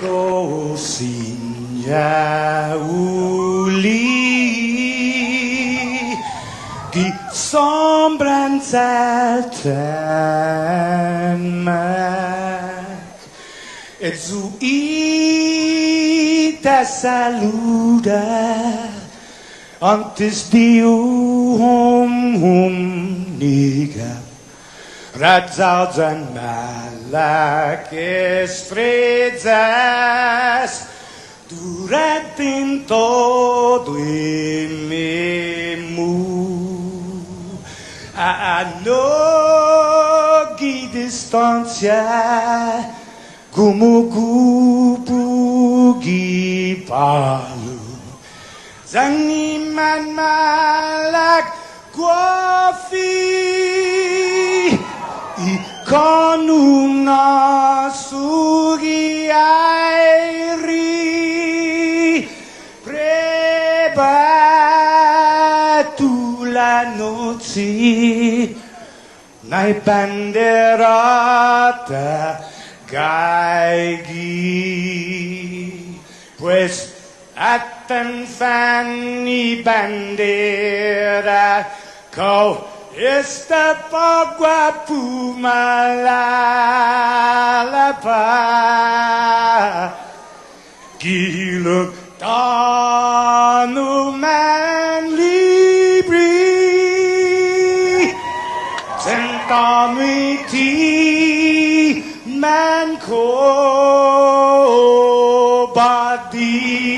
Così uli di sombranza temek e zuita saluda antes di niga radzaudzan malak estrezas durante todo memu a nogi distancia como kupugi palu Zaniman malak guafi ikonung nasugi airi prebatu la noci nai banderata gaigi pues Atan Fanny Bandera Kau esta pagua pumalapa Giluk tanu man libri Tentami ti man ko badi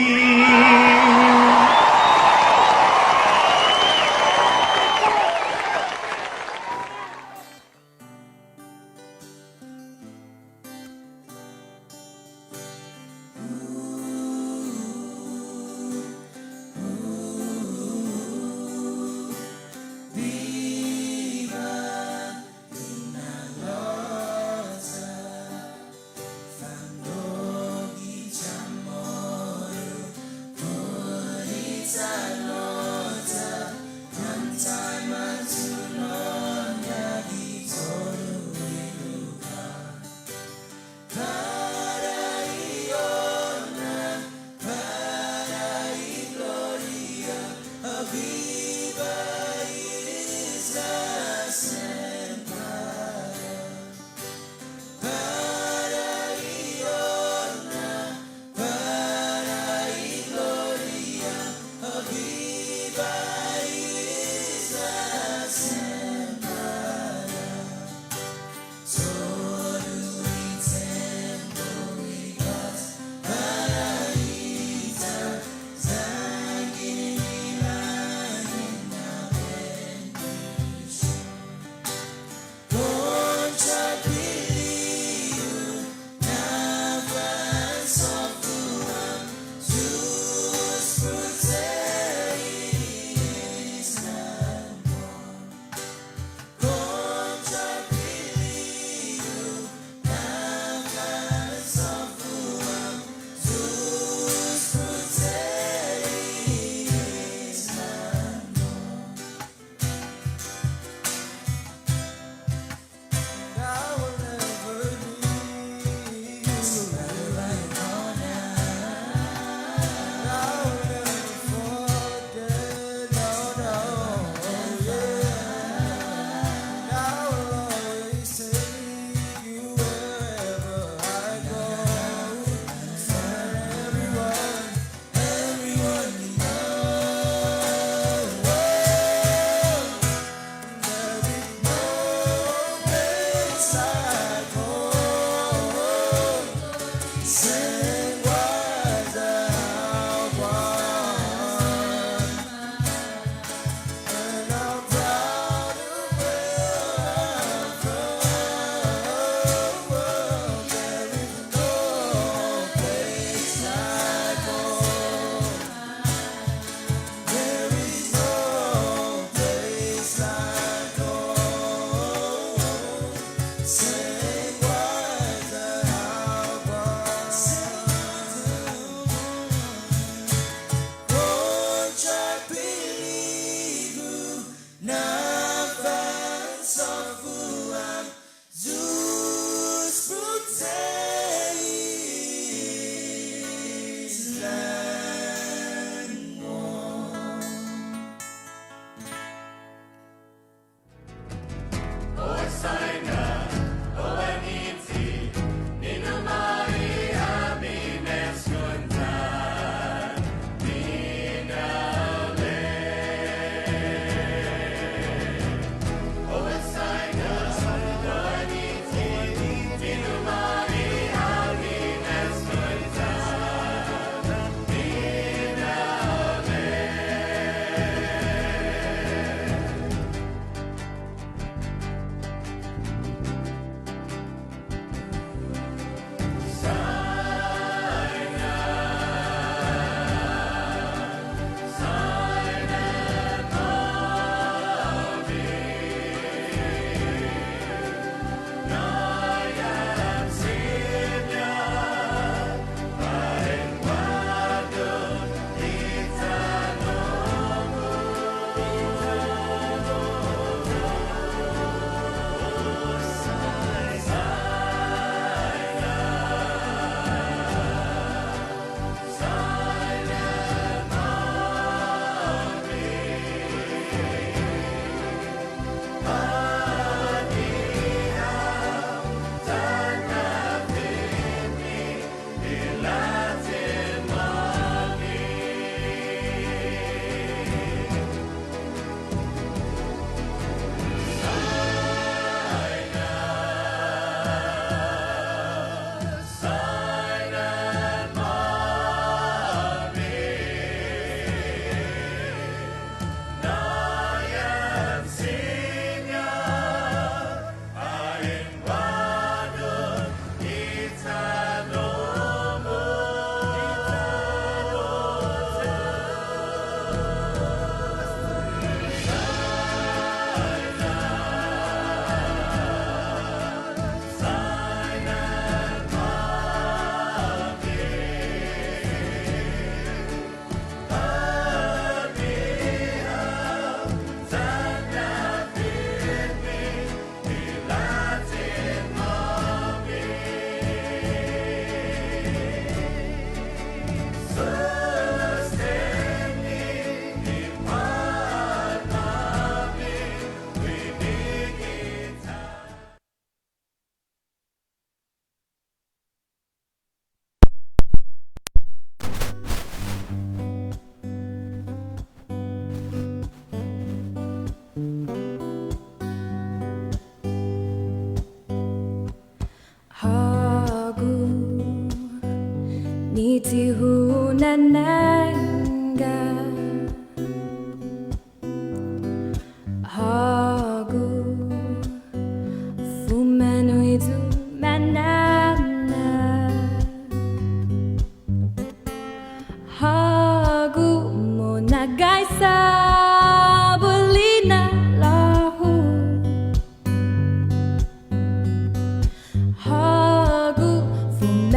Quando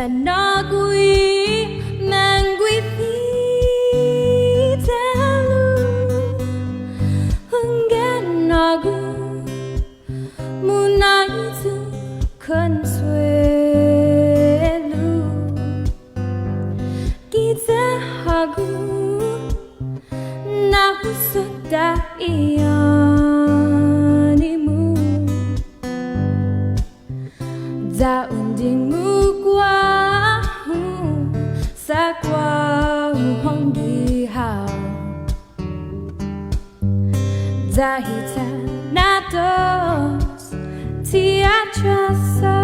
penagui mangui fitalu hunganagu munaitu consuelo kita hagu nahusuda ianimu daundingmu kuahu sakwahu hongi hao dahita natos tiatrasa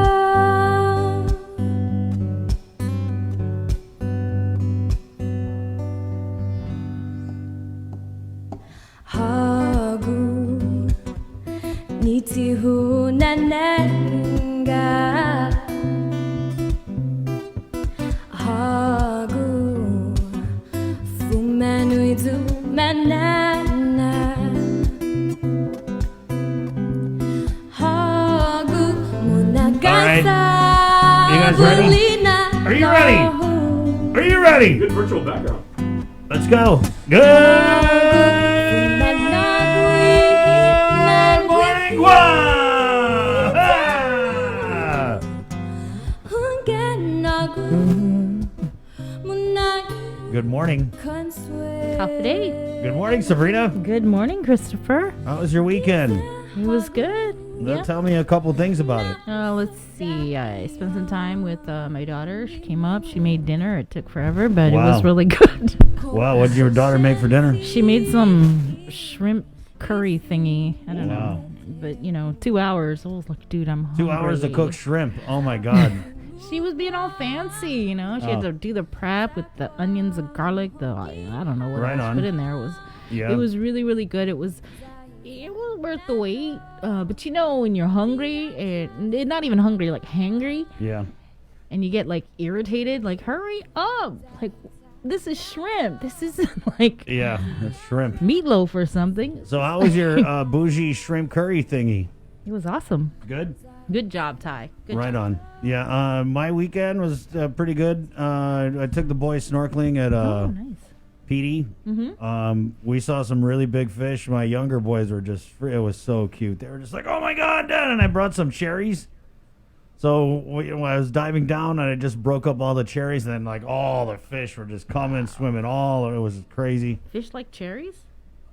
hagu nitihu nanenga hagu fumanuidu manana hagu munagasa You guys ready? Are you ready? Are you ready? Good virtual background. Let's go. Good morning, Guam! Ah! Good morning. Tough day. Good morning, Sabrina. Good morning, Christopher. How was your weekend? It was good. Yeah. Tell me a couple things about it. Let's see. I spent some time with my daughter. She came up. She made dinner. It took forever, but it Wow. was really good. Wow, what did your daughter make for dinner? She made some shrimp curry thingy. I don't Wow. know. But, 2 hours. I was like, dude, I'm hungry. 2 hours to cook shrimp. Oh my God. She was being all fancy, She had to do the prep with the onions and garlic. I don't know what Right else on. put in there. Yeah. It was really, really good. It was worth the wait. But when you're hungry, and not even hungry, like hangry, Yeah. and you get like irritated, like hurry up, like this is shrimp. This isn't like Yeah, it's shrimp. meatloaf or something. So how was your bougie shrimp curry thingy? It was awesome. Good? Good job, Ty. Good Right job. on. Yeah, my weekend was pretty good. I took the boys snorkeling at Oh, nice. PD. Mm-hmm. We saw some really big fish. My younger boys were it was so cute. They were just like, oh my God, Dad. And I brought some cherries. So when I was diving down, and I just broke up all the cherries, and then like all the fish were just coming, swimming it was crazy. Fish like cherries?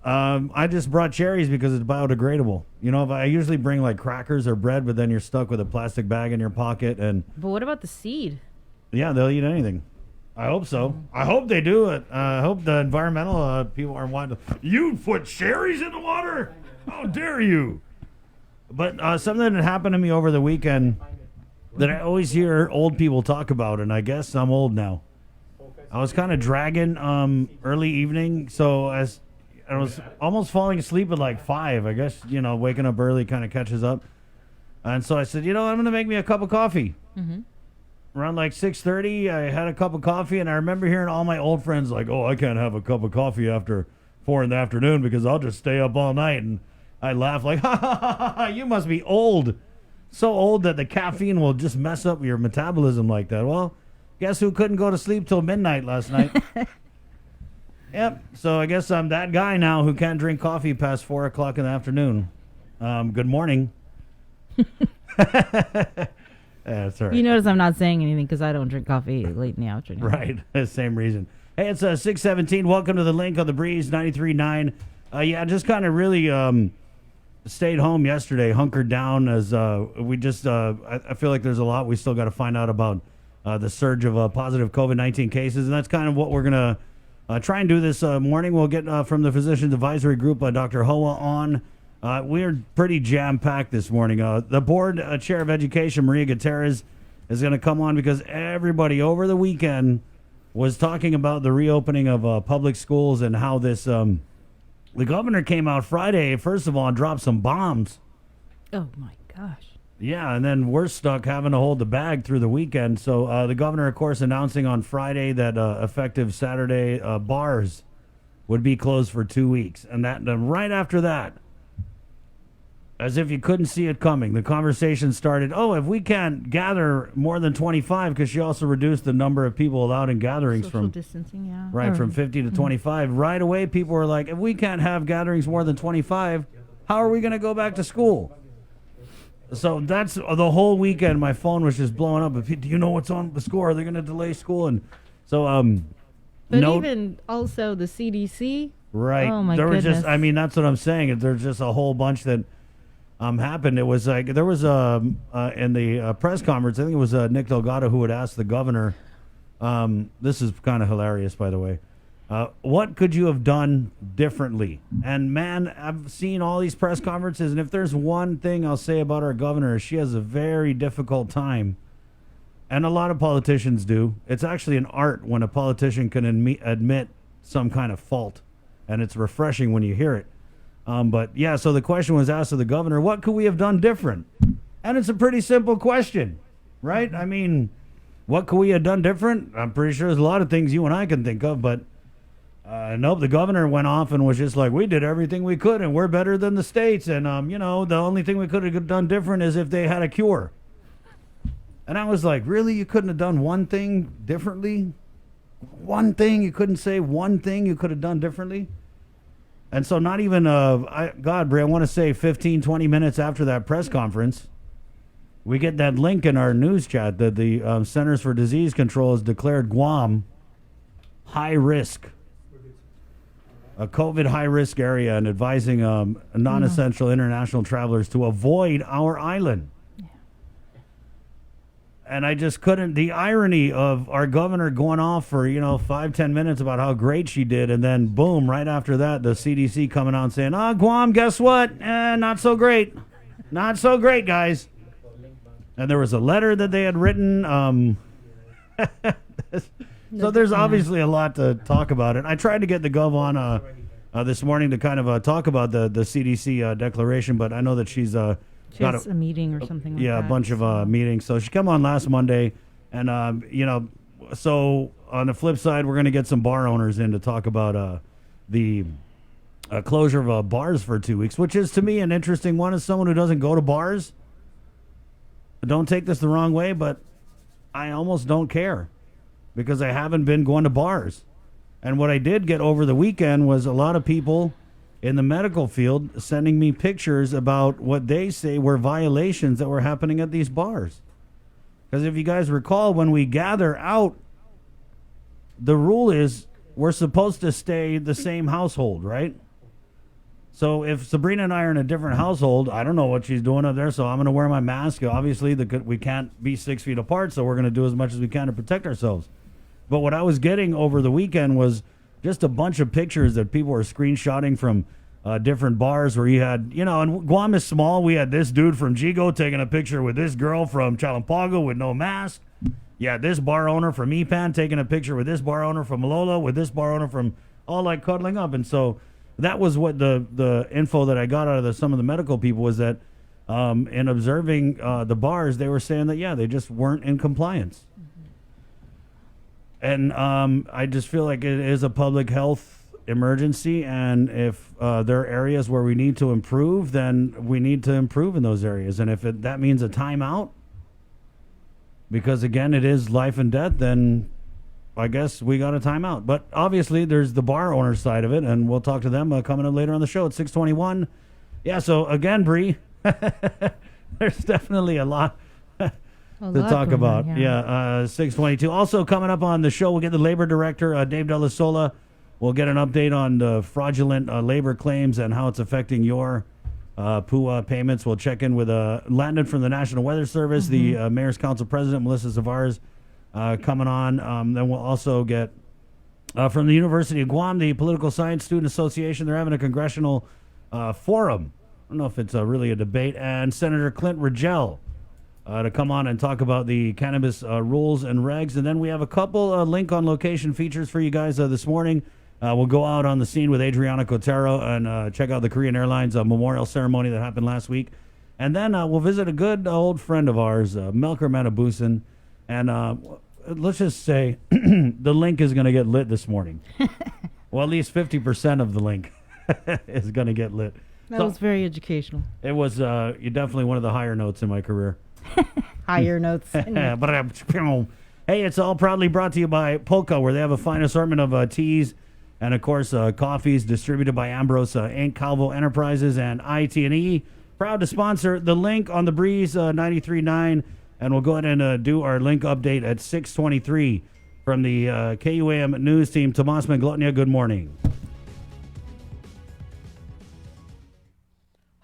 I just brought cherries because it's biodegradable. If I usually bring like crackers or bread, but then you're stuck with a plastic bag in your pocket, and But what about the seed? yeah, they'll eat anything. I hope so. I hope they do it. I hope the environmental people aren't wanting to. You put cherries in the water? How dare you? But something that happened to me over the weekend that I always hear old people talk about, and I guess I'm old now. I was kind of dragging early evening, so as I was almost falling asleep at like 5. I guess waking up early kind of catches up. And so I said, I'm going to make me a cup of coffee. Mm-hmm. Around like 6:30, I had a cup of coffee, and I remember hearing all my old friends like, "Oh, I can't have a cup of coffee after 4 in the afternoon because I'll just stay up all night." And I laugh like, "Ha ha ha ha! You must be old, so old that the caffeine will just mess up your metabolism like that." Well, guess who couldn't go to sleep till midnight last night? Yep. So I guess I'm that guy now who can't drink coffee past 4 o'clock in the afternoon. Good morning. That's all right. You notice I'm not saying anything because I don't drink coffee late in the afternoon. Right, same reason. Hey, it's 6:17. Welcome to the Link on the Breeze 93.9. Yeah, just kind of really stayed home yesterday, hunkered down as we just. I feel like there's a lot we still got to find out about the surge of positive COVID-19 cases, and that's kind of what we're gonna try and do this morning. We'll get from the Physicians Advisory Group, Dr. Hoa on. We're pretty jam-packed this morning. The board chair of education, Maria Gutierrez, is going to come on because everybody over the weekend was talking about the reopening of public schools and how this the governor came out Friday, first of all, and dropped some bombs. Oh, my gosh. Yeah, and then we're stuck having to hold the bag through the weekend. So the governor, of course, announcing on Friday that effective Saturday, bars would be closed for 2 weeks. And that right after that, as if you couldn't see it coming. The conversation started, oh, if we can't gather more than 25, because she also reduced the number of people allowed in gatherings Social from distancing, yeah. right Or- from 50 to 25. Right away, people were like, if we can't have gatherings more than 25, how are we going to go back to school? So that's the whole weekend. My phone was just blowing up. Do you know what's on the score? Are they going to delay school? And so, But no, even also the CDC. right. Oh my there was goodness. just, I mean, that's what I'm saying. There's just a whole bunch that happened. It was like there was in the press conference. I think it was Nick Delgado who had asked the governor. This is kind of hilarious, by the way. What could you have done differently? And man, I've seen all these press conferences, and if there's one thing I'll say about our governor, she has a very difficult time, and a lot of politicians do. It's actually an art when a politician can admit some kind of fault, and it's refreshing when you hear it. But yeah, so the question was asked of the governor, what could we have done different? And it's a pretty simple question, right? I mean, what could we have done different? I'm pretty sure there's a lot of things you and I can think of, but nope, the governor went off and was just like, we did everything we could and we're better than the states. And, the only thing we could have done different is if they had a cure. And I was like, really? You couldn't have done one thing differently? One thing? You couldn't say one thing you could have done differently? And so not even, God, Bray, I want to say 15, 20 minutes after that press conference, we get that link in our news chat that the Centers for Disease Control has declared Guam high risk, a COVID high risk area, and advising non-essential international travelers to avoid our island. And I just couldn't, the irony of our governor going off for, 5-10 minutes about how great she did. And then boom, right after that, the CDC coming out and saying, Guam, guess what? Not so great. Not so great, guys. And there was a letter that they had written. So there's obviously a lot to talk about it. I tried to get the Gov on this morning to kind of talk about the CDC declaration, but I know that she's She got has a meeting or something like a that. bunch of meetings. So she came on last Monday, and so on the flip side, we're going to get some bar owners in to talk about the closure of bars for 2 weeks, which is to me an interesting one. As someone who doesn't go to bars, don't take this the wrong way, but I almost don't care because I haven't been going to bars. And what I did get over the weekend was a lot of people in the medical field sending me pictures about what they say were violations that were happening at these bars. Because if you guys recall, when we gather out, the rule is we're supposed to stay the same household, right? So if Sabrina and I are in a different household, I don't know what she's doing up there, so I'm going to wear my mask. Obviously, we can't be 6 feet apart, so we're going to do as much as we can to protect ourselves. But what I was getting over the weekend was just a bunch of pictures that people were screenshotting from different bars where you had, and Guam is small. We had this dude from Jigo taking a picture with this girl from Chalampago with no mask. You had this bar owner from Ipan taking a picture with this bar owner from Malolo, with this bar owner from all like cuddling up. And so that was what the info that I got out of some of the medical people was that in observing the bars, they were saying that, they just weren't in compliance. And I just feel like it is a public health emergency, and if there are areas where we need to improve, then we need to improve in those areas. And if that means a timeout, because again, it is life and death, then I guess we got a timeout. But obviously, there's the bar owner side of it, and we'll talk to them coming up later on the show at 6:21. Yeah, so again, Bree, there's definitely a lot to talk about. 6:22. Also coming up on the show, we'll get the labor director, Dave De La Sola. We'll get an update on the fraudulent labor claims and how it's affecting your PUA payments. We'll check in with Landon from the National Weather Service, the Mayor's Council President, Melissa Zavars, coming on. Then we'll also get from the University of Guam, the Political Science Student Association. They're having a congressional forum. I don't know if it's really a debate. And Senator Clint Rigel to come on and talk about the cannabis rules and regs. And then we have a couple link on location features for you guys this morning. We'll go out on the scene with Adriana Cotero and check out the Korean Airlines memorial ceremony that happened last week. And then we'll visit a good old friend of ours, Melker Manabusan. And let's just say the link is going to get lit this morning. Well, at least 50% of the link is going to get lit. That So- was very educational. It was you're definitely one of the higher notes in my career. Higher notes. Hey, it's all proudly brought to you by Polka, where they have a fine assortment of teas and, of course, coffees distributed by Ambrose Inc., Calvo Enterprises, and IT&E. Proud to sponsor the Link on the Breeze 93.9, and we'll go ahead and do our Link update at 6:23 from the KUAM news team. Tomas Manglotnia, good morning.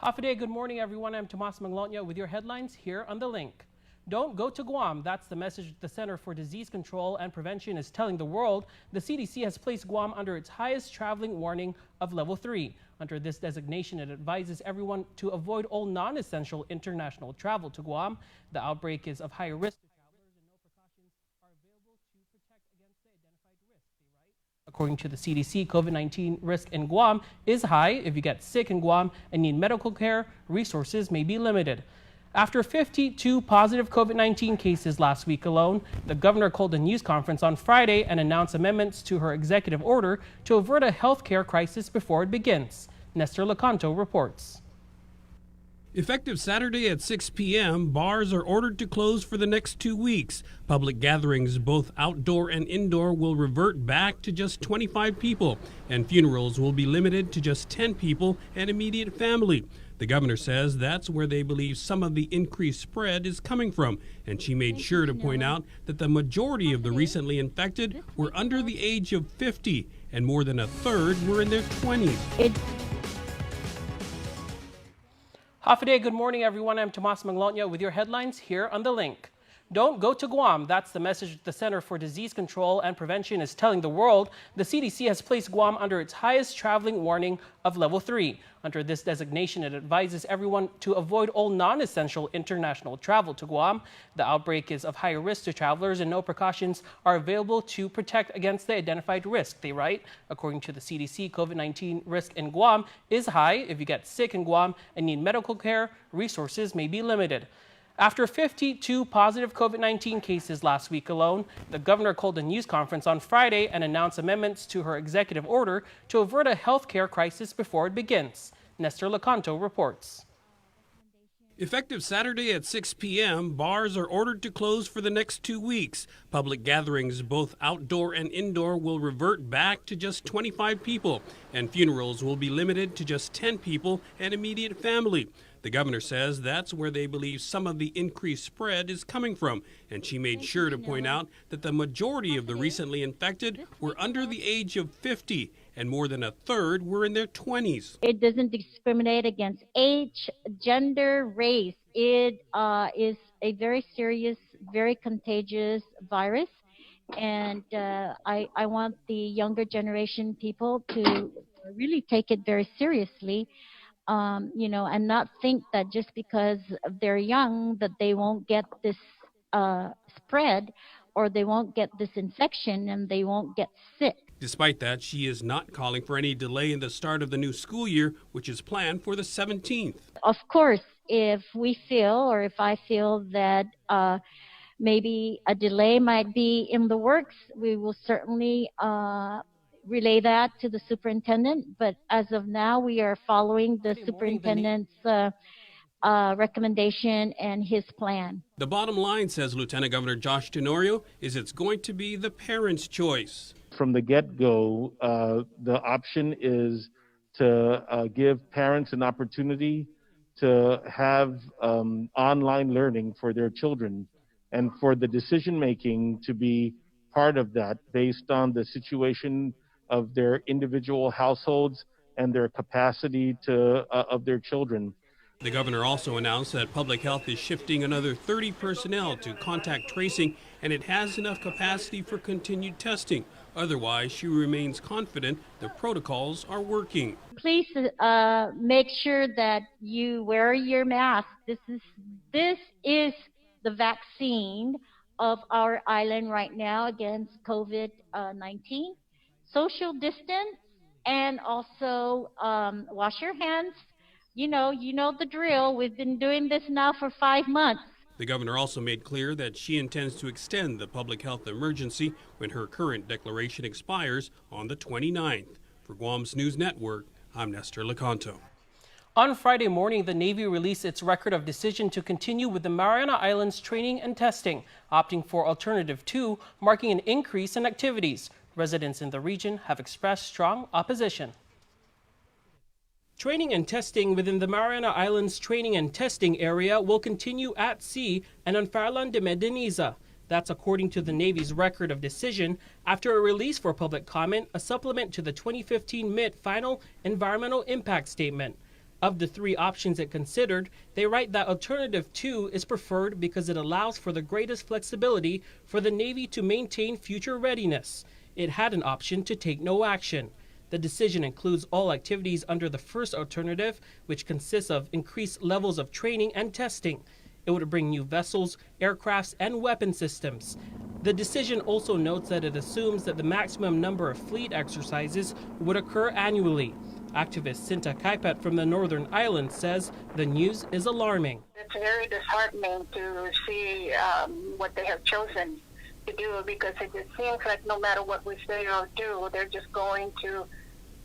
Hafa good morning, everyone. I'm Tomas Manglotnia with your headlines here on The Link. Don't go to Guam. That's the message the Center for Disease Control and Prevention is telling the world. The CDC has placed Guam under its highest traveling warning of level 3. Under this designation, it advises everyone to avoid all non-essential international travel to Guam. The outbreak is of higher risk to travelers and no precautions are available to protect against the identified risk, they write. According to the CDC, COVID-19 risk in Guam is high. If you get sick in Guam and need medical care, resources may be limited. After 52 positive COVID-19 cases last week alone, the governor called a news conference on Friday and announced amendments to her executive order to avert a healthcare crisis before it begins. Nestor Lecanto reports. Effective Saturday at 6 p.m., bars are ordered to close for the next 2 weeks. Public gatherings, both outdoor and indoor, will revert back to just 25 people, and funerals will be limited to just 10 people and immediate family. The governor says that's where they believe some of the increased spread is coming from, and she made sure to point out that the majority of the recently infected were under the age of 50, and more than a third were in their 20s. Hafa good morning, everyone. I'm Tomas Manglotnia with your headlines here on The Link. Don't go to Guam. That's the message the Center for Disease Control and Prevention is telling the world. The CDC has placed Guam under its highest traveling warning of level 3. Under this designation, it advises everyone to avoid all non-essential international travel to Guam. The outbreak is of higher risk to travelers and no precautions are available to protect against the identified risk, they write. According to the CDC, COVID-19 risk in Guam is high. If you get sick in Guam and need medical care, resources may be limited. After 52 positive COVID-19 cases last week alone, the governor called a news conference on Friday and announced amendments to her executive order to avert a healthcare crisis before it begins. Nestor Lecanto reports. Effective Saturday at 6 p.m., bars are ordered to close for the next 2 weeks. Public gatherings, both outdoor and indoor, will revert back to just 25 people, and funerals will be limited to just 10 people and immediate family. The governor says that's where they believe some of the increased spread is coming from, and she made sure to point out that the majority of the recently infected were under the age of 50, and more than a third were in their 20s. It doesn't discriminate against age, gender, race. It is a very serious, very contagious virus, and I want the younger generation people to really take it very seriously. And not think that just because they're young that they won't get this spread or they won't get this infection and they won't get sick. Despite that, she is not calling for any delay in the start of the new school year, which is planned for the 17th. Of course, if we feel or if I feel that maybe a delay might be in the works, we will certainly relay that to the superintendent, but as of now, we are following the superintendent's recommendation and his plan. The bottom line, says Lieutenant Governor Josh Tenorio, is it's going to be the parents' choice. From the get-go, the option is to give parents an opportunity to have online learning for their children and for the decision-making to be part of that based on the situation of their individual households and their capacity of their children. The governor also announced that public health is shifting another 30 personnel to contact tracing, and it has enough capacity for continued testing. Otherwise, she remains confident the protocols are working. Please make sure that you wear your mask. This is the vaccine of our island right now against COVID-19. Social distance, and also wash your hands. You know the drill. We've been doing this now for 5 months. The governor also made clear that she intends to extend the public health emergency when her current declaration expires on the 29th. For Guam's News Network, I'm Nestor Lecanto. On Friday morning, the Navy released its record of decision to continue with the Mariana Islands training and testing, opting for Alternative 2, marking an increase in activities. Residents in the region have expressed strong opposition. Training and testing within the Mariana Islands training and testing area will continue at sea and on Farallon de Mediniza. That's according to the Navy's record of decision after a release for public comment, a supplement to the 2015 MIT Final Environmental Impact Statement. Of the three options it considered, they write that Alternative 2 is preferred because it allows for the greatest flexibility for the Navy to maintain future readiness. It had an option to take no action. The decision includes all activities under the first alternative, which consists of increased levels of training and testing. It would bring new vessels, aircrafts, and weapon systems. The decision also notes that it assumes that the maximum number of fleet exercises would occur annually. Activist Cinta Kaipat from the Northern Islands says the news is alarming. It's very disheartening to see what they have chosen to do, because it just seems like no matter what we say or do, they're just going to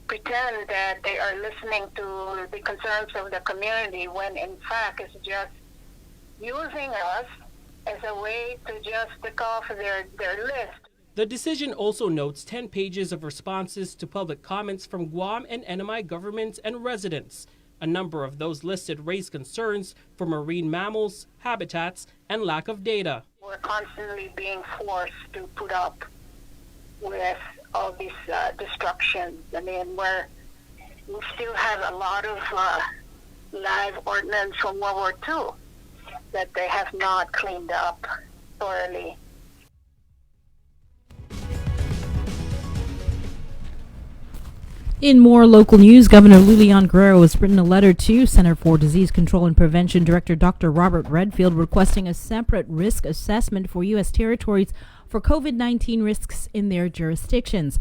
pretend that they are listening to the concerns of the community, when in fact it's just using us as a way to just tick off their list. The decision also notes 10 pages of responses to public comments from Guam and NMI governments and residents. A number of those listed raise concerns for marine mammals, habitats, and lack of data. We're constantly being forced to put up with all these destructions. I mean, we still have a lot of live ordnance from World War II that they have not cleaned up thoroughly. In more local news, Governor Lulian Guerrero has written a letter to Center for Disease Control and Prevention Director Dr. Robert Redfield requesting a separate risk assessment for U.S. territories for COVID-19 risks in their jurisdictions.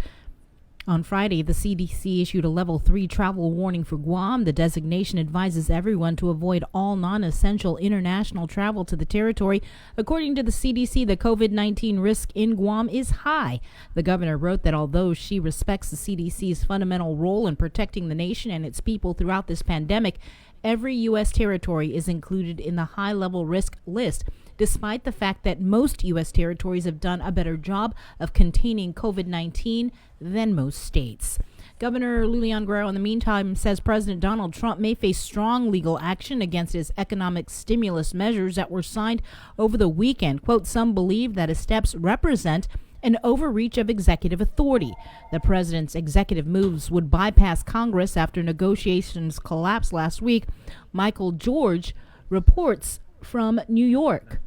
On Friday, the CDC issued a level 3 travel warning for Guam. The designation advises everyone to avoid all non-essential international travel to the territory. According to the CDC, the COVID-19 risk in Guam is high. The governor wrote that although she respects the CDC's fundamental role in protecting the nation and its people throughout this pandemic, every U.S. territory is included in the high-level risk list, despite the fact that most U.S. territories have done a better job of containing COVID-19 than most states. Governor Lulian Guerrero, in the meantime, says President Donald Trump may face strong legal action against his economic stimulus measures that were signed over the weekend. Quote, some believe that his steps represent an overreach of executive authority. The president's executive moves would bypass Congress after negotiations collapsed last week. Michael George reports from New York.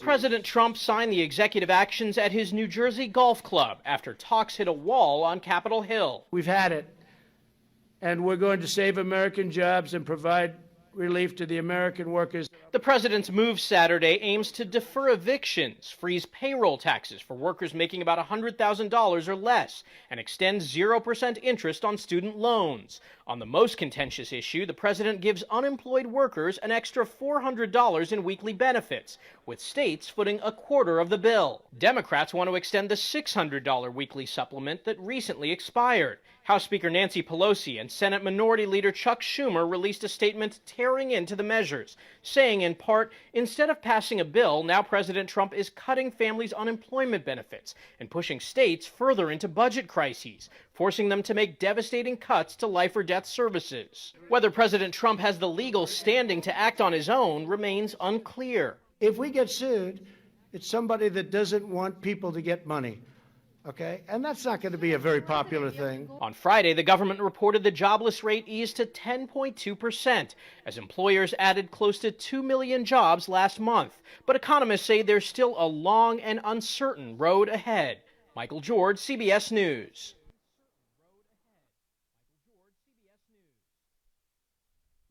President Trump signed the executive actions at his New Jersey golf club after talks hit a wall on Capitol Hill. We've had it, and we're going to save American jobs and provide relief to the American workers. The president's move Saturday aims to defer evictions, freeze payroll taxes for workers making about $100,000 or less, and extend 0% interest on student loans. On the most contentious issue, the president gives unemployed workers an extra $400 in weekly benefits, with states footing a quarter of the bill. Democrats want to extend the $600 weekly supplement that recently expired. House Speaker Nancy Pelosi and Senate Minority Leader Chuck Schumer released a statement tearing into the measures, saying in part, instead of passing a bill, now President Trump is cutting families' unemployment benefits and pushing states further into budget crises, forcing them to make devastating cuts to life or death services. Whether President Trump has the legal standing to act on his own remains unclear. If we get sued, it's somebody that doesn't want people to get money. Okay, and that's not going to be a very popular thing. On Friday, the government reported the jobless rate eased to 10.2% as employers added close to 2 million jobs last month. But economists say there's still a long and uncertain road ahead. Michael George, CBS News.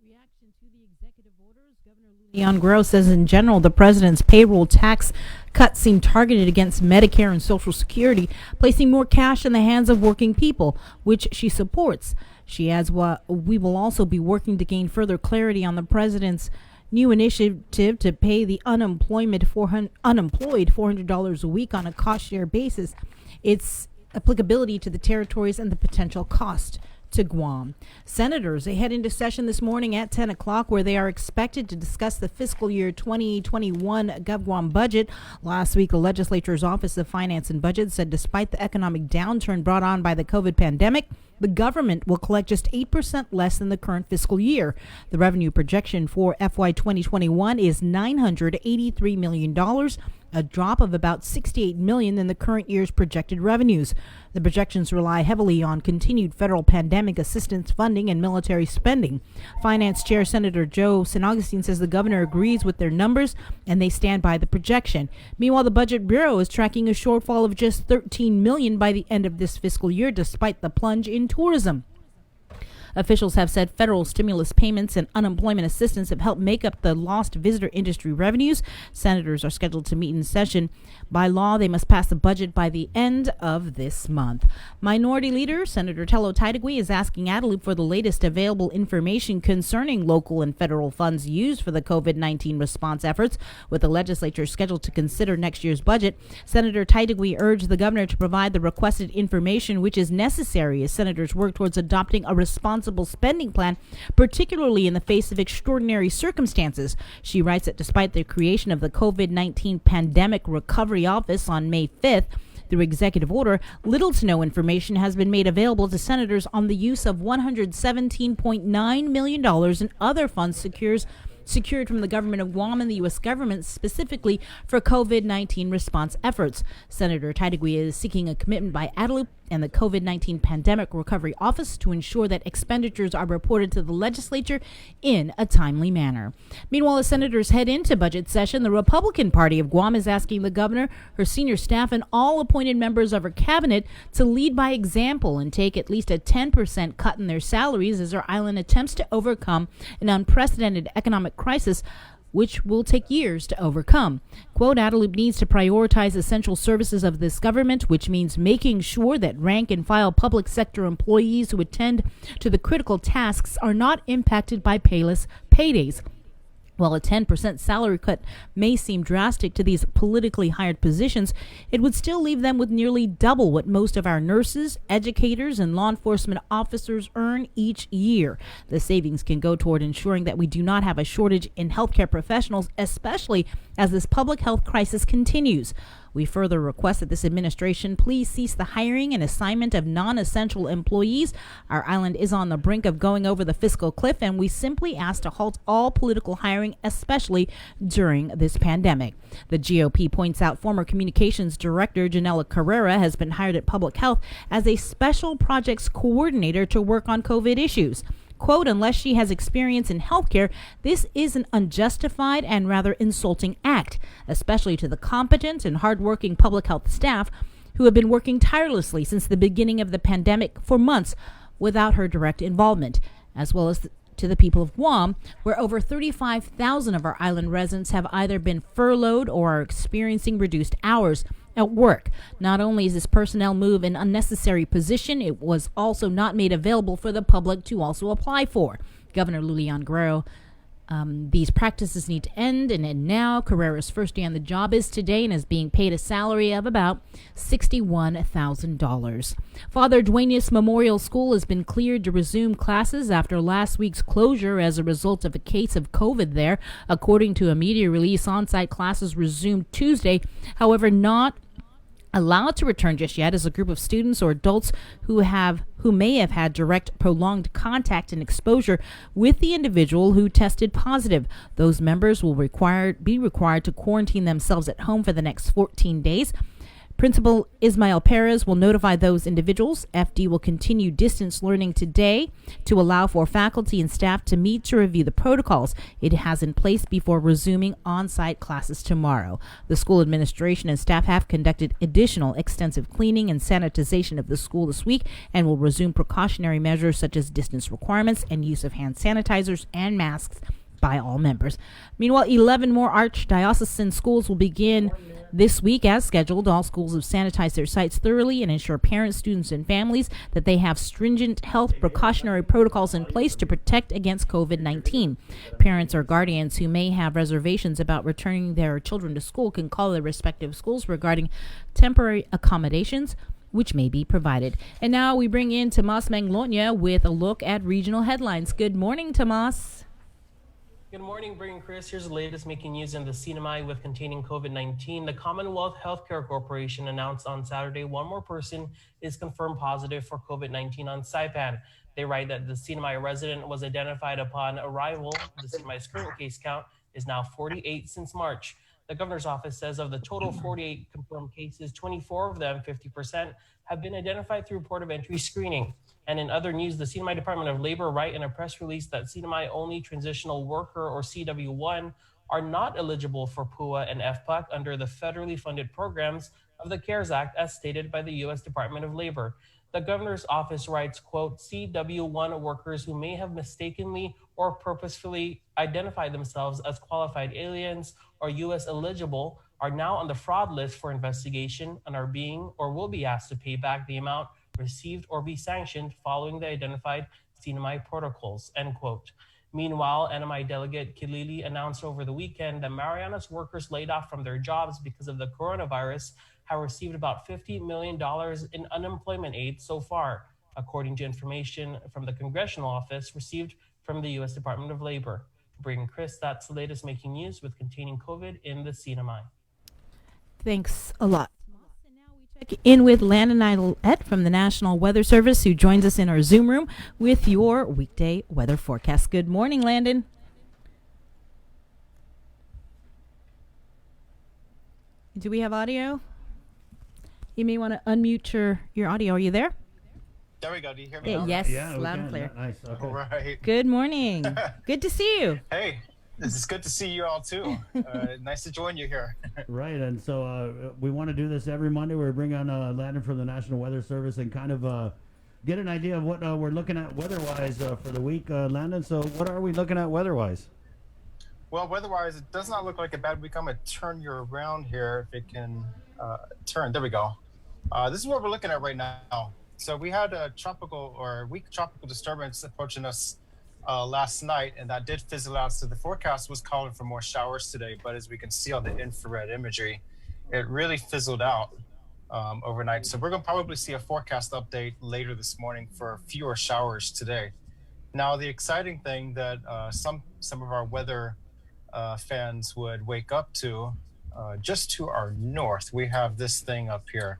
Reaction to the executive orders, Governor Lulian Guerrero says in general the president's payroll tax cuts seem targeted against Medicare and Social Security, placing more cash in the hands of working people, which she supports. She adds, we will also be working to gain further clarity on the president's new initiative to pay the unemployed $400 a week on a cost share basis, its applicability to the territories, and the potential cost to Guam. Senators, they head into session this morning at 10 o'clock where they are expected to discuss the fiscal year 2021 GovGuam budget. Last week, the legislature's Office of Finance and Budget said despite the economic downturn brought on by the COVID pandemic, the government will collect just 8% less than the current fiscal year. The revenue projection for FY 2021 is $983 million, a drop of about $68 million in the current year's projected revenues. The projections rely heavily on continued federal pandemic assistance funding and military spending. Finance Chair Senator Joe San Augustine says the governor agrees with their numbers and they stand by the projection. Meanwhile, the Budget Bureau is tracking a shortfall of just $13 million by the end of this fiscal year, despite the plunge in tourism. Officials have said federal stimulus payments and unemployment assistance have helped make up the lost visitor industry revenues. Senators are scheduled to meet in session. By law, they must pass the budget by the end of this month. Minority Leader Senator Tello Taitigui is asking Adelup for the latest available information concerning local and federal funds used for the COVID-19 response efforts. With the legislature scheduled to consider next year's budget, Senator Taitigui urged the governor to provide the requested information, which is necessary as senators work towards adopting a responsible spending plan, particularly in the face of extraordinary circumstances. She writes that despite the creation of the COVID-19 Pandemic Recovery Office on May 5th, through executive order, little to no information has been made available to senators on the use of $117.9 million in other funds secured from the government of Guam and the U.S. government specifically for COVID-19 response efforts. Senator Taitigui is seeking a commitment by Adelup and the COVID-19 Pandemic Recovery Office to ensure that expenditures are reported to the legislature in a timely manner. Meanwhile, as senators head into budget session, the Republican Party of Guam is asking the governor, her senior staff, and all appointed members of her cabinet to lead by example and take at least a 10% cut in their salaries as our island attempts to overcome an unprecedented economic crisis which will take years to overcome. Quote, Adelup needs to prioritize essential services of this government, which means making sure that rank and file public sector employees who attend to the critical tasks are not impacted by payless paydays. While a 10% salary cut may seem drastic to these politically hired positions, it would still leave them with nearly double what most of our nurses, educators, and law enforcement officers earn each year. The savings can go toward ensuring that we do not have a shortage in healthcare professionals, especially as this public health crisis continues. We further request that this administration please cease the hiring and assignment of non-essential employees. Our island is on the brink of going over the fiscal cliff, and we simply ask to halt all political hiring, especially during this pandemic. The GOP points out former communications director Janela Carrera has been hired at Public Health as a special projects coordinator to work on COVID issues. Quote, unless she has experience in healthcare, this is an unjustified and rather insulting act, especially to the competent and hardworking public health staff who have been working tirelessly since the beginning of the pandemic for months without her direct involvement, as well as to the people of Guam, where over 35,000 of our island residents have either been furloughed or are experiencing reduced hours at work. Not only is this personnel move an unnecessary position, it was also not made available for the public to also apply for. Governor Lulian Guerrero, these practices need to end, and now Carrera's first day on the job is today and is being paid a salary of about $61,000. Father Duenas Memorial School has been cleared to resume classes after last week's closure as a result of a case of COVID there. According to a media release, on-site classes resumed Tuesday, however not allowed to return just yet as a group of students or adults who may have had direct prolonged contact and exposure with the individual who tested positive. Those members will be required to quarantine themselves at home for the next 14 days. Principal Ismael Perez will notify those individuals. FD will continue distance learning today to allow for faculty and staff to meet to review the protocols it has in place before resuming on-site classes tomorrow. The school administration and staff have conducted additional extensive cleaning and sanitization of the school this week and will resume precautionary measures such as distance requirements and use of hand sanitizers and masks by all members. Meanwhile, 11 more archdiocesan schools will begin this week as scheduled. All schools have sanitized their sites thoroughly and ensure parents, students, and families that they have stringent health precautionary protocols in place to protect against COVID-19. Parents or guardians who may have reservations about returning their children to school can call their respective schools regarding temporary accommodations which may be provided. And now we bring in Tomas Manglona with a look at regional headlines. Good morning, Tomas. Good morning, Bring and Chris. Here's the latest making news in the Sinamay with containing COVID-19. The Commonwealth Healthcare Corporation announced on Saturday one more person is confirmed positive for COVID-19 on Saipan. They write that the Sinamay resident was identified upon arrival. The Sinamay's current case count is now 48 since March. The governor's office says of the total 48 confirmed cases, 24 of them, 50%, have been identified through port of entry screening. And in other news, the Sinamay Department of Labor write in a press release that Sinamay only transitional worker or CW1 are not eligible for PUA and FPUC under the federally funded programs of the CARES Act as stated by the U.S. Department of Labor. The governor's office writes, quote, CW1 workers who may have mistakenly or purposefully identified themselves as qualified aliens or U.S. eligible are now on the fraud list for investigation and are being or will be asked to pay back the amount received or be sanctioned following the identified Sinamay protocols, end quote. Meanwhile, NMI delegate Kilili announced over the weekend that Mariana's workers laid off from their jobs because of the coronavirus have received about $50 million in unemployment aid so far, according to information from the congressional office received from the U.S. Department of Labor. Bring Chris, that's the latest making news with containing COVID in the Sinamay. Thanks a lot. And now we check in with Landon Idlette from the National Weather Service, who joins us in our Zoom room with your weekday weather forecast. Good morning, Landon. Do we have audio? You may want to unmute your audio. Are you there? There we go. Do you hear me now? Yes, Yeah, loud and clear. Nice. Okay. All right. Good morning. Good to see you. Hey, this is good to see you all too. Nice to join you here. Right, and so we want to do this every Monday. We bring on Landon from the National Weather Service and kind of get an idea of what we're looking at weather-wise for the week. Landon, so what are we looking at weather-wise? Well, weather-wise, it does not look like a bad week. I'm going to turn you around here if it can turn. There we go. This is what we're looking at right now. So we had a weak tropical disturbance approaching us last night, and that did fizzle out. So the forecast was calling for more showers today, but as we can see on the infrared imagery, it really fizzled out overnight. So we're going to probably see a forecast update later this morning for fewer showers today. Now, the exciting thing that some of our weather fans would wake up to, just to our north, we have this thing up here.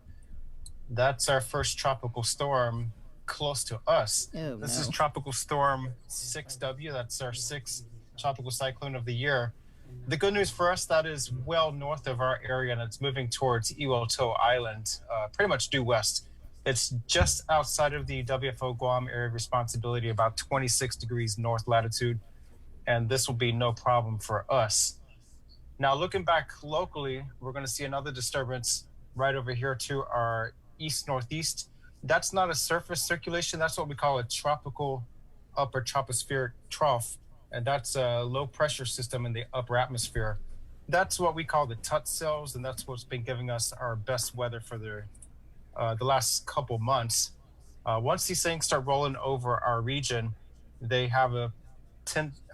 That's our first tropical storm close to us. Oh, this no. is Tropical Storm 6W. That's our sixth tropical cyclone of the year. The good news for us, that is well north of our area, and it's moving towards Iwilto Island, pretty much due west. It's just outside of the WFO Guam area of responsibility, about 26 degrees north latitude, and this will be no problem for us. Now, looking back locally, we're going to see another disturbance right over here to our east-northeast. That's not a surface circulation. That's what we call a tropical upper tropospheric trough, and that's a low-pressure system in the upper atmosphere. That's what we call the Tut cells, and that's what's been giving us our best weather for the last couple months. Once these things start rolling over our region, they have a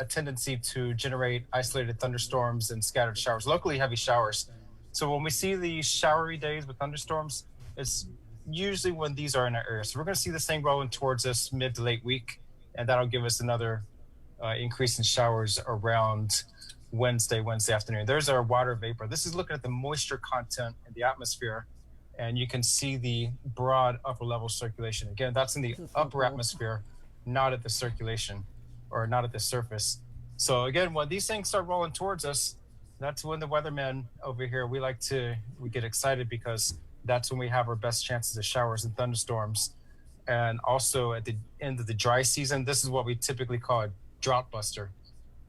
tendency to generate isolated thunderstorms and scattered showers, locally heavy showers. So when we see these showery days with thunderstorms, it's usually when these are in our area. So we're going to see this thing rolling towards us mid to late week, and that'll give us another increase in showers around Wednesday afternoon. There's our water vapor. This is looking at the moisture content in the atmosphere, and you can see the broad upper level circulation. Again, that's in the upper atmosphere, not at the circulation or not at the surface. So again, when these things start rolling towards us, that's when the weathermen over here, we get excited because that's when we have our best chances of showers and thunderstorms. And also at the end of the dry season, this is what we typically call a drought buster.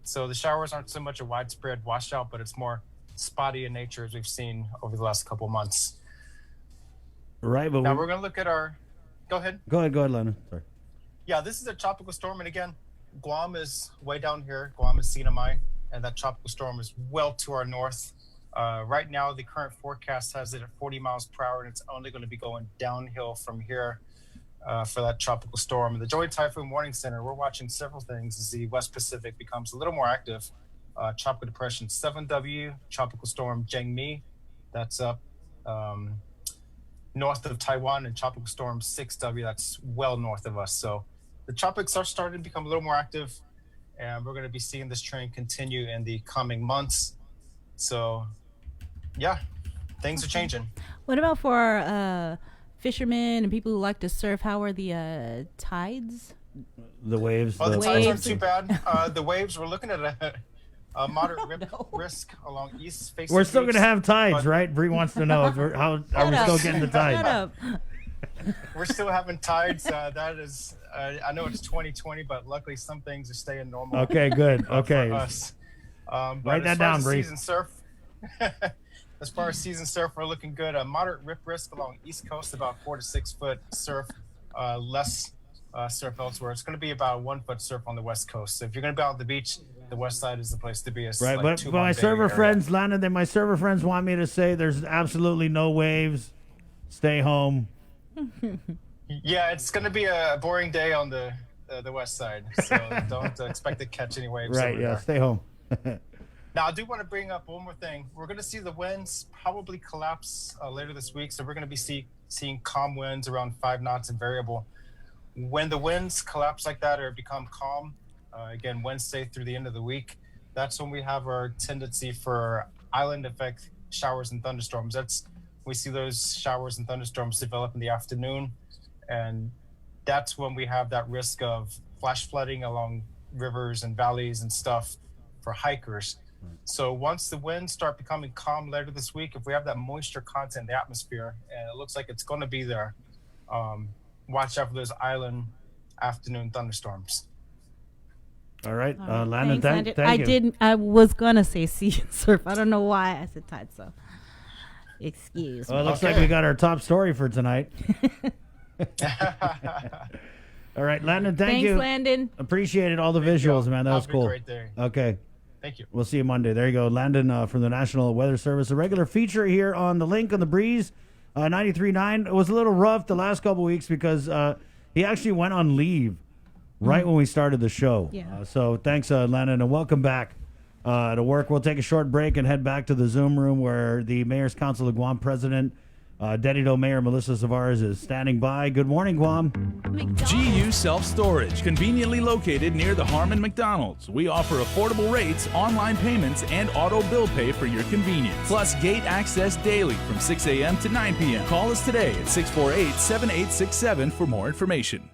So the showers aren't so much a widespread washout, but it's more spotty in nature as we've seen over the last couple months. Right, but now we're going to look at go ahead. Go ahead, Lennon. Sorry. Yeah, this is a tropical storm. And again, Guam is way down here. Guam is Sinamay, and that tropical storm is well to our north. Right now, the current forecast has it at 40 miles per hour, and it's only going to be going downhill from here for that tropical storm. And the Joint Typhoon Warning Center, we're watching several things as the West Pacific becomes a little more active. Tropical Depression 7W, Tropical Storm Jangmi, that's up north of Taiwan, and Tropical Storm 6W, that's well north of us. So the tropics are starting to become a little more active, and we're going to be seeing this trend continue in the coming months. So, yeah, things are changing. What about for fishermen and people who like to surf? How are the tides? The waves. Well, the tides aren't waves. too bad. The waves, we're looking at a moderate risk along east facing. We're still going to beach, have tides, but right? Bree wants to know if how are we still getting the tides? Shut up. We're still having tides. That is, I know it's 2020, but luckily some things are staying normal. Okay, good. Okay. For us. But Write that as far down, as Bree. season surf, as far as season surf, we're looking good. A moderate rip risk along East Coast, about 4 to 6 foot surf. Less surf elsewhere. It's going to be about 1 foot surf on the West Coast. So if you're going to be out on the beach, the West Side is the place to be. It's Right, like but 2 my Bay server area. friends, Landon, my server friends want me to say there's absolutely no waves. Stay home. Yeah, it's going to be a boring day on the West Side. So don't expect to catch any waves. Right, over yeah, there. stay home. Now, I do want to bring up one more thing. We're going to see the winds probably collapse later this week. So we're going to be seeing calm winds around 5 knots and variable. When the winds collapse like that or become calm, again, Wednesday through the end of the week, that's when we have our tendency for island effect showers and thunderstorms. We see those showers and thunderstorms develop in the afternoon. And that's when we have that risk of flash flooding along rivers and valleys and stuff for hikers. So once the winds start becoming calm later this week, if we have that moisture content in the atmosphere, and it looks like it's going to be there, watch out for those island afternoon thunderstorms. All right, All right. Landon, Thanks, thank you. I was gonna say sea and surf. I don't know why I said tide. So, excuse Well, it me. looks like we got our top story for tonight. All right, Landon, thank Thanks, you. Landon. Appreciate it. All the visuals, man. That was Have a cool. great day. Okay. Thank you. We'll see you Monday. There you go. Landon from the National Weather Service. A regular feature here on The Link on the Breeze. 93.9. It was a little rough the last couple weeks because he actually went on leave right when we started the show. Yeah. So thanks, Landon, and welcome back to work. We'll take a short break and head back to the Zoom room where the Mayor's Council of Guam President, Dedido Mayor Melissa Tavares is standing by. Good morning, Guam. GU Self Storage, conveniently located near the Harmon McDonald's. We offer affordable rates, online payments, and auto bill pay for your convenience. Plus gate access daily from 6 a.m. to 9 p.m. Call us today at 648-7867 for more information.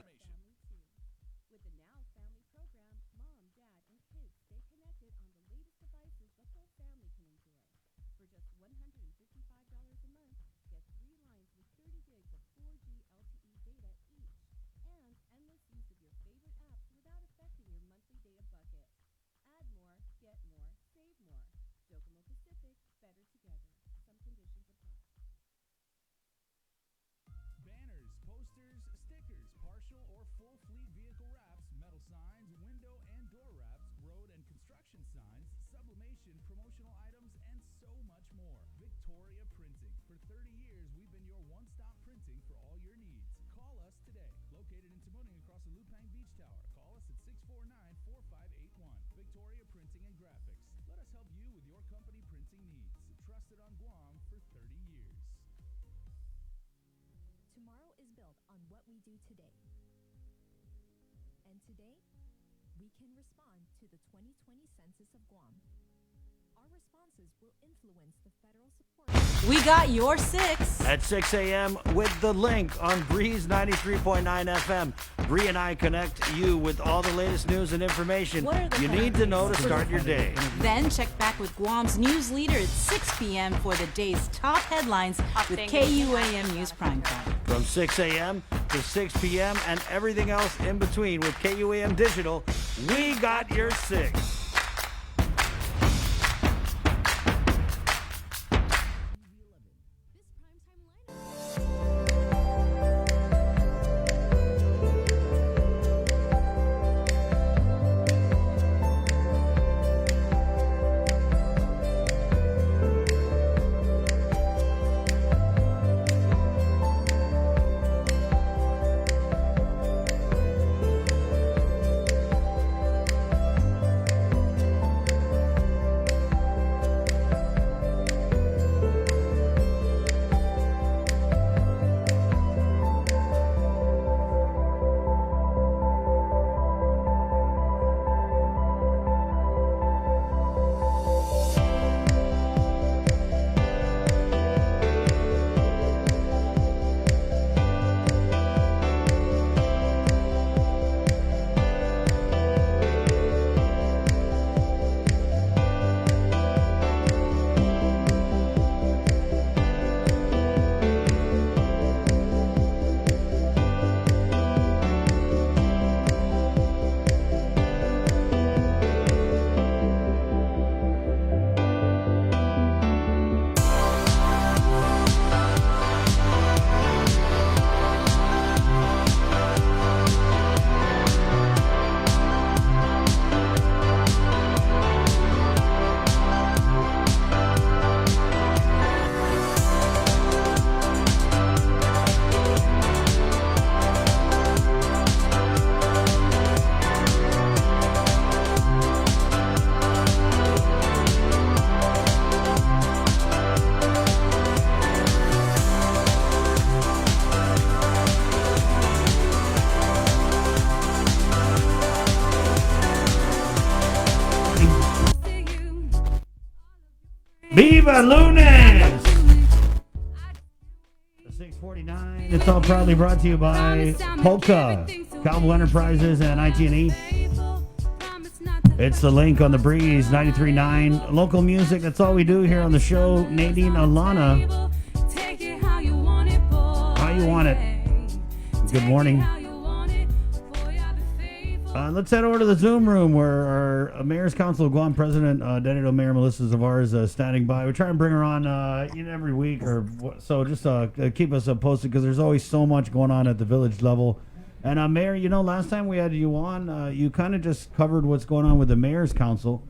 Banners, posters, stickers, partial or full fleet vehicle wraps, metal signs, window and door wraps, road and construction signs, sublimation, promotional items, and so much more. Victoria Printing. For 30 years, we've been your one-stop printing for all your needs. Call us today. Located in Tamuning across the Lupang Beach Tower. Call us at 649-4581. Victoria Printing and Graphics. Let us help you with your company printing needs. Trusted on Guam for 30 years. Tomorrow is built on what we do today. And today, we can respond to the 2020 census of Guam. Our responses will influence the federal support. We got your 6. At 6 a.m. with The Link on Breeze 93.9 FM. Bree and I connect you with all the latest news and information What are the you need to know to start your day. Then check back with Guam's news leader at 6 p.m. for the day's top headlines with KUAM News Primetime. From 6 a.m. to 6 p.m. and everything else in between with KUAM Digital, we got your 6. Viva Lunes! 649. It's all proudly brought to you by Polka, Cowbell Enterprises, and IT&E. It's the Link on the Breeze, 93.9. Local music, that's all we do here on the show. Nadine Alana. How you want it. Good morning. Let's head over to the Zoom room where our Mayor's Council of Guam President, Deputy Mayor Melissa Zavar is standing by. We try and bring her on every week or so, just keep us posted because there's always so much going on at the village level. And Mayor, last time we had you on, you kind of just covered what's going on with the Mayor's Council.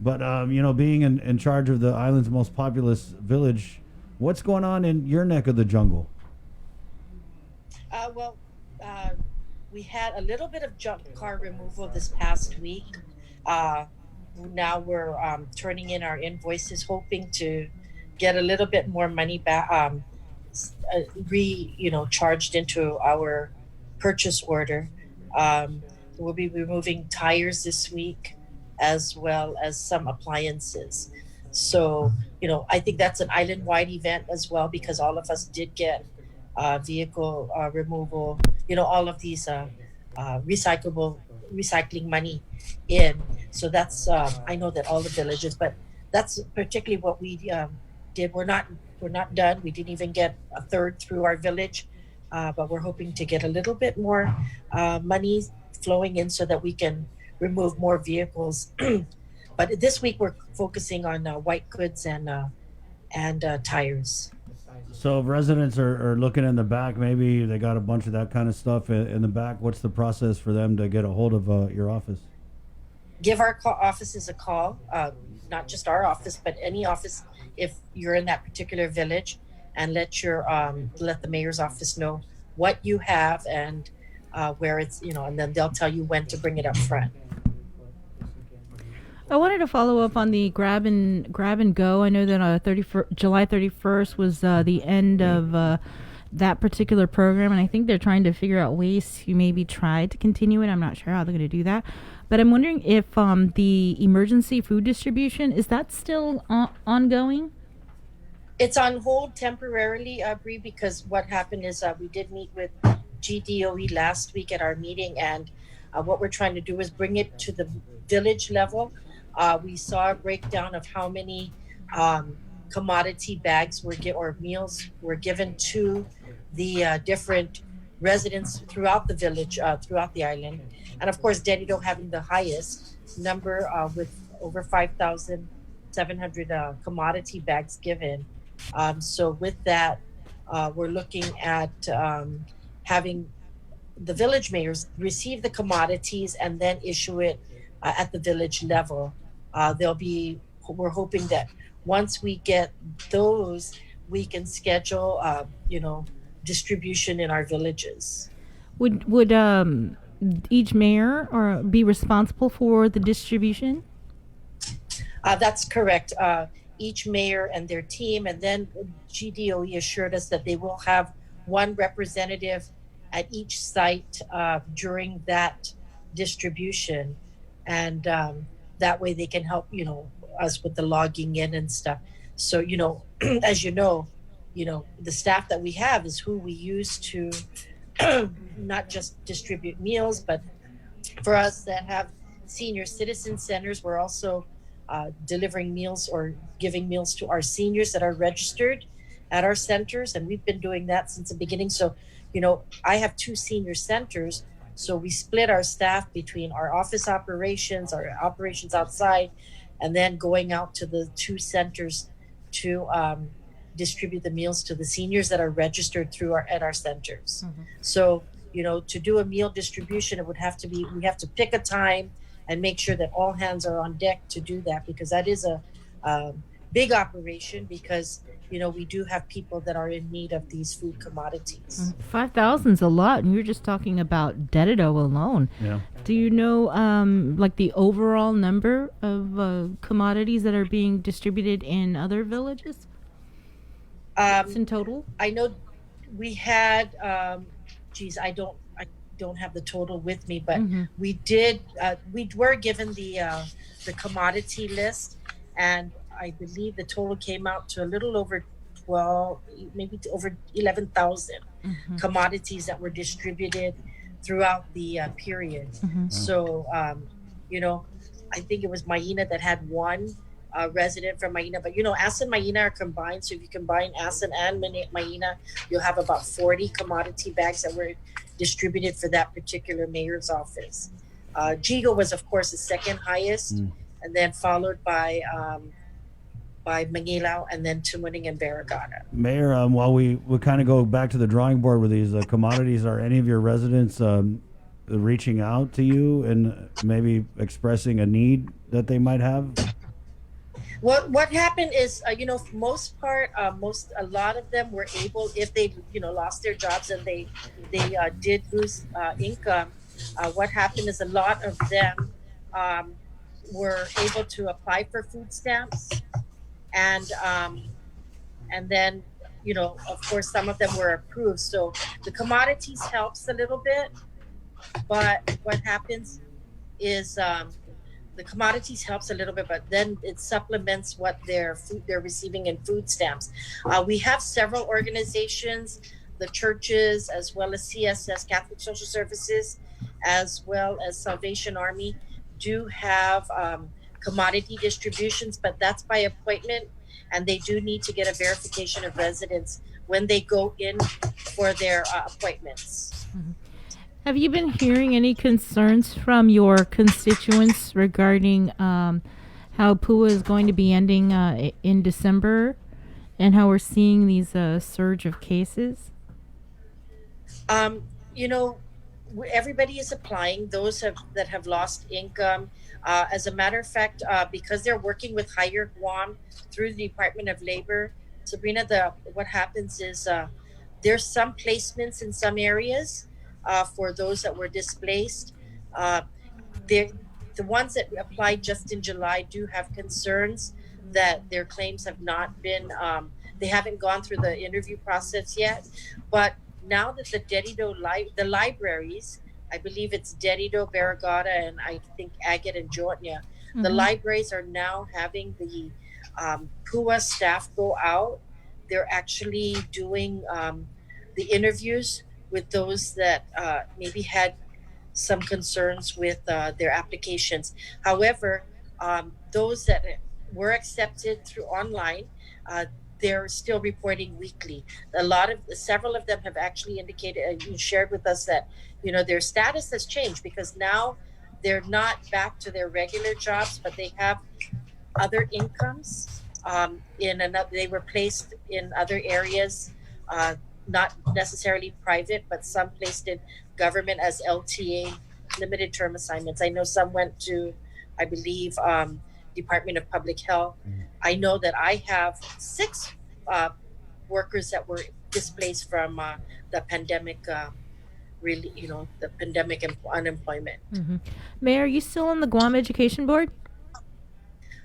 But, being in charge of the island's most populous village, what's going on in your neck of the jungle? We had a little bit of junk car removal this past week. Now we're turning in our invoices, hoping to get a little bit more money back, charged into our purchase order. We'll be removing tires this week, as well as some appliances. So, I think that's an island-wide event as well, because all of us did get vehicle removal, all of these recycling money in. So that's I know that all the villages, but that's particularly what we did. We're not done. We didn't even get a third through our village, but we're hoping to get a little bit more money flowing in so that we can remove more vehicles. But this week we're focusing on white goods and tires. So if residents are looking in the back, maybe they got a bunch of that kind of stuff in the back. What's the process for them to get a hold of your office? Give our offices a call, not just our office, but any office if you're in that particular village, and let the mayor's office know what you have and where it's, and then they'll tell you when to bring it up front. I wanted to follow up on the grab and go. I know that July 31st was the end of that particular program, and I think they're trying to figure out ways to maybe try to continue it. I'm not sure how they're going to do that, but I'm wondering if the emergency food distribution, is that still ongoing? It's on hold temporarily, Bree, because what happened is we did meet with GDOE last week at our meeting, and what we're trying to do is bring it to the village level. We saw a breakdown of how many commodity bags or meals were given to the different residents throughout the village, throughout the island. And of course, Dedido having the highest number with over 5,700 commodity bags given. So with that, we're looking at having the village mayors receive the commodities and then issue it at the village level. We're hoping that once we get those, we can schedule, distribution in our villages. Would each mayor or be responsible for the distribution? That's correct. Each mayor and their team, and then GDOE assured us that they will have one representative at each site during that distribution, and that way they can help us with the logging in and stuff. So as the staff that we have is who we use to not just distribute meals, but for us that have senior citizen centers, we're also delivering meals or giving meals to our seniors that are registered at our centers, and we've been doing that since the beginning. So I have 2 senior centers, so we split our staff between our office operations, our operations outside, and then going out to the 2 centers to distribute the meals to the seniors that are registered at our centers. Mm-hmm. So to do a meal distribution, we have to pick a time and make sure that all hands are on deck to do that, because that is a big operation, because we do have people that are in need of these food commodities. 5,000 is a lot, and you're just talking about Dedido alone. Yeah. Do you know the overall number of commodities that are being distributed in other villages? In total? I know we had I don't have the total with me, but we were given the commodity list, and I believe the total came out to a little over 12, maybe to over 11,000 commodities that were distributed throughout the period. So, you know, I think it was Maina that had one resident from Maina, but you know, Asin and Maina are combined. So if you combine Asin and Maina, you'll have about 40 commodity bags that were distributed for that particular mayor's office. Jigo was, of course, the second highest, and then followed by Manilao, and then Tumuning and Barragata. Mayor, while we kind of go back to the drawing board with these commodities, are any of your residents reaching out to you and maybe expressing a need that they might have? What happened is, you know, for most part, a lot of them were able, if they, you know, lost their jobs and they did lose income. What happened is a lot of them were able to apply for food stamps, and then, you know, of course, some of them were approved. So the commodities helps a little bit, but what happens is the commodities helps a little bit, but then it supplements what they're receiving in food stamps. We have several organizations, the churches, as well as CSS, Catholic Social Services, as well as Salvation Army, do have commodity distributions, but that's by appointment, and they do need to get a verification of residence when they go in for their appointments. Have you been hearing any concerns from your constituents regarding how PUA is going to be ending in December, and how we're seeing these surge of cases? You know, everybody is applying, those that have lost income. As a matter of fact, because they're working with Higher Guam through the Department of Labor, Sabrina, what happens is there's some placements in some areas for those that were displaced. The ones that applied just in July do have concerns that their claims have not been, they haven't gone through the interview process yet. But now that the Dedido, the libraries, I believe it's Dedido, Barragata, and I think Agate and Jotnia, the libraries are now having the PUA staff go out. They're actually doing the interviews with those that maybe had some concerns with their applications. However, those that were accepted through online, they're still reporting weekly. Several of them have actually indicated and shared with us that, you know, their status has changed because now they're not back to their regular jobs, but they have other incomes. They were placed in other areas, not necessarily private, but some placed in government as LTA, limited term assignments. I know some went to, I believe, Department of Public Health. I know that I have 6 workers that were displaced from the pandemic, really, you know, the pandemic unemployment. Mayor, are you still on the Guam Education Board?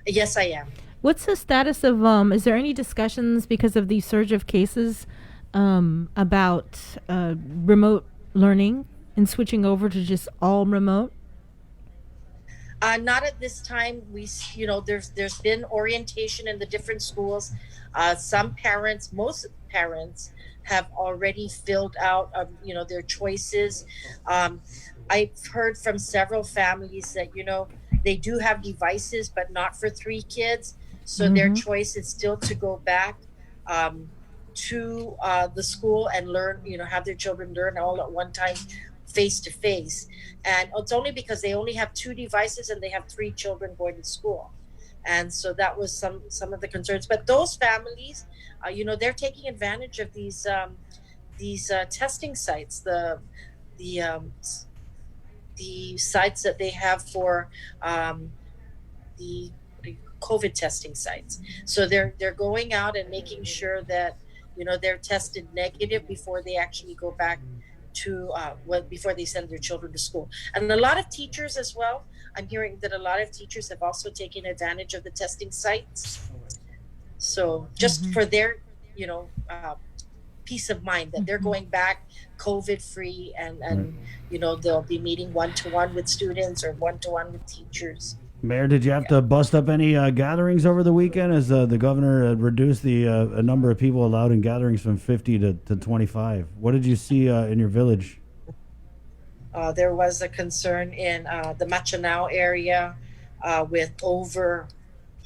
Yes, I am. What's the status of, is there any discussions because of the surge of cases about remote learning and switching over to just all remote? Not at this time. You know, there's been orientation in the different schools. Some parents, most parents, have already filled out, you know, their choices. I've heard from several families that, you know, they do have devices, but not for 3 kids. So their choice is still to go back to the school and learn, you know, have their children learn all at one time, face to face. And it's only because they only have 2 devices and they have 3 children going to school. And so that was some of the concerns. But those families, you know, they're taking advantage of these testing sites, the sites that they have for the COVID testing sites. So they're going out and making sure that, you know, they're tested negative before they actually go back to before they send their children to school. And a lot of teachers as well, I'm hearing that a lot of teachers have also taken advantage of the testing sites. So just for their, you know, peace of mind that they're going back COVID free, and you know, they'll be meeting one-to-one with students or one-to-one with teachers. Mayor, did you have to bust up any gatherings over the weekend as the governor had reduced the number of people allowed in gatherings from 50 to 25? What did you see in your village? There was a concern in the Machanao area with over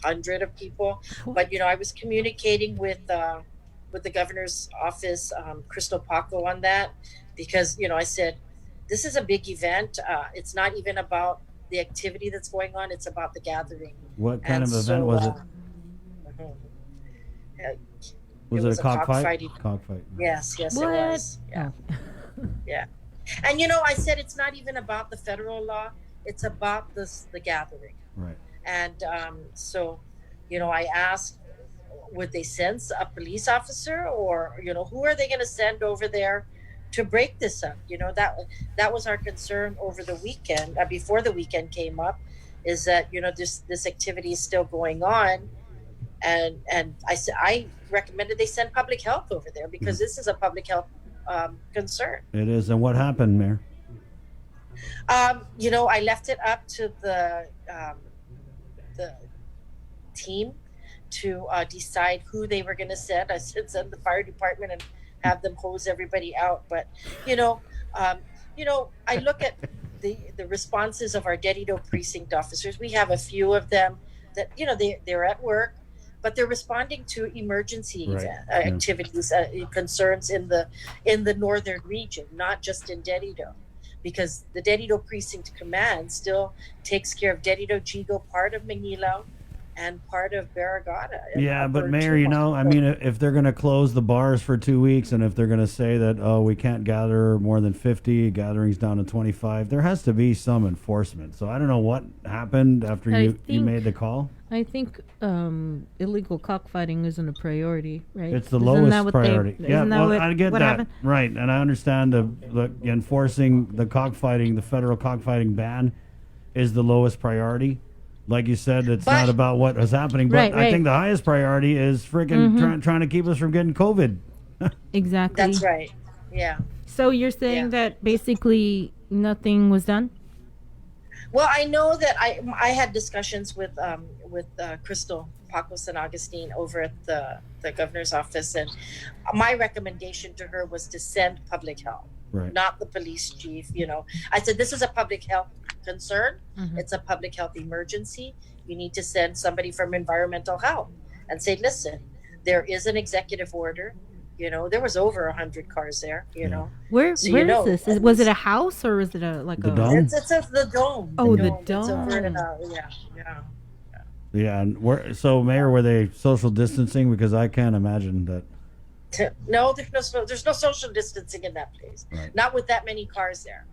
100 of people. But, I was communicating with the governor's office, Crystal Paco, on that because, I said, this is a big event. It's not even about the activity that's going on. It's about the gathering. What kind of event was it? Was it a cockfight? Cockfight. Yes, it was. Yeah. Yeah. And I said it's not even about the federal law. It's about the gathering. Right. And so, I asked, would they send a police officer or, who are they going to send over there to break this up? That was our concern over the weekend, before the weekend came up, is that, this activity is still going on. And I recommended they send public health over there because this is a public health concern. It is. And what happened, Mayor? I left it up to the team to decide who they were going to send. I said send the fire department and have them hose everybody out. But I look at the responses of our Dedido precinct officers. We have a few of them that they're at work, but they're responding to emergency activities, concerns in the northern region, not just in Dedido, because the Dedido Precinct Command still takes care of Dedido, Jigo, part of Manila, and part of Barragata. Yeah, but Mayor, if they're going to close the bars for 2 weeks and if they're going to say that, we can't gather more than 50, gatherings down to 25, there has to be some enforcement. So I don't know what happened after you made the call. I think illegal cockfighting isn't a priority, right? It's the lowest priority. I get that. Happened? Right, and I understand the enforcing the cockfighting, the federal cockfighting ban is the lowest priority. Like you said, it's not about what is happening, but I think the highest priority is freaking trying to keep us from getting COVID. Exactly. That's right. Yeah. So you're saying that basically nothing was done? Well, I know that I had discussions with Crystal Paco San Agustin over at the governor's office, and my recommendation to her was to send public health, not the police chief. I said this is a public health concern. It's a public health emergency. You need to send somebody from environmental health and say, listen, there is an executive order. There was over 100 cars there. Where is this? Was it a house or is it the a dome? It's the dome. Oh, the It's over in, dome. yeah. And so Mayor, were they social distancing? Because I can't imagine that. No, there's no social distancing in that place. Right. Not with that many cars there.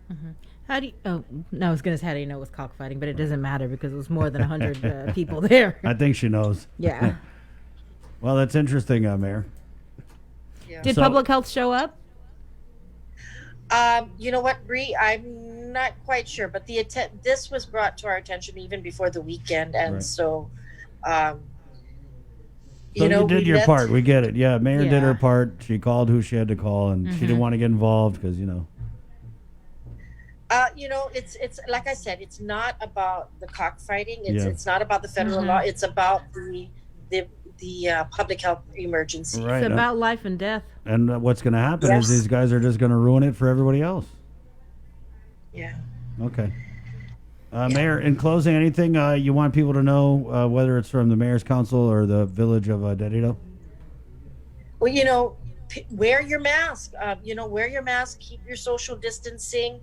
How do you? Oh, no, I was gonna say how do you know it was cockfighting, but it doesn't matter because it was more than 100 people there. I think she knows. Yeah. Well, that's interesting, Mayor. Yeah. Did public health show up? You know what, Bree? I'm not quite sure, but this was brought to our attention even before the weekend, and so. So you did your part. We get it. Yeah, Mayor did her part. She called who she had to call, and she didn't want to get involved because it's like I said, it's not about the cockfighting. It's not about the federal law. It's about the public health emergency. Right. It's about life and death. And what's going to happen is these guys are just going to ruin it for everybody else. Yeah. Okay. Mayor, in closing, anything you want people to know, whether it's from the Mayor's Council or the village of Dedido? Well, wear your mask. Wear your mask. Keep your social distancing.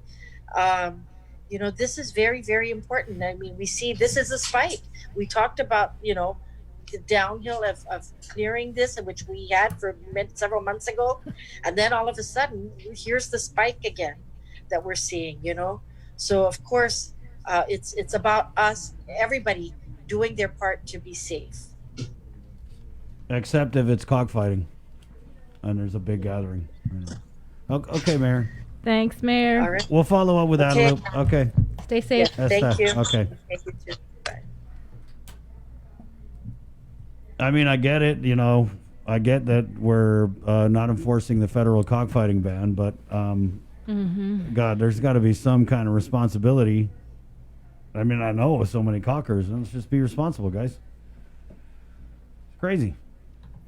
This is very, very important. I mean, we see this is a spike. We talked about, the downhill of clearing this, which we had for several months ago. And then all of a sudden, here's the spike again that we're seeing, So, of course, it's about us, everybody doing their part to be safe. Except if it's cockfighting and there's a big gathering. Okay, Mayor. Thanks, Mayor. All right. We'll follow up with that. Okay. Stay safe. Thank you. Okay. Thank you too. Bye. I mean, I get it. I get that we're not enforcing the federal cockfighting ban, but God, there's got to be some kind of responsibility I mean, I know with so many cockers. Let's just be responsible, guys. It's crazy.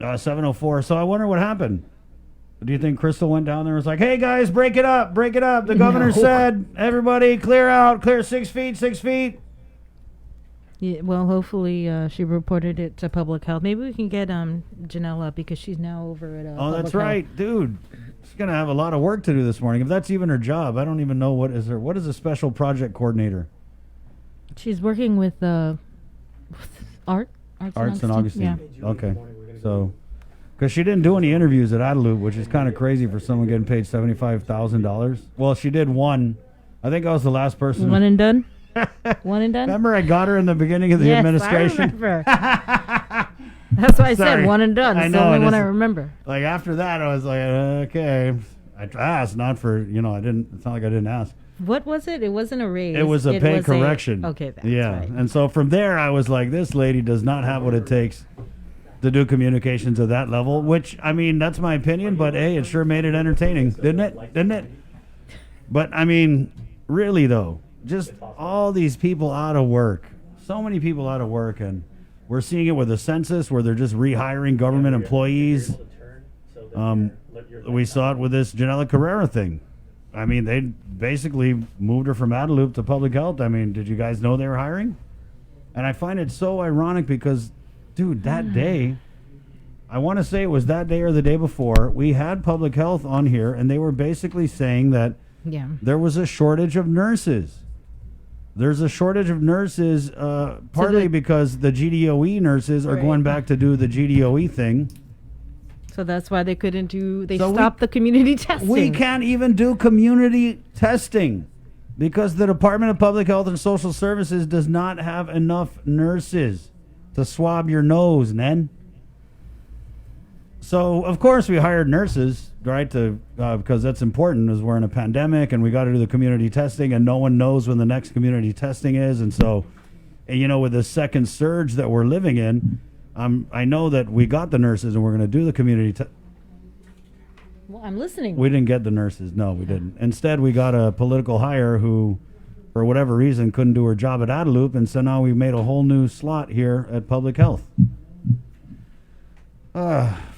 7:04. So I wonder what happened. Do you think Crystal went down there and was like, hey, guys, break it up, break it up. The governor said, everybody clear out, clear 6 feet, 6 feet. Yeah, well, hopefully she reported it to public health. Maybe we can get Janelle up because she's now over at Oh, public that's health. right, dude. She's going to have a lot of work to do this morning. If that's even her job, I don't even know what is a special project coordinator? She's working with Arts and Augustine. Yeah. Okay. So, because she didn't do any interviews at Adelup, which is kind of crazy for someone getting paid $75,000. Well, she did one. I think I was the last person. One and done? One and done? Remember I got her in the beginning of the administration? Yes, I remember. That's why I said Sorry. one and done. I It's know, the only and one I it's- remember. Like after that, I was like, okay. I asked, not for, I didn't, it's not like I didn't ask. What was it? It wasn't a raise. It was a pay correction. Okay, that's yeah. right. And so from there, I was like, this lady does not have what it takes to do communications at that level, which, I mean, that's my opinion, but hey, it sure made it entertaining, didn't it? Didn't it? But I mean, really though, just all these people out of work, so many people out of work, and we're seeing it with the census where they're just rehiring government employees. We saw it with this Janela Carrera thing. I mean, they basically moved her from Adelup to public health. I mean, did you guys know they were hiring? And I find it so ironic because, dude, that day, I want to say it was that day or the day before, we had public health on here, and they were basically saying that Yeah. there was a shortage of nurses. There's a shortage of nurses, partly because the GDOE nurses are Right. going back to do the GDOE thing. So that's why they couldn't do. They So we- stopped the community testing. We can't even do community testing because the Department of Public Health and Social Services does not have enough nurses to swab your nose, Nen. So, of course, we hired nurses, right, to because that's important as we're in a pandemic and we got to do the community testing and no one knows when the next community testing is. And so, and, with the second surge that we're living in, I know that we got the nurses and we're going to do the community testing. Well, I'm listening. We didn't get the nurses. No, we didn't. Instead, we got a political hire who, for whatever reason, couldn't do her job at Adelup, and so now we've made a whole new slot here at Public Health.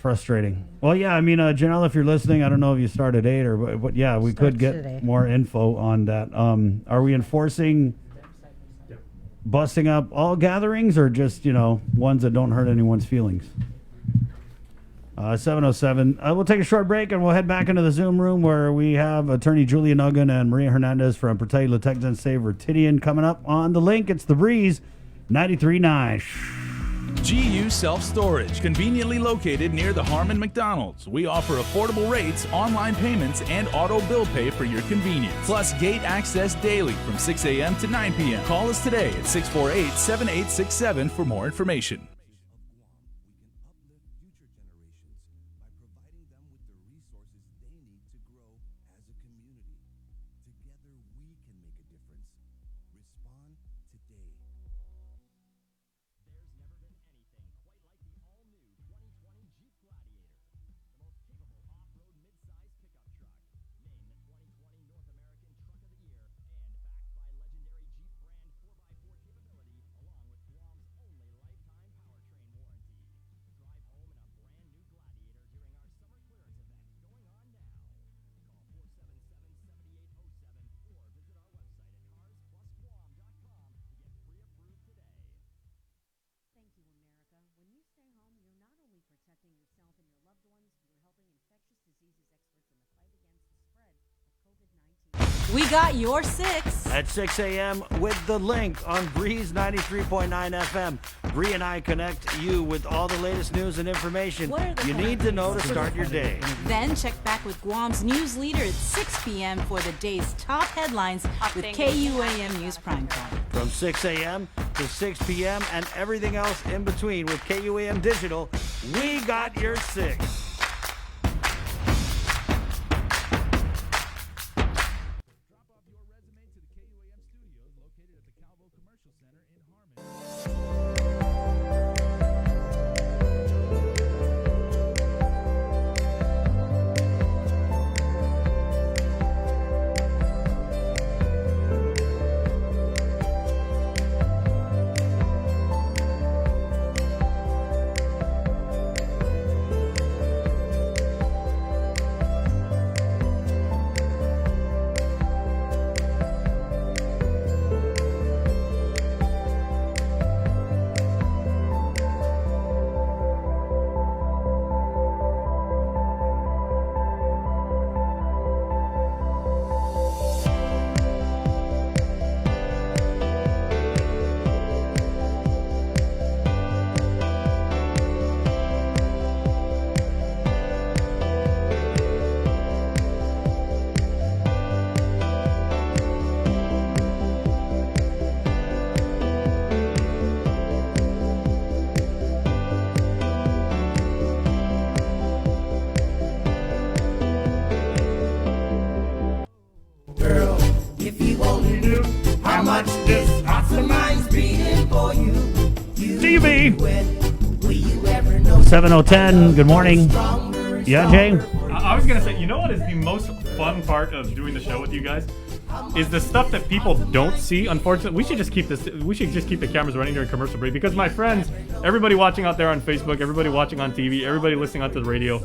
Frustrating. Well, yeah, I mean, Janelle, if you're listening, I don't know if you start at 8 or, but yeah, we could get today. more info on that. Are we enforcing busting up all gatherings or just, ones that don't hurt anyone's feelings? 7:07. We'll take a short break and we'll head back into the Zoom room where we have attorney Julia Nuggan and Maria Hernandez from Protect, Latexan, and Save Vertidian coming up on The Link. It's The Breeze 93.9. GU Self Storage, conveniently located near the Harmon McDonald's. We offer affordable rates, online payments, and auto bill pay for your convenience. Plus gate access daily from 6 a.m. to 9 p.m. Call us today at 648-7867 for more information. We got your 6. At 6 a.m. with The Link on Breeze 93.9 FM. Bree and I connect you with all the latest news and information What are the you need to know to start your day. Then check back with Guam's news leader at 6 p.m. for the day's top headlines with KUAM News Primetime. From 6 a.m. to 6 p.m. and everything else in between with KUAM Digital, we got your 6. 7010, good morning. Yeah, Jay? I was going to say, you know what is the most fun part of doing the show with you guys? Is the stuff that people don't see. Unfortunately, we should just keep the cameras running during commercial break, because my friends, everybody watching out there on Facebook, everybody watching on TV, everybody listening onto the radio,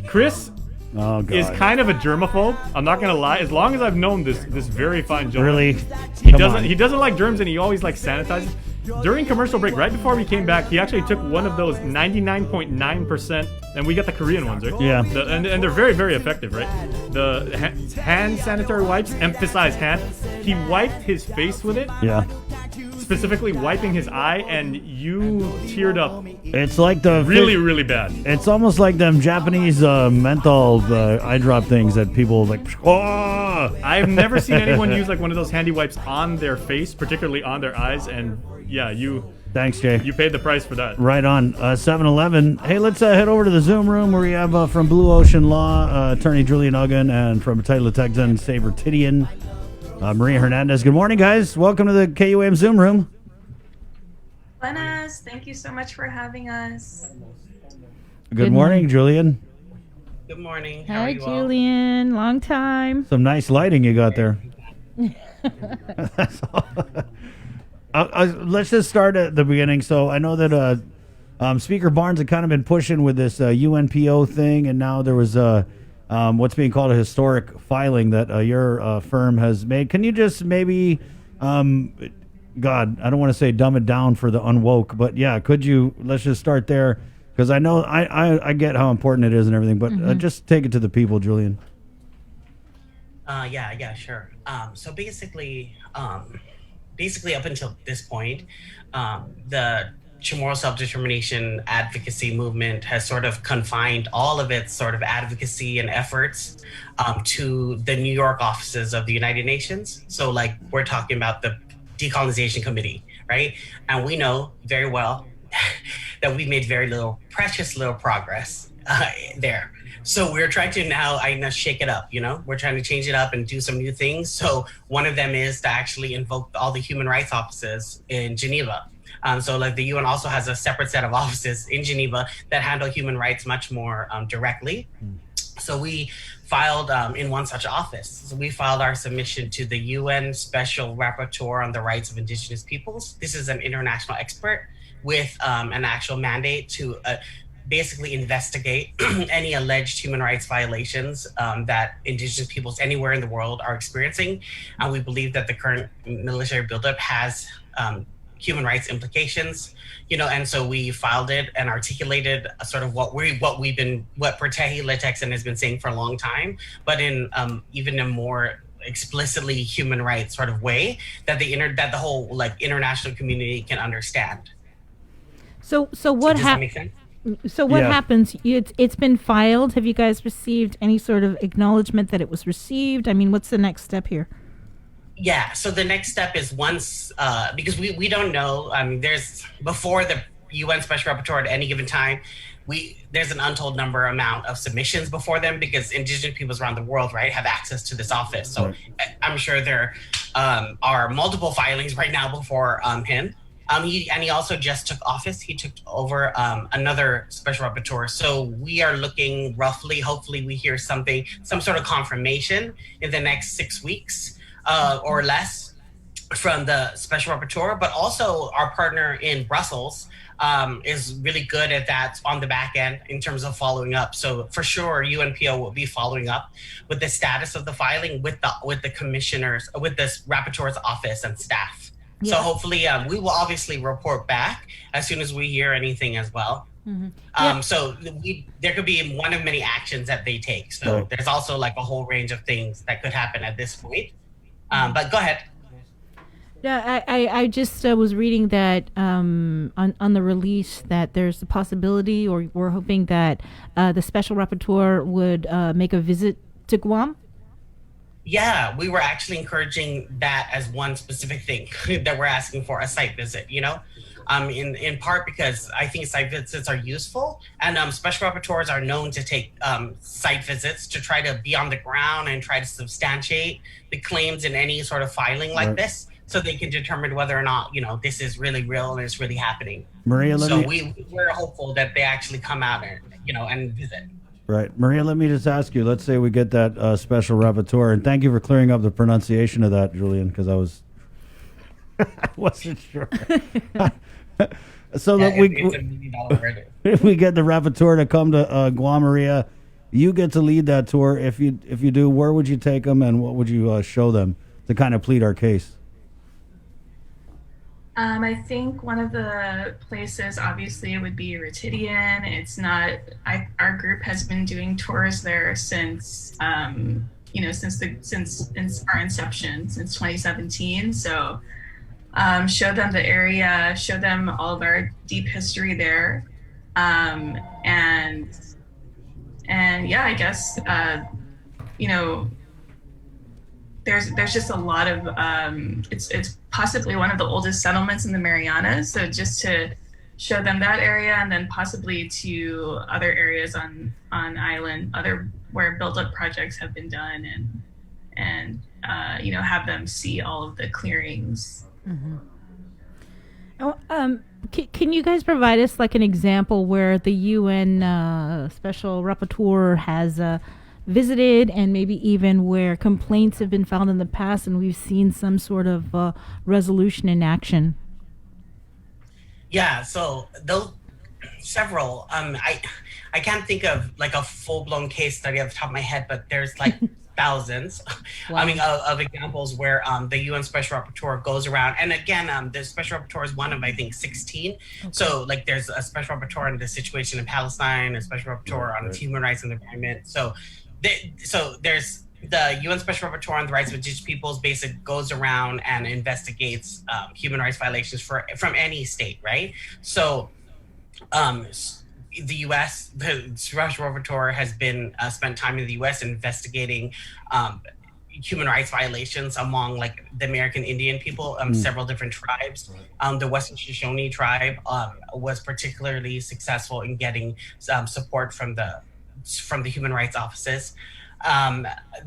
Chris is kind of a germaphobe. I'm not gonna lie. As long as I've known this very fine gentleman, Really? he doesn't like germs, and he always like sanitizes. During commercial break, right before we came back, he actually took one of those 99.9%, and we got the Korean ones, right? Yeah. And they're very, very effective, right? The hand sanitary wipes, emphasize hand. He wiped his face with it. Yeah. Specifically wiping his eye, and you teared up. It's like the really bad. It's almost like them Japanese menthol eye drop things that people like. Oh! I've never seen anyone use like one of those handy wipes on their face, particularly on their eyes, and yeah, Thanks, Jay. You paid the price for that. Right on. 7-Eleven. Hey, let's head over to the Zoom room where we have from Blue Ocean Law, attorney Julian Uggan, and from Title Texan, Saber Tidian, Maria Hernandez. Good morning, guys. Welcome to the KUAM Zoom room. Buenas. Thank you so much for having us. Good morning, Julian. Good morning. Hi, Julian. Long time. Some nice lighting you got there. Let's just start at the beginning. So I know that Speaker Barnes had kind of been pushing with this UNPO thing, and now there was what's being called a historic filing that your firm has made. Can you just maybe, God, I don't want to say dumb it down for the unwoke, but yeah, could you, let's just start there, because I know I get how important it is and everything, but just take it to the people, Julian. Yeah, sure. So basically up until this point, the Chamorro self-determination advocacy movement has sort of confined all of its sort of advocacy and efforts to the New York offices of the United Nations. So like we're talking about the Decolonization Committee, right? And we know very well that we made precious little progress there. So we're trying to now shake it up, we're trying to change it up and do some new things. So one of them is to actually invoke all the human rights offices in Geneva. So like the UN also has a separate set of offices in Geneva that handle human rights much more directly. So we filed in one such office. So we filed our submission to the UN Special Rapporteur on the Rights of Indigenous Peoples. This is an international expert with an actual mandate to basically investigate any alleged human rights violations that Indigenous peoples anywhere in the world are experiencing. And we believe that the current military buildup has human rights implications, and so we filed it and articulated sort of what Pertehi Letexen has been saying for a long time, but in even a more explicitly human rights sort of way that the whole like international community can understand. So what happens? So what happens? It's been filed. Have you guys received any sort of acknowledgement that it was received? I mean, what's the next step here? Yeah, so the next step is once, because we don't know, there's, before the UN Special Rapporteur at any given time, there's an untold amount of submissions before them, because Indigenous peoples around the world, right, have access to this office. So I'm sure there are multiple filings right now before him. He also just took office. He took over another special rapporteur. So we are looking roughly, hopefully we hear some sort of confirmation in the next 6 weeks or less from the special rapporteur. But also our partner in Brussels is really good at that on the back end in terms of following up. So for sure, UNPO will be following up with the status of the filing with the commissioners, with this rapporteur's office and staff. Yeah. So hopefully we will obviously report back as soon as we hear anything as well. So there could be one of many actions that they take. So there's also like a whole range of things that could happen at this point. But go ahead. Yeah, I just was reading that on the release that there's a possibility, or we're hoping that the special rapporteur would make a visit to Guam. Yeah, we were actually encouraging that as one specific thing that we're asking for, a site visit, in part because I think site visits are useful, and special rapporteurs are known to take site visits to try to be on the ground and try to substantiate the claims in any sort of filing like this. so they can determine whether or not, this is really real and it's really happening. Maria, we're hopeful that they actually come out and, and visit. Right. Maria, let me just ask you, let's say we get that special rapporteur, and thank you for clearing up the pronunciation of that, Julian, because I wasn't sure. So that it's a $1 million word. if we get the rapporteur to come to Guam, Maria, you get to lead that tour. If you do, where would you take them, and what would you show them to kind of plead our case? I think one of the places, obviously, would be Retidian. It's not. Our group has been doing tours there since since our inception, since 2017. So, show them the area, show them all of our deep history there, and yeah, I guess there's just a lot of it's possibly one of the oldest settlements in the Marianas, so just to show them that area, and then possibly to other areas on island, where build-up projects have been done, and have them see all of the clearings. Mm-hmm. Can you guys provide us like an example where the UN special rapporteur has visited, and maybe even where complaints have been filed in the past and we've seen some sort of resolution in action? Yeah, so those several. I can't think of like a full-blown case study off the top of my head, but there's like thousands. Wow. I mean, of examples where the UN Special Rapporteur goes around, and again, the Special Rapporteur is one of, I think, 16. Okay. So like there's a Special Rapporteur on the situation in Palestine, a Special Rapporteur on human rights and the environment. So there's the UN Special Rapporteur on the Rights of Indigenous Peoples basically goes around and investigates human rights violations from any state, right? So the U.S., the Special Rapporteur has been spent time in the U.S. investigating human rights violations among like the American Indian people, several different tribes. The Western Shoshone tribe was particularly successful in getting support from the human rights offices.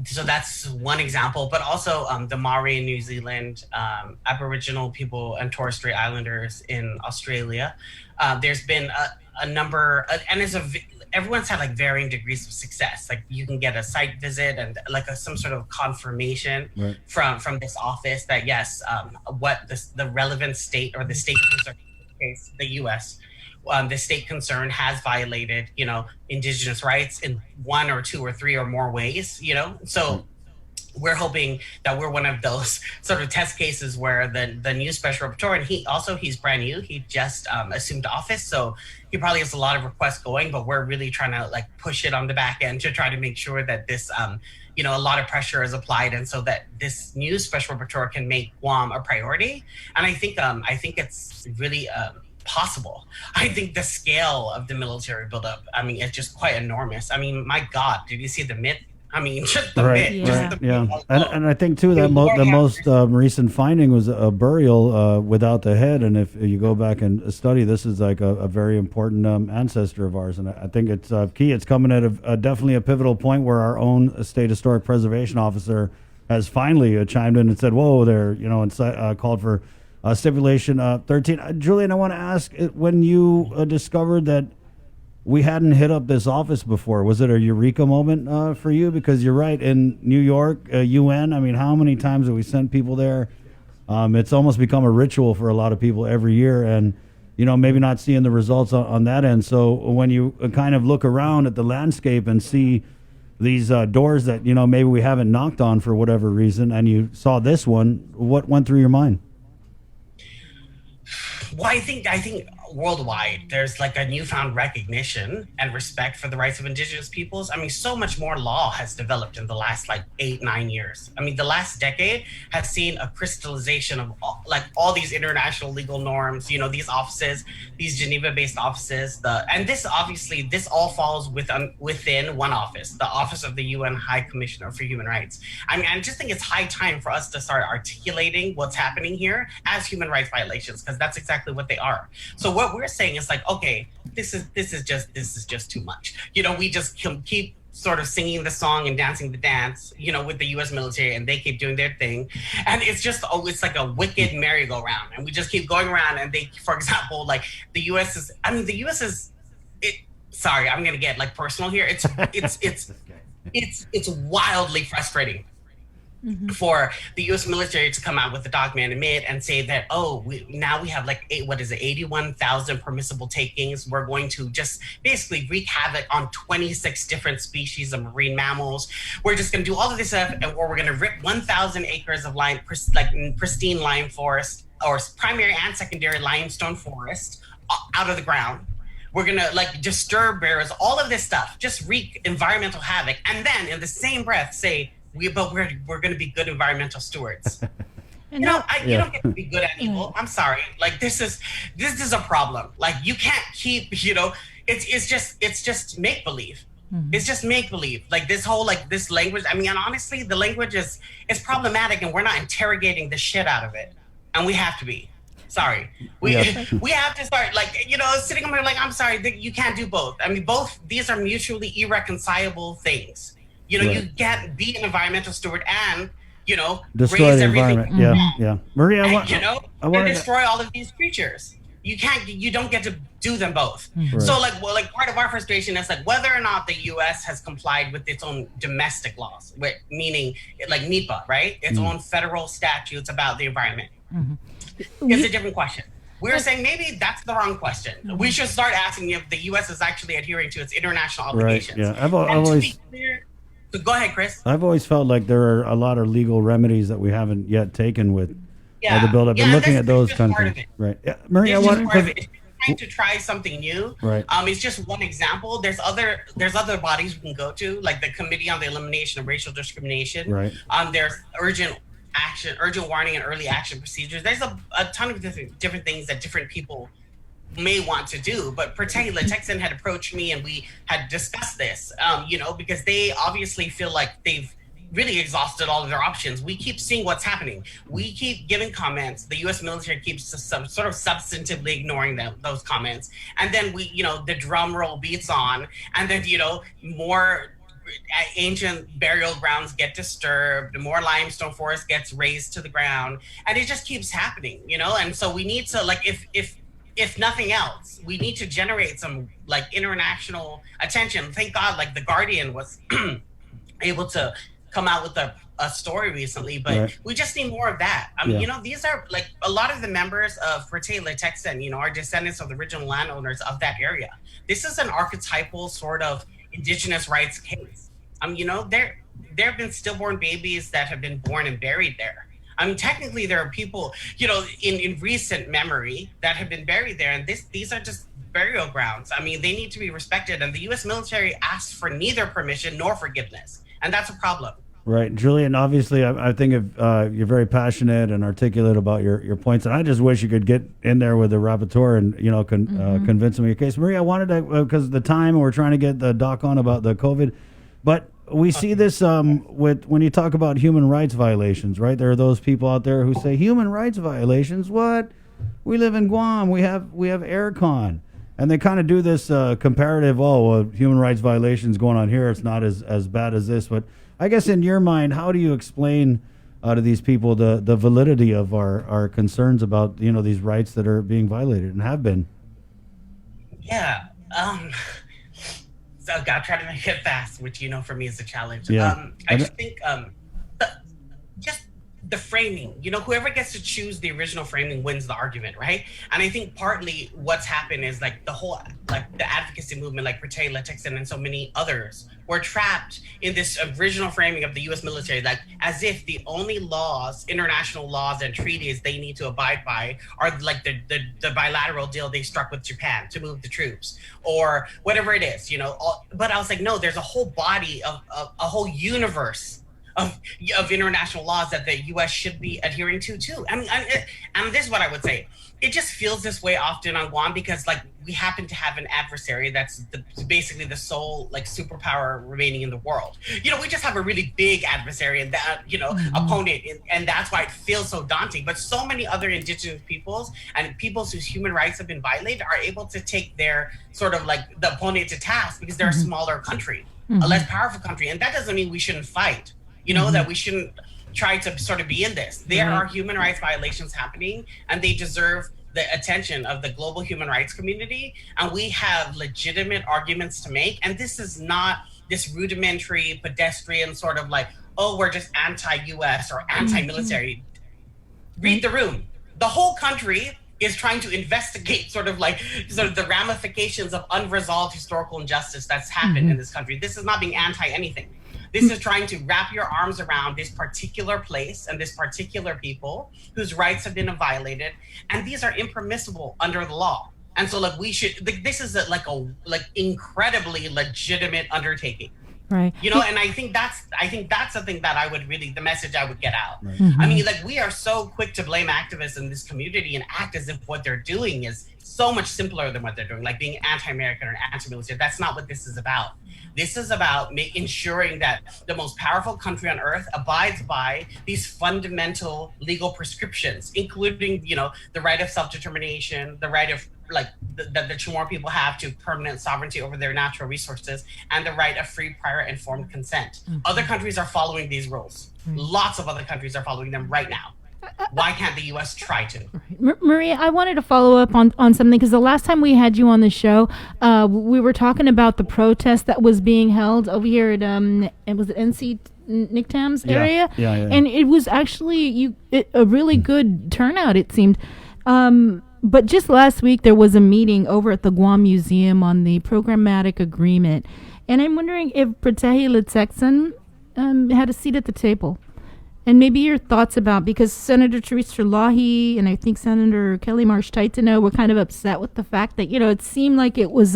So that's one example, but also the Maori in New Zealand, Aboriginal people and Torres Strait Islanders in Australia. There's been a number, and everyone's had like varying degrees of success. Like you can get a site visit and like some sort of confirmation from this office that yes, what the relevant state or the state concerned, case the U.S. The state concerned has violated, indigenous rights in one or two or three or more ways, So we're hoping that we're one of those sort of test cases where the new Special Rapporteur, and he's brand new. He just assumed office, so he probably has a lot of requests going, but we're really trying to like push it on the back end to try to make sure that this, a lot of pressure is applied, and so that this new Special Rapporteur can make Guam a priority. And I think it's really possible. I think the scale of the military buildup, it's just quite enormous. My God, did you see the MIT? Just the MIT. Yeah. And I think too that the most recent finding was a burial without the head. And if you go back and study, this is like a very important ancestor of ours. And I think it's key. It's coming at definitely a pivotal point where our own state historic preservation officer has finally chimed in and said, "Whoa, there," and called for stipulation 13. Julian, I want to ask, when you discovered that we hadn't hit up this office before, was it a eureka moment for you? Because you're right, in New York, UN, how many times have we sent people there? It's almost become a ritual for a lot of people every year, and maybe not seeing the results on that end. So when you kind of look around at the landscape and see these doors that maybe we haven't knocked on for whatever reason, and you saw this one, what went through your mind? Well, I think worldwide there's like a newfound recognition and respect for the rights of indigenous peoples. So much more law has developed in the last 8-9 years. The last decade has seen a crystallization of all these international legal norms, these offices, these Geneva-based offices, and this all falls within one office, the Office of the UN High Commissioner for Human Rights. I just think it's high time for us to start articulating what's happening here as human rights violations, because that's exactly what they are. So what we're saying is okay, this is just too much. We just keep sort of singing the song and dancing the dance, you know, with the U.S. military, and they keep doing their thing. And it's just, it's like a wicked merry-go-round. And we just keep going around. And they, for example, like the U.S. is, sorry, I'm going to get like personal here. It's wildly frustrating for the U.S. military to come out with the document admit and say that, now we have like 81,000 permissible takings. We're going to just basically wreak havoc on 26 different species of marine mammals. We're just going to do all of this stuff, and we're going to rip 1,000 acres of pristine lime forest, or primary and secondary limestone forest, out of the ground. We're going to like disturb bears, all of this stuff, just wreak environmental havoc. And then in the same breath say, we're going to be good environmental stewards. You don't get to be good at evil. I'm sorry. Like this is a problem. Like you can't keep, it's just make believe. It's just make believe. Like this whole this language. I mean, and honestly, the language is problematic, and we're not interrogating the shit out of it, and we have to be. Sorry, we have to start sitting on there like, I'm sorry, you can't do both. I mean, these are mutually irreconcilable things. You can't be an environmental steward and, destroy raise the everything. environment. Yeah. Maria, I want and destroy all of these creatures. You don't get to do them both. Right. So part of our frustration is like whether or not the U.S. has complied with its own domestic laws, meaning like NEPA, right? Its own federal statutes about the environment. It's a different question. We're saying maybe that's the wrong question. We should start asking if the U.S. is actually adhering to its international obligations. Right. Yeah. I've always. So go ahead, Chris. I've always felt like there are a lot of legal remedies that we haven't yet taken with the buildup. And looking at those kind of things. Right. Yeah. Maria, trying to try something new. Right. It's just one example. There's other bodies we can go to, like the Committee on the Elimination of Racial Discrimination. Right. There's urgent warning and early action procedures. There's a ton of different things that different people may want to do, but particularly Texan had approached me and we had discussed this, because they obviously feel like they've really exhausted all of their options. We keep seeing what's happening. We keep giving comments. The U.S. military keeps sort of substantively ignoring those comments. And then the drum roll beats on, and then, more ancient burial grounds get disturbed, more limestone forest gets razed to the ground, and it just keeps happening, And so we need to, if nothing else, we need to generate some international attention. Thank God, The Guardian was able to come out with a story recently, but we just need more of that. I mean, these are a lot of the members of Frete La Texan, are descendants of the original landowners of that area. This is an archetypal sort of indigenous rights case. There have been stillborn babies that have been born and buried there. I mean, technically, there are people, in recent memory that have been buried there, and these are just burial grounds. I mean, they need to be respected, and the U.S. military asks for neither permission nor forgiveness, and that's a problem. Right, Julian. Obviously, I think you're very passionate and articulate about your points, and I just wish you could get in there with the rapporteur and convince him of your case. Maria, I wanted to, because of the time, we're trying to get the doc on about the COVID, but we see this when you talk about human rights violations, right? There are those people out there who say human rights violations. What? We live in Guam. We have aircon, and they kind of do this comparative. Human rights violations going on here. It's not as bad as this. But I guess in your mind, how do you explain to these people the validity of our concerns about these rights that are being violated and have been? Yeah. So God, try to make it fast, which for me is a challenge. Yeah. I just think just the framing. Whoever gets to choose the original framing wins the argument, right? And I think partly what's happened is the whole the advocacy movement, like Frete La Texan and so many others, were trapped in this original framing of the U.S. military, as if the only laws, international laws and treaties they need to abide by are the bilateral deal they struck with Japan to move the troops or whatever it is, But I was like, no, there's a whole body of a whole universe of international laws that the U.S. should be adhering to too. I mean, and this is what I would say. It just feels this way often on Guam because we happen to have an adversary that's basically the sole superpower remaining in the world. We just have a really big adversary and that opponent, and that's why it feels so daunting. But so many other indigenous peoples and peoples whose human rights have been violated are able to take their sort of the opponent to task because they're a smaller country. a less powerful country. And that doesn't mean we shouldn't fight, that we shouldn't try to sort of be in this. There are human rights violations happening, and they deserve the attention of the global human rights community. And we have legitimate arguments to make. And this is not this rudimentary, pedestrian sort of like, oh, we're just anti-US or anti-military. Read the room. The whole country is trying to investigate sort of the ramifications of unresolved historical injustice that's happened in this country. This is not being anti-anything. This is trying to wrap your arms around this particular place and this particular people whose rights have been violated, and these are impermissible under the law. And so, this is like incredibly legitimate undertaking. Right. And I think that's the thing that the message I would get out. Right. I mean, we are so quick to blame activists in this community and act as if what they're doing is so much simpler than what they're doing, like being anti-American or anti-military. That's not what this is about. This is about ensuring that the most powerful country on earth abides by these fundamental legal prescriptions, including, the right of self-determination, the right of that the Chamorro people have to permanent sovereignty over their natural resources, and the right of free, prior, informed consent. Other countries are following these rules. Lots of other countries are following them right now. Why can't the U.S. try to? Maria, I wanted to follow up on something, because the last time we had you on the show, we were talking about the protest that was being held over here at was it NC NICTAM's area? Yeah. And it was actually a really good turnout, it seemed. But just last week, there was a meeting over at the Guam Museum on the programmatic agreement. And I'm wondering if Pratibha Letekson had a seat at the table. And maybe your thoughts about, because Senator Teresa Lahi and I think Senator Kelly Marsh Taitano were kind of upset with the fact that, it seemed like it was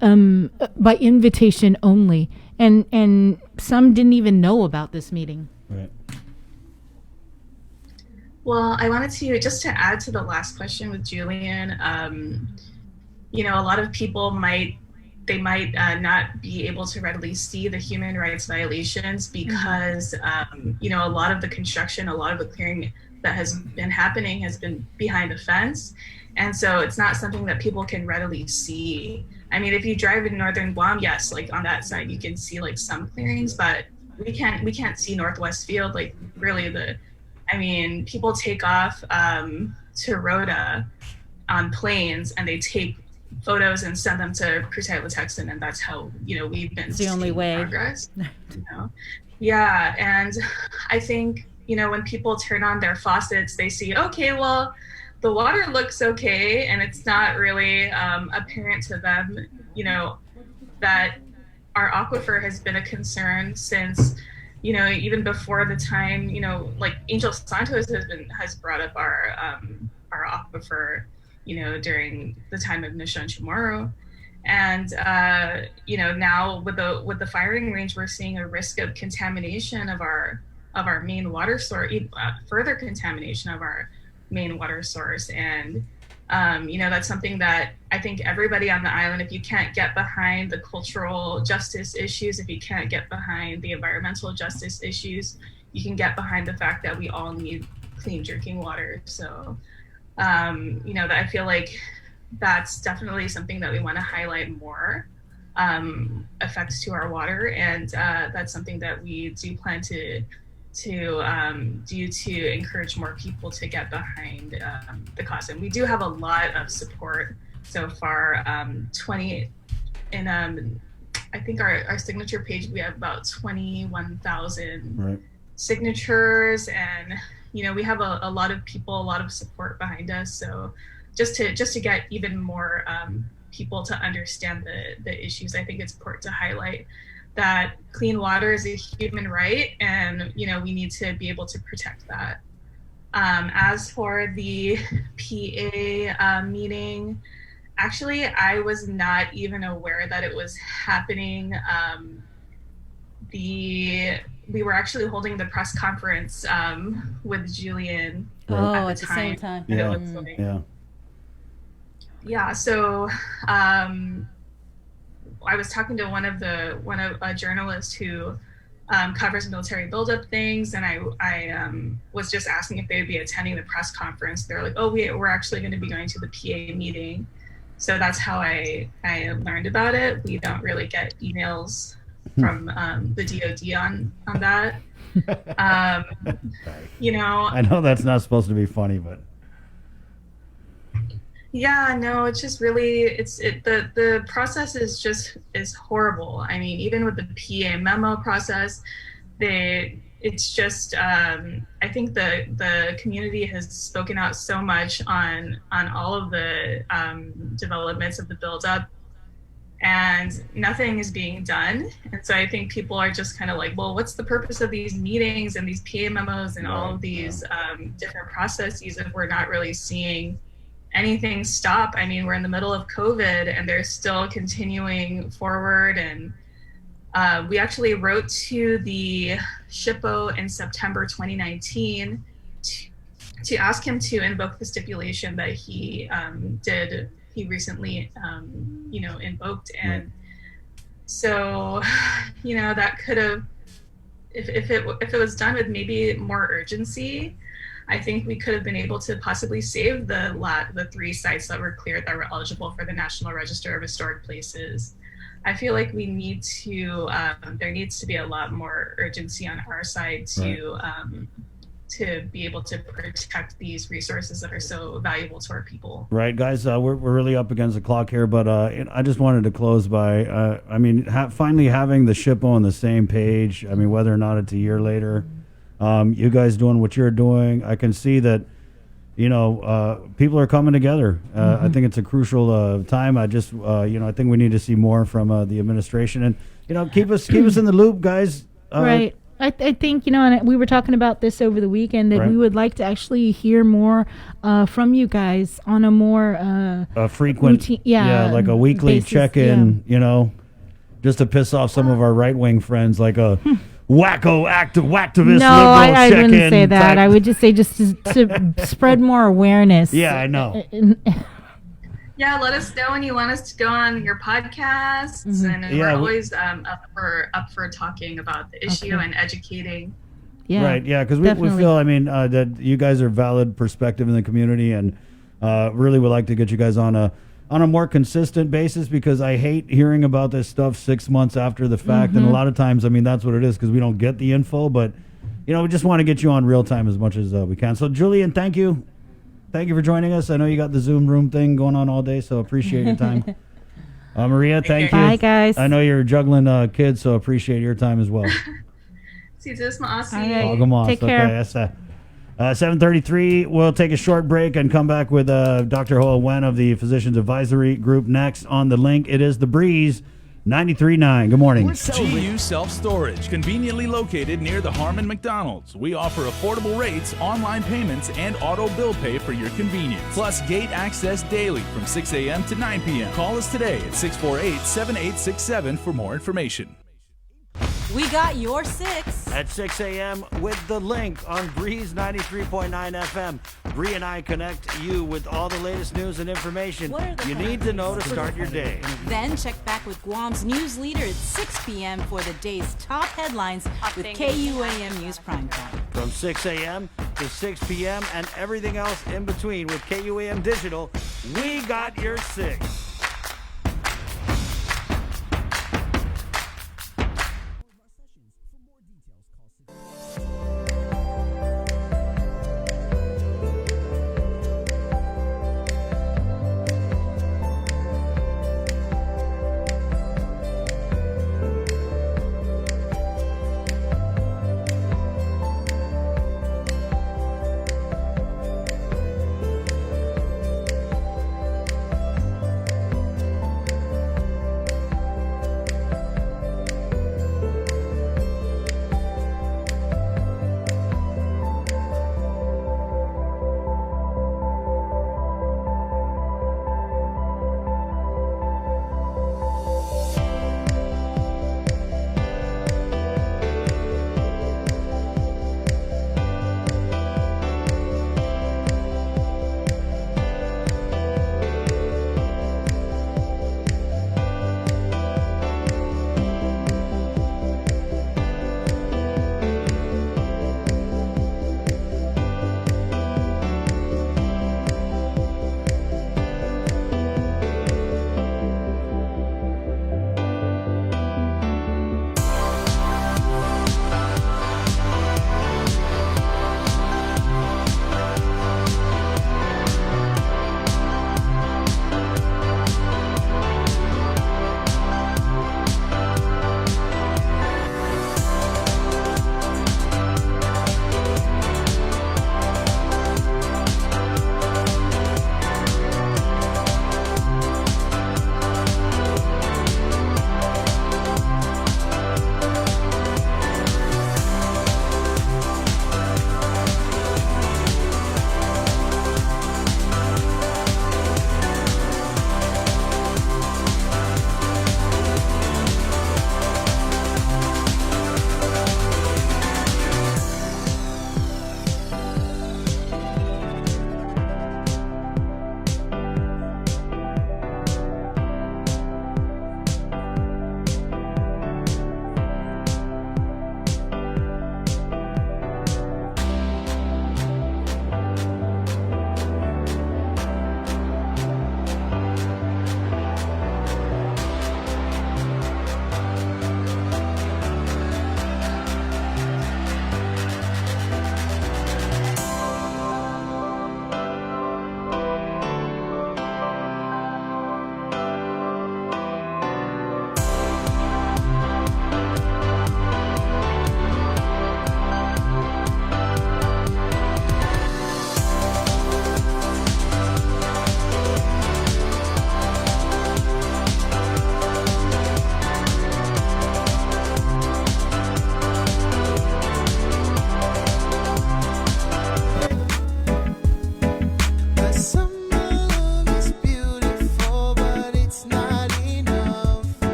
by invitation only. And some didn't even know about this meeting. Right. Well, I wanted to, just to add to the last question with Julian, a lot of people might not be able to readily see the human rights violations because, a lot of the construction, a lot of the clearing that has been happening has been behind a fence. And so it's not something that people can readily see. I mean, if you drive in northern Guam, yes, on that side, you can see some clearings, but we can't see Northwest Field, people take off to Rota on planes and they take photos and send them to Pratibha Letekson, and that's how we've been. It's the only way. Progress. Yeah, and I think when people turn on their faucets, they see, okay, well, the water looks okay, and it's not really apparent to them, that our aquifer has been a concern since. Even before the time, Angel Santos has brought up our aquifer, during the time of Nishon Chamorro. And, now with the firing range, we're seeing a risk of contamination of our main water source, further contamination of our main water source. And, that's something that I think everybody on the island, if you can't get behind the cultural justice issues, if you can't get behind the environmental justice issues, you can get behind the fact that we all need clean drinking water. So, that I feel like that's definitely something that we want to highlight more, effects to our water. And that's something that we do plan to do to encourage more people to get behind the cause. And we do have a lot of support so far. 20 in I think our signature page, we have about 21,000 signatures, and we have a lot of people, a lot of support behind us. So just to get even more people to understand the issues, I think it's important to highlight that clean water is a human right, and we need to be able to protect that. As for the PA meeting, actually, I was not even aware that it was happening. We were actually holding the press conference with Julian at the same time. Yeah. So I was talking to one of a journalist who covers military buildup things, and I was just asking if they would be attending the press conference. They're like, "Oh, we're actually going to be going to the PA meeting." So that's how I learned about it. We don't really get emails from the DoD on that. You know, I know that's not supposed to be funny, but yeah, no, it's just really the process is horrible. I mean, even with the PA memo process, it's just I think the community has spoken out so much on all of the developments of the buildup, and nothing is being done. And so I think people are just kind of like, well, what's the purpose of these meetings and these PA memos and all of these different processes if we're not really seeing anything stop? I mean, we're in the middle of COVID and they're still continuing forward. And we actually wrote to the SHPO in September 2019 to ask him to invoke the stipulation that he recently invoked. And so, that could have, if it was done with maybe more urgency, I think we could have been able to possibly save the 3 sites that were cleared that were eligible for the National Register of Historic Places. I feel like we need to, there needs to be a lot more urgency on our side to be able to protect these resources that are so valuable to our people. Right, guys, we're really up against the clock here, but I just wanted to close by, finally having the SHPO on the same page. I mean, whether or not it's a year later, you guys doing what you're doing, I can see that, people are coming together. I think it's a crucial time. I just, I think we need to see more from the administration, and keep us in the loop, guys. Right. I think, and we were talking about this over the weekend, that we would like to actually hear more from you guys on a more frequent, routine, like a weekly basis, check-in, just to piss off some of our right-wing friends, like a wacko activist No, liberal I check-in wouldn't say that. type. I would just say to spread more awareness. Yeah, I know. Yeah, let us know when you want us to go on your podcasts, and we're always up for talking about the issue and educating. Yeah, right, yeah, because we feel, that you guys are valid perspective in the community, and really would like to get you guys on a more consistent basis, because I hate hearing about this stuff 6 months after the fact, and a lot of times, that's what it is, because we don't get the info, but, we just want to get you on real time as much as we can. So, Julian, thank you. Thank you for joining us. I know you got the Zoom room thing going on all day, so appreciate your time. Maria, thank you. Bye, guys. I know you're juggling kids, so appreciate your time as well. See you maasi. Take care. Okay, that's 7:33. We'll take a short break and come back with Dr. Hoa Nguyen of the Physicians Advisory Group next on The Link. It is The Breeze 93.9. Good morning. GU Self-Storage, conveniently located near the Harmon McDonald's. We offer affordable rates, online payments, and auto bill pay for your convenience. Plus gate access daily from 6 a.m. to 9 p.m. Call us today at 648-7867 for more information. We got your 6 at 6 a.m. with The Link on Breeze 93.9 FM. Bree and I connect you with all the latest news and information you need to know to start your day. Then check back with Guam's news leader at 6 p.m. for the day's top headlines with KUAM News Primetime. From 6 a.m. to 6 p.m. and everything else in between with KUAM Digital, we got your 6.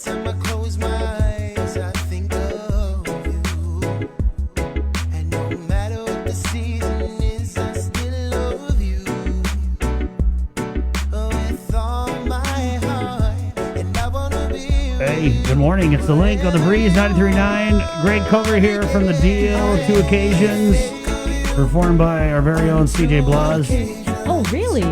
time I close my eyes, I think of you. And no matter what the season is, I still love you. With all my heart, and I wanna be. Hey, good morning. It's the Link on the Breeze 93.9. Great cover here from the deal. 2 occasions. Performed by our very own CJ Blas. Oh, really?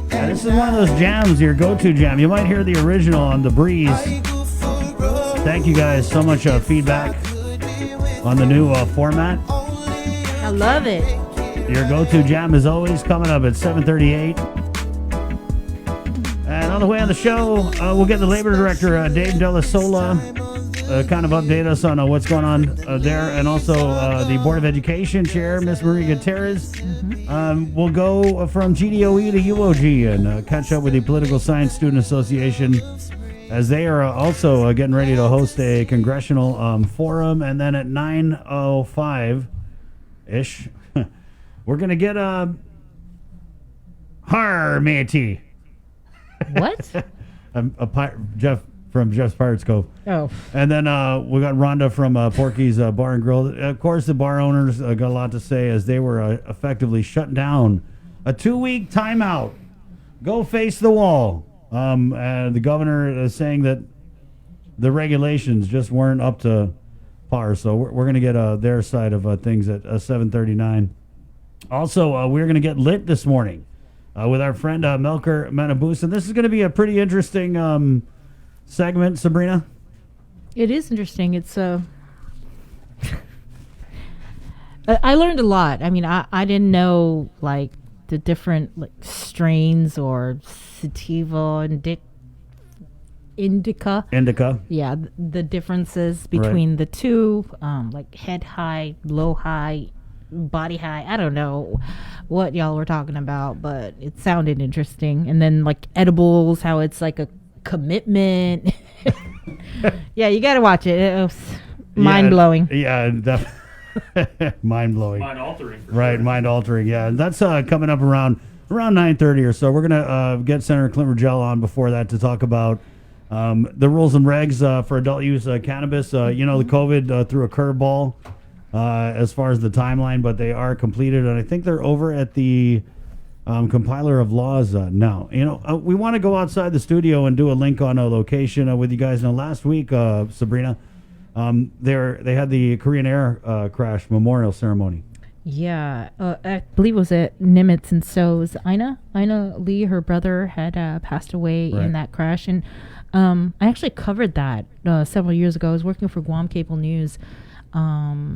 Yeah, this is one of those jams, your go-to jam. You might hear the original on the Breeze. Thank you guys so much feedback on the new format. I love it. Your go-to jam is always coming up at 7:38. And on the way on the show, we'll get the labor director, Dave Della Sola, kind of update us on what's going on there. And also the Board of Education chair, Miss Marie Gutierrez. We'll go from GDOE to UOG and catch up with the Political Science Student Association as they are also getting ready to host a congressional forum. And then at 9:05-ish, we're going to get matey. What? Jeff from Jeff's Pirates Cove. Oh. And then we got Rhonda from Porky's Bar and Grill. Of course, the bar owners got a lot to say as they were effectively shut down. A 2-week timeout. Go face the wall. And the governor is saying that the regulations just weren't up to par. So we're going to get their side of things at 7:39. Also, we're going to get lit this morning with our friend Melker Manabus. And this is going to be a pretty interesting segment, Sabrina. It is interesting. It's I learned a lot. I mean, I didn't know like the different like strains or sativa and indica. Yeah, the differences between the two, like head high, low high, body high. I don't know what y'all were talking about, but it sounded interesting. And then like edibles, how it's like a commitment. Yeah, you got to watch it. It was mind-blowing. Yeah, mind-blowing. Mind-altering. Right, mind-altering, yeah. And that's coming up around 9:30 or so. We're going to get Senator Clint Rogel on before that to talk about the rules and regs for adult use cannabis. The COVID threw a curveball as far as the timeline, but they are completed. And I think they're over at the compiler of laws now. We want to go outside the studio and do a link on a location with you guys. Now, last week, Sabrina, they had the Korean Air crash memorial ceremony. Yeah, I believe it was at Nimitz, and so was Ina Lee. Her brother had passed away in that crash, and I actually covered that several years ago. I was working for Guam Cable News.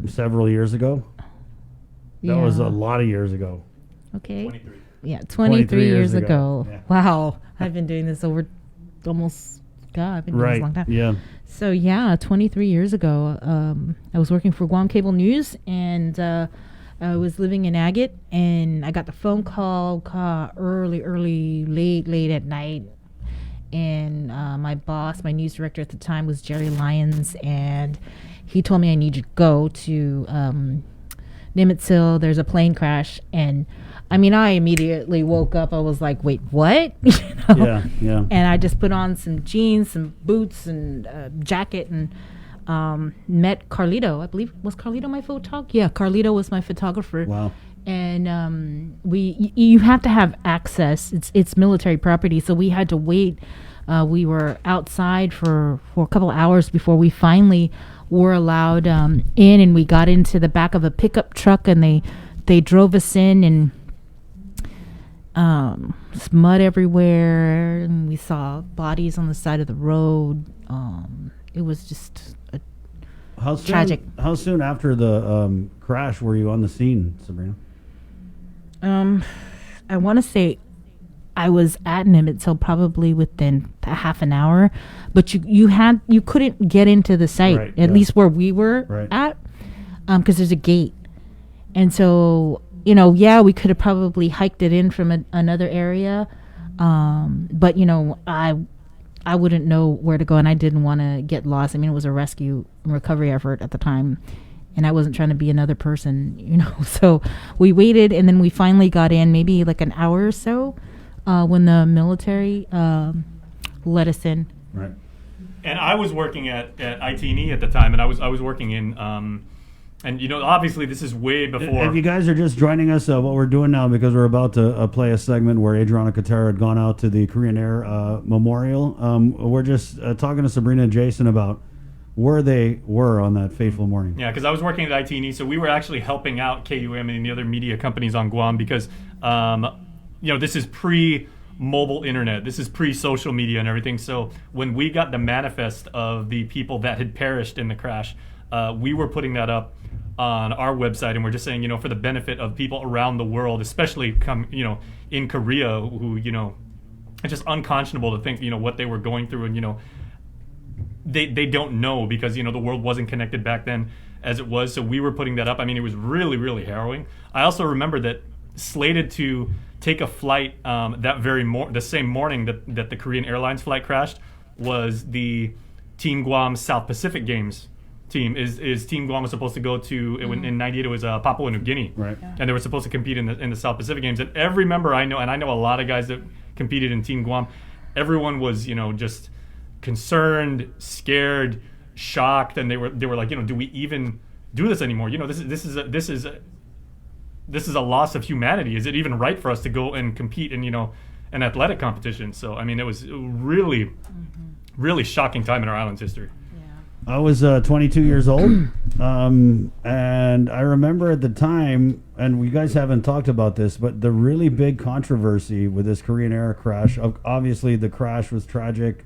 Several years ago? That was a lot of years ago. Okay. 23. Yeah, 23 years ago. Yeah. Wow. I've been doing this over almost, I've been doing this a long time. Yeah. So, 23 years ago, I was working for Guam Cable News, and I was living in Agate, and I got the phone call late at night. And my boss, my news director at the time, was Jerry Lyons, and he told me I need to go to Nimitz Hill. There's a plane crash, and I mean, I immediately woke up. I was like, wait, what? Yeah. And I just put on some jeans, some boots, and a jacket, and met Carlito. I believe, was Carlito my photographer? Yeah, Carlito was my photographer. Wow. And you have to have access. It's military property, so we had to wait. We were outside for a couple hours before we finally were allowed in, and we got into the back of a pickup truck, and they drove us in, and there's mud everywhere, and we saw bodies on the side of the road. It was just tragic. How soon after the crash were you on the scene, Sabrina? I want to say I was at Nimitz, so probably within a half an hour. But you couldn't get into the site, at least where we were at, because there's a gate. And so, we could have probably hiked it in from another area. But, I wouldn't know where to go, and I didn't want to get lost. I mean, it was a rescue and recovery effort at the time, and I wasn't trying to be another person, So we waited, and then we finally got in maybe like an hour or so when the military let us in. Right. And I was working at IT&E at the time, and I was working in, and obviously this is way before. If you guys are just joining us, what we're doing now, because we're about to play a segment where Adriana Cotero had gone out to the Korean Air Memorial, we're just talking to Sabrina and Jason about where they were on that fateful morning. Yeah, because I was working at IT&E, so we were actually helping out KUM and the other media companies on Guam because, this is pre-mobile internet. This is pre-social media and everything. So when we got the manifest of the people that had perished in the crash, we were putting that up on our website, and we're just saying, for the benefit of people around the world, especially in Korea, who, it's just unconscionable to think, what they were going through, and, they don't know because, the world wasn't connected back then as it was. So we were putting that up. I mean, it was really, really harrowing. I also remember that slated to take a flight the same morning that the Korean Airlines flight crashed was the Team Guam South Pacific Games team. Is Team Guam was supposed to go to in '98. It was Papua New Guinea, right? And they were supposed to compete in the South Pacific Games. And every member I know, and I know a lot of guys that competed in Team Guam, everyone was just concerned, scared, shocked, and they were like, do we even do this anymore? This is a loss of humanity. Is it even right for us to go and compete in an athletic competition? So I mean, it was really, really shocking time in our island's history. I was 22 years old, and I remember at the time, and you guys haven't talked about this, but the really big controversy with this Korean Air crash, obviously the crash was tragic,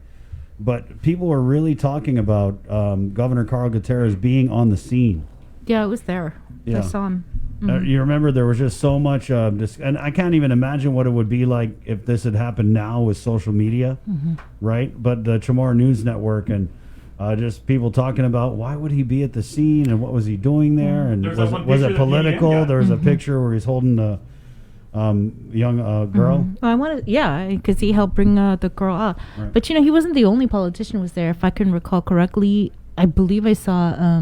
but people were really talking about Governor Carl Gutierrez being on the scene. Yeah, it was there. Yeah. I saw him. You remember there was just so much, and I can't even imagine what it would be like if this had happened now with social media, right? But the Chamorro News Network and just people talking about why would he be at the scene and what was he doing there, and was it political? There was a picture where he's holding a young girl. I wanted, because he helped bring the girl out. Right. But he wasn't the only politician who was there. If I can recall correctly, I believe I saw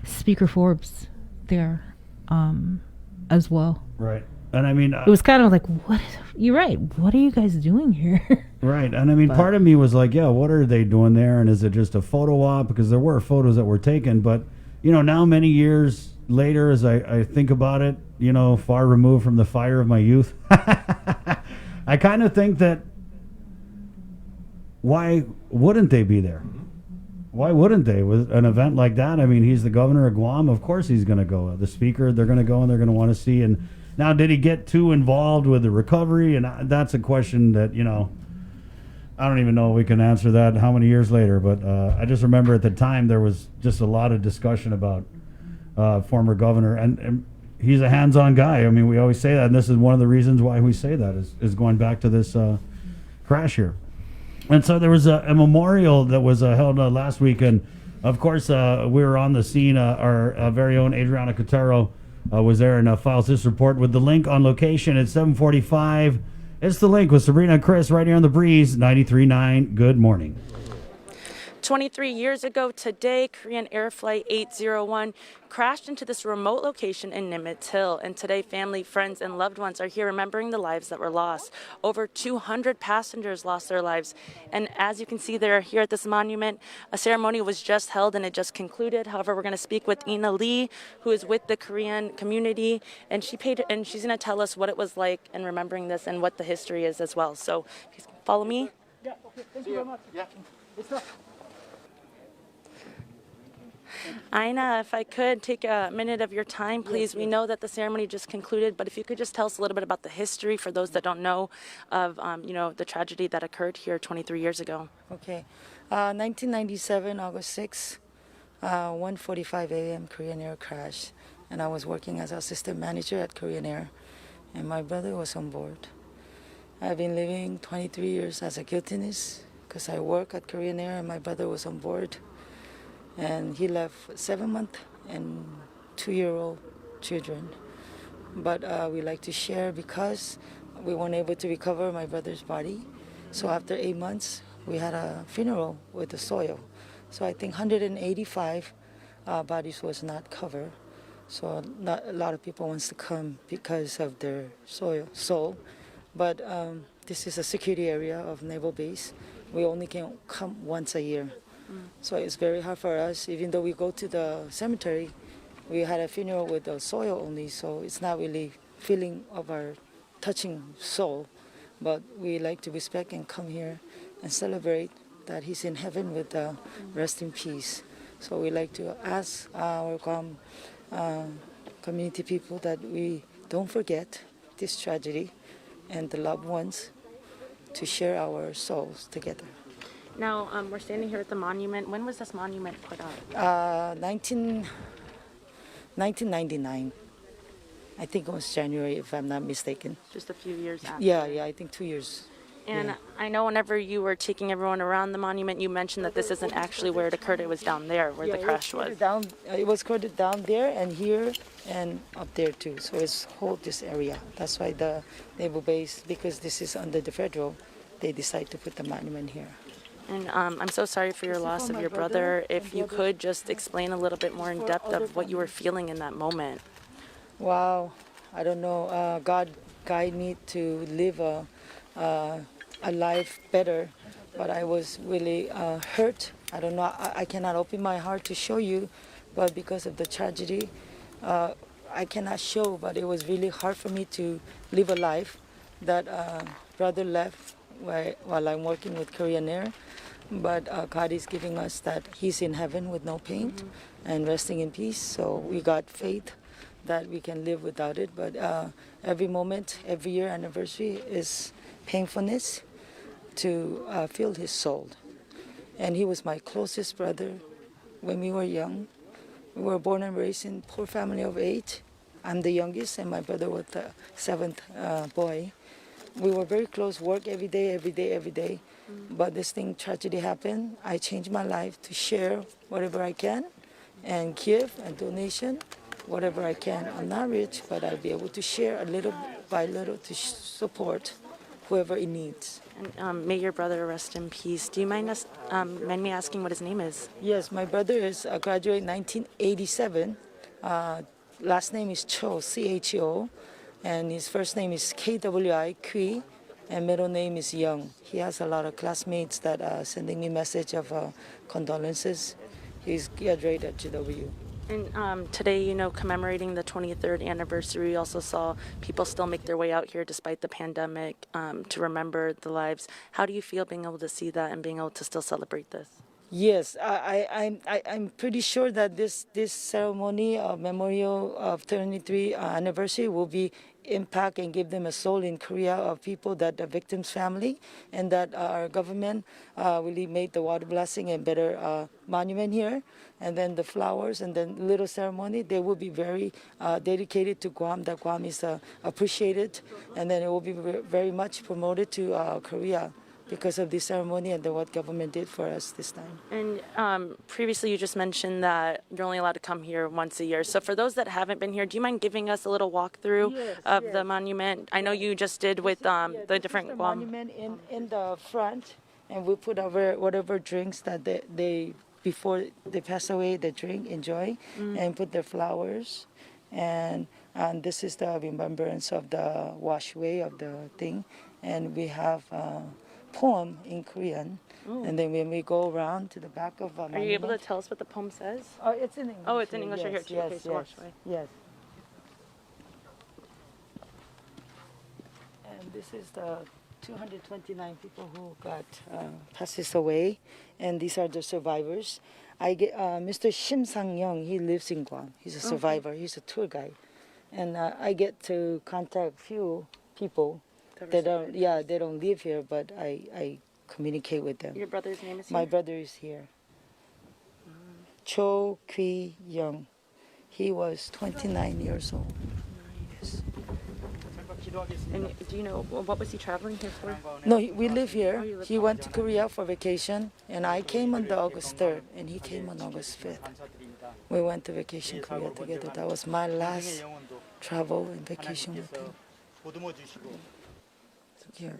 Speaker Forbes there as well. Right. And I mean, it was kind of like, you're right. What are you guys doing here? Right. And I mean, part of me was like, yeah, what are they doing there? And is it just a photo op? Because there were photos that were taken. But, now many years later, as I think about it, far removed from the fire of my youth, I kind of think that why wouldn't they be there? Why wouldn't they? With an event like that, I mean, he's the governor of Guam. Of course he's going to go. The speaker, they're going to go and they're going to want to see. And now, did he get too involved with the recovery? And that's a question that, I don't even know if we can answer that how many years later. But I just remember at the time there was just a lot of discussion about former governor. And he's a hands-on guy. I mean, we always say that. And this is one of the reasons why we say that is going back to this crash here. And so there was a memorial that was held last week. And, of course, we were on the scene. Our very own Adriana Cotero was there and files this report with the link on location at 7:45. It's the link with Sabrina and Chris right here on the Breeze 93.9. Good morning. 23 years ago today, Korean Air Flight 801 crashed into this remote location in Nimitz Hill. And today, family, friends, and loved ones are here remembering the lives that were lost. Over 200 passengers lost their lives. And as you can see there, here at this monument, a ceremony was just held and it just concluded. However, we're going to speak with Ina Lee, who is with the Korean community. And she's going to tell us what it was like in remembering this and what the history is as well. So, please follow me. Yeah, okay. Thank you very much. Yeah. Ina, if I could take a minute of your time, please. We know that the ceremony just concluded, but if you could just tell us a little bit about the history for those that don't know of, the tragedy that occurred here 23 years ago. Okay. 1997, August 6, 1:45 a.m. Korean Air crash, and I was working as assistant manager at Korean Air, and my brother was on board. I've been living 23 years as a guiltiness because I work at Korean Air, and my brother was on board. And he left 7-month and 2-year-old children. But we like to share because we weren't able to recover my brother's body. So after 8 months, we had a funeral with the soil. So I think 185 bodies was not covered. So not a lot of people wants to come because of their soul. But this is a security area of Naval Base we only can come once a year. So it's very hard for us. Even though we go to the cemetery, we had a funeral with the soil only, so it's not really feeling of our touching soul. But we like to respect and come here and celebrate that he's in heaven with the rest in peace. So we like to ask our Guam community people that we don't forget this tragedy and the loved ones to share our souls together. Now, we're standing here at the monument. When was this monument put up? 1999. I think it was January, if I'm not mistaken. Just a few years after. Yeah, I think 2 years. And Yeah. I know whenever you were taking everyone around the monument, you mentioned that this isn't actually where it occurred. It was down there where the crash was. It was recorded down there and here and up there too. So it's whole this area. That's why the naval base, because this is under the federal, they decide to put the monument here. And I'm so sorry for your loss of your brother. If you could just explain a little bit more in depth of what you were feeling in that moment. Wow, I don't know. God guide me to live a life better, but I was really hurt. I don't know. I cannot open my heart to show you, but because of the tragedy, I cannot show. But it was really hard for me to live a life that brother left while I'm working with Korean Air. But God is giving us that He's in heaven with no pain and resting in peace. So we got faith that we can live without it. But every moment, every year anniversary is painfulness to feel his soul. And he was my closest brother when we were young. We were born and raised in a poor family of 8. I'm the youngest, and my brother was the 7th boy. We were very close, work every day. But this tragedy happened. I changed my life to share whatever I can and give and donation whatever I can. I'm not rich, but I'll be able to share a little by little to support whoever it needs. And may your brother rest in peace. Do you mind me asking what his name is? Yes, my brother is a graduate 1987. Last name is Cho, C-H-O, and his first name is K-W-I, Kui, and middle name is Young. He has a lot of classmates that are sending me message of condolences. He's graduated at GW. And today, commemorating the 23rd anniversary, we also saw people still make their way out here despite the pandemic to remember the lives. How do you feel being able to see that and being able to still celebrate this? Yes, I'm pretty sure that this ceremony of memorial of 23 anniversary will be impact and give them a soul in Korea of people that the victims' family, and that our government really made the water blessing and better monument here, and then the flowers and then little ceremony. They will be very dedicated to Guam. That Guam is appreciated, and then it will be very much promoted to Korea, because of this ceremony and what government did for us this time. And previously you just mentioned that you're only allowed to come here once a year. So for those that haven't been here, do you mind giving us a little walkthrough of the monument? I know you just did with the different the monument in the front, and we put over whatever drinks that they before they pass away, they drink, enjoy, and put their flowers. And this is the remembrance of the washway of the thing. And we have poem in Korean, and then when we go around to the back of Are you able to tell us what the poem says? Oh, it's in English. Oh, it's in English right here too. Yes, Okay, so watch way. yes. And this is the 229 people who got passes away, and these are the survivors. I get Mr. Shim Sang-young. He lives in Guam. He's a survivor. He's a tour guide, and I get to contact few people. They don't live here, but I communicate with them. Your brother's name is here? My brother is here. Cho Kui Young. He was 29 years old. Yes. And do you know, what was he traveling here for? No, we live here. He went to Korea for vacation, and I came on the August 3rd, and he came on August 5th. We went to vacation Korea together. That was my last travel and vacation with him. Yeah.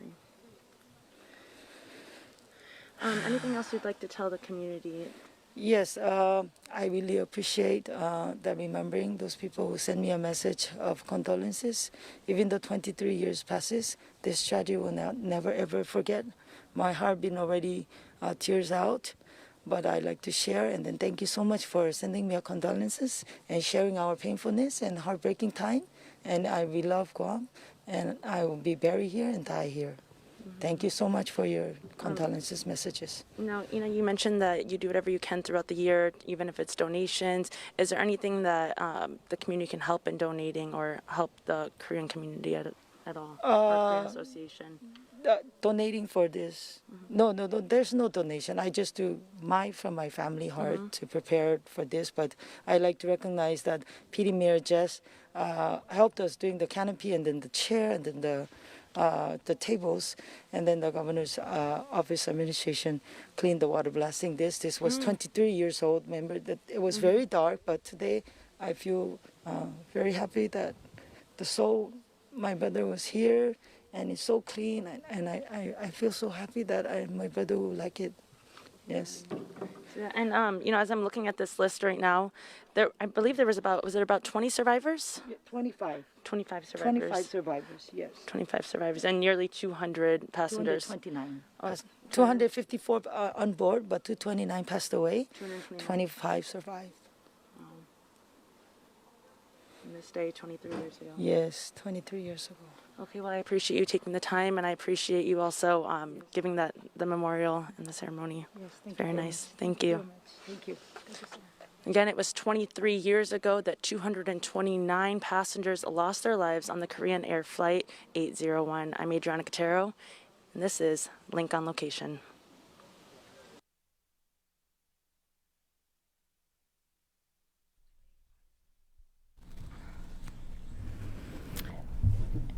Anything else you'd like to tell the community? Yes, I really appreciate that remembering those people who send me a message of condolences. Even though 23 years passes, this tragedy will never ever forget. My heart been already tears out, but I like to share. And then thank you so much for sending me a condolences and sharing our painfulness and heartbreaking time. And we love Guam, and I will be buried here and die here. Thank you so much for your condolences messages. Now, you mentioned that you do whatever you can throughout the year, even if it's donations. Is there anything that the community can help in donating or help the Korean community at all? Or Korean Association? Donating for this? No, there's no donation. I just do from my family heart to prepare for this. But I like to recognize that PD Mayor Jess helped us doing the canopy and then the chair and then the tables, and then the governor's office administration cleaned the water blasting this. This was 23 years old. Remember that it was very dark, but today I feel very happy that my brother was here, and it's so clean, and I feel so happy that my brother will like it. Yes. Yeah, and as I'm looking at this list right now, I believe there was about 20 survivors? 25. 25 survivors. 25 survivors, yes. 25 survivors and nearly 200 passengers. 229. 254 on board, but 229 passed away. 25 survived. On this day 23 years ago. Yes, 23 years ago. Okay, well, I appreciate you taking the time, and I appreciate you also giving the memorial and the ceremony. Yes, thank very you. nice. Thank you. Thank you. Again, it was 23 years ago that 229 passengers lost their lives on the Korean Air Flight 801. I'm Adriana Cotero, and this is Link on Location.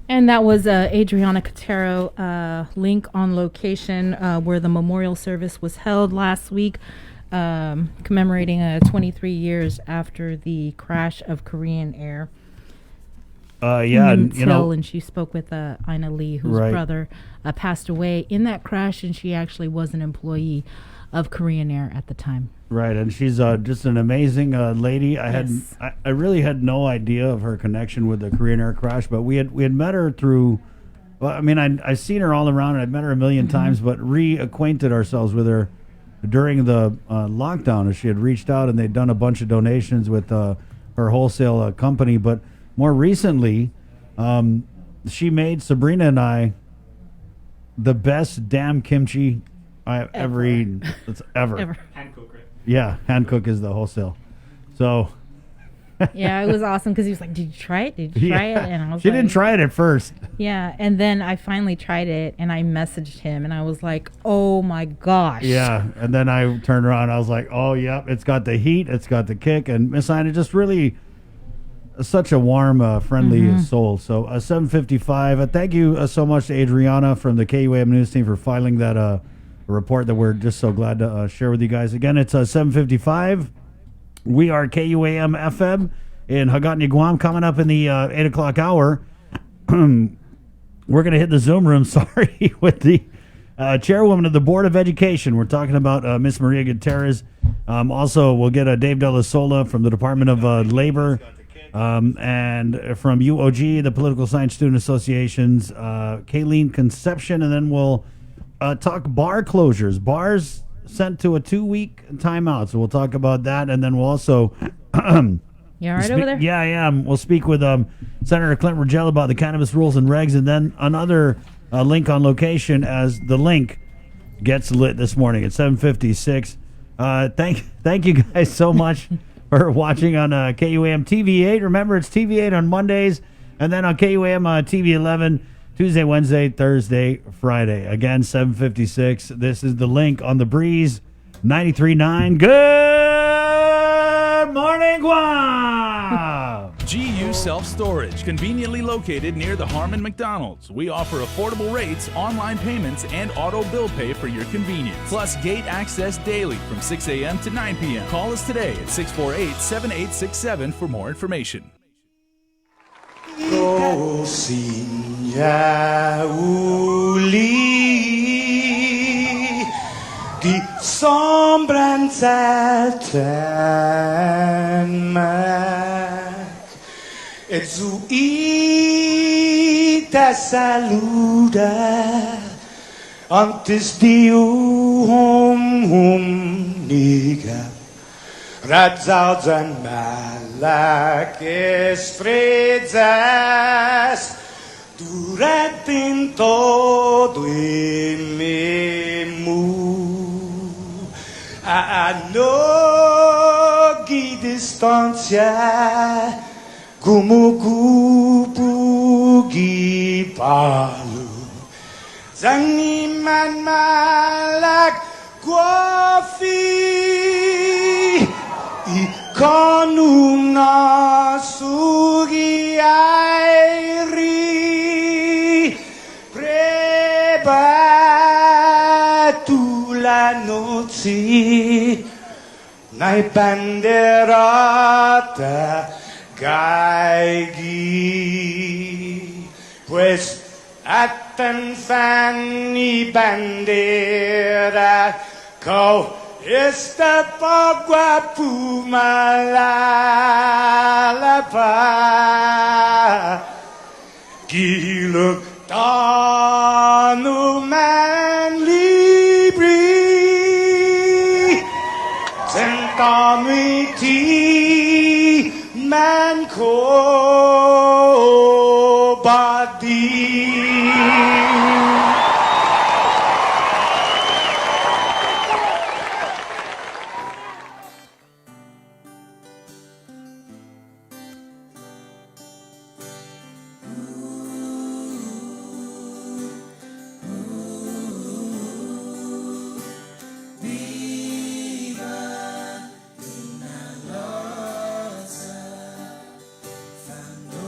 And that was Adriana Cotero, Link on Location, where the memorial service was held last week, commemorating 23 years after the crash of Korean Air. And she spoke with Ina Lee, whose brother passed away in that crash, and she actually was an employee of Korean Air at the time. Right, and she's just an amazing lady. I really had no idea of her connection with the Korean Air crash, but we had met her through. Well, I mean, I've seen her all around, and I've met her a million times, but reacquainted ourselves with her during the lockdown, as she had reached out and they'd done a bunch of donations with her wholesale company. But more recently, she made Sabrina and I the best damn kimchi I've ever eaten. Ever. Hand cook, right? Yeah, hand cook is the wholesale. So. Yeah, it was awesome because he was like, "Did you try it? Did you try it?" And I was she didn't try it at first. Yeah, and then I finally tried it, and I messaged him, and I was like, "Oh my gosh!" Yeah, and then I turned around, I was like, "Oh, yep, it's got the heat, it's got the kick," and Miss Ina just really such a warm, friendly soul. So 7:55. Thank you so much to Adriana from the KUAM News team for filing that report that we're just so glad to share with you guys. Again, it's 7:55. We are KUAM FM in Hagåtña, Guam. Coming up in the 8 o'clock hour, we're going to hit the Zoom room, with the chairwoman of the Board of Education. We're talking about Miss Maria Gutierrez. Also, we'll get Dave De La Sola from the Department of Labor, and from UOG, the Political Science Student Associations, Kayleen Conception, and then we'll talk bar closures. Bars sent to a 2-week timeout, so we'll talk about that, and then we'll also you all right over there? Yeah, I am. We'll speak with Senator Clint Rogel about the cannabis rules and regs, and then another Link on Location as the Link gets lit this morning at 7:56. Thank you guys so much for watching on KUAM TV8. Remember, it's TV8 on Mondays, and then on KUAM TV 11 Tuesday, Wednesday, Thursday, Friday. Again, 7:56. This is the Link on the Breeze 93.9. Good morning, Guam! GU Self-Storage, conveniently located near the Harmon McDonald's. We offer affordable rates, online payments, and auto bill pay for your convenience. Plus gate access daily from 6 a.m. to 9 p.m. Call us today at 648-7867 for more information. Di som Brandzelten meg. Et zu ite saluda, antes hum niga. Radzaudzan malak estrezas, durante todo mu. A nogi distancia, gumugupugi palu. Zangiman malak guafi, ikonum nasugi airi, prebatu la noci, nai banderata gaigi, pues atan fanni bandera, kau esta pagua pumalapa, giluk tanu man libri, sentami ti man ko badi. Viva una rosa, fanno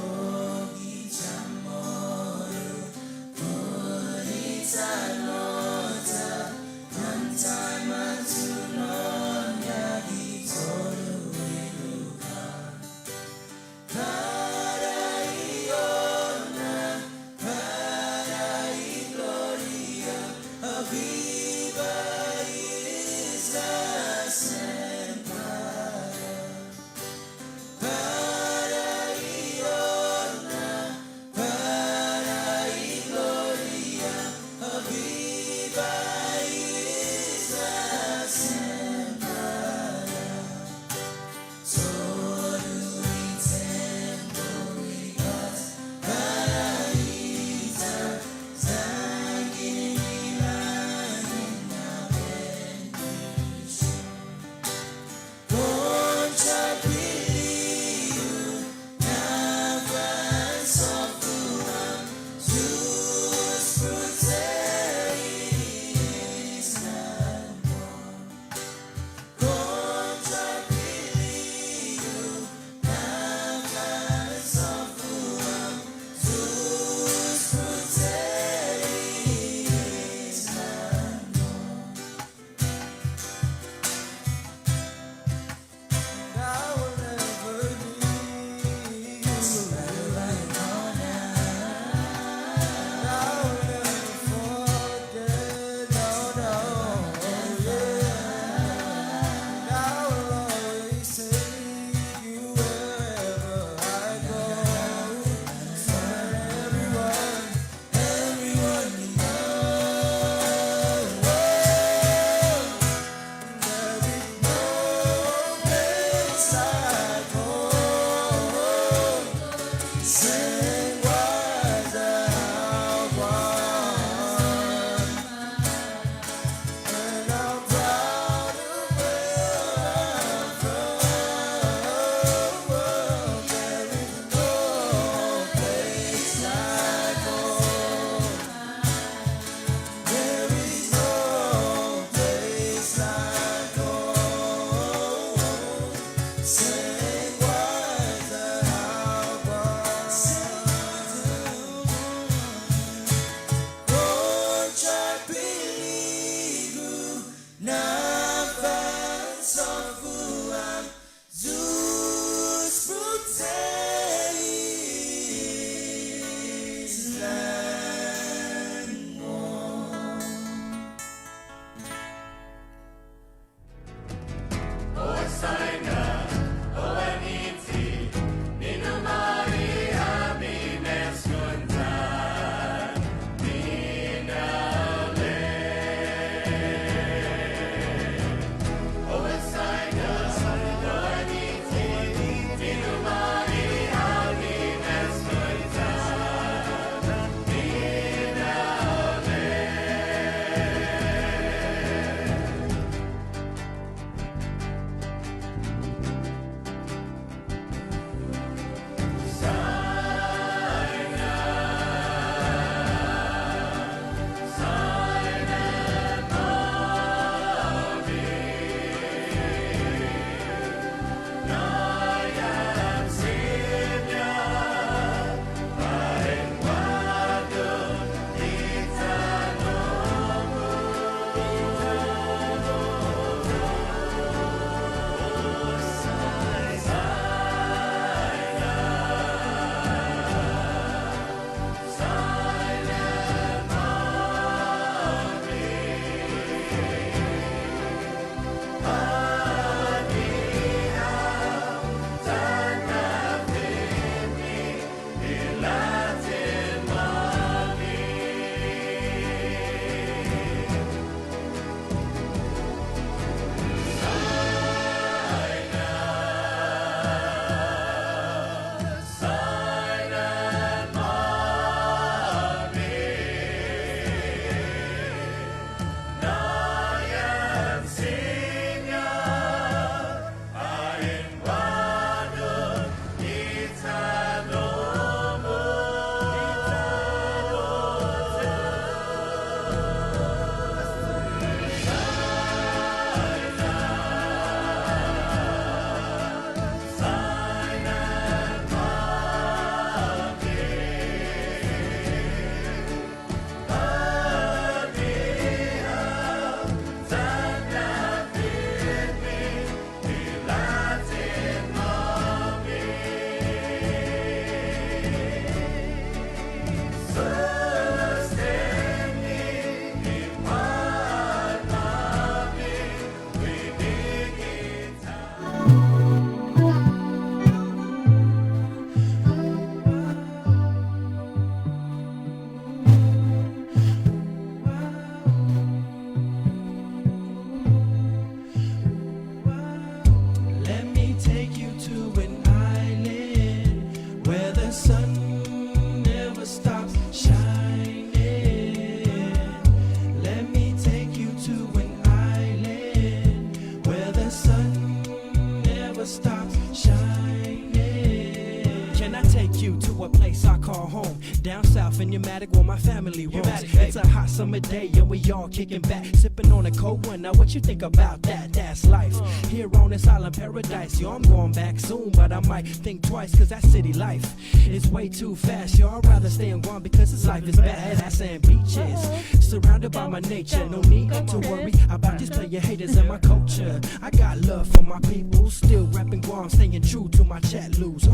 family wants. It's a hot summer day and we all kicking back, sipping on a cold one. Now what you think about that? That's life here on this island paradise. Yo, I'm going back soon, but I might think twice, cause that city life is way too fast. Yo, I'd rather stay in Guam because this life is bad. Ass and beaches, surrounded by my nature. No need to worry about these player haters and my culture. I got love for my people, still rapping Guam, staying true to my chat loose.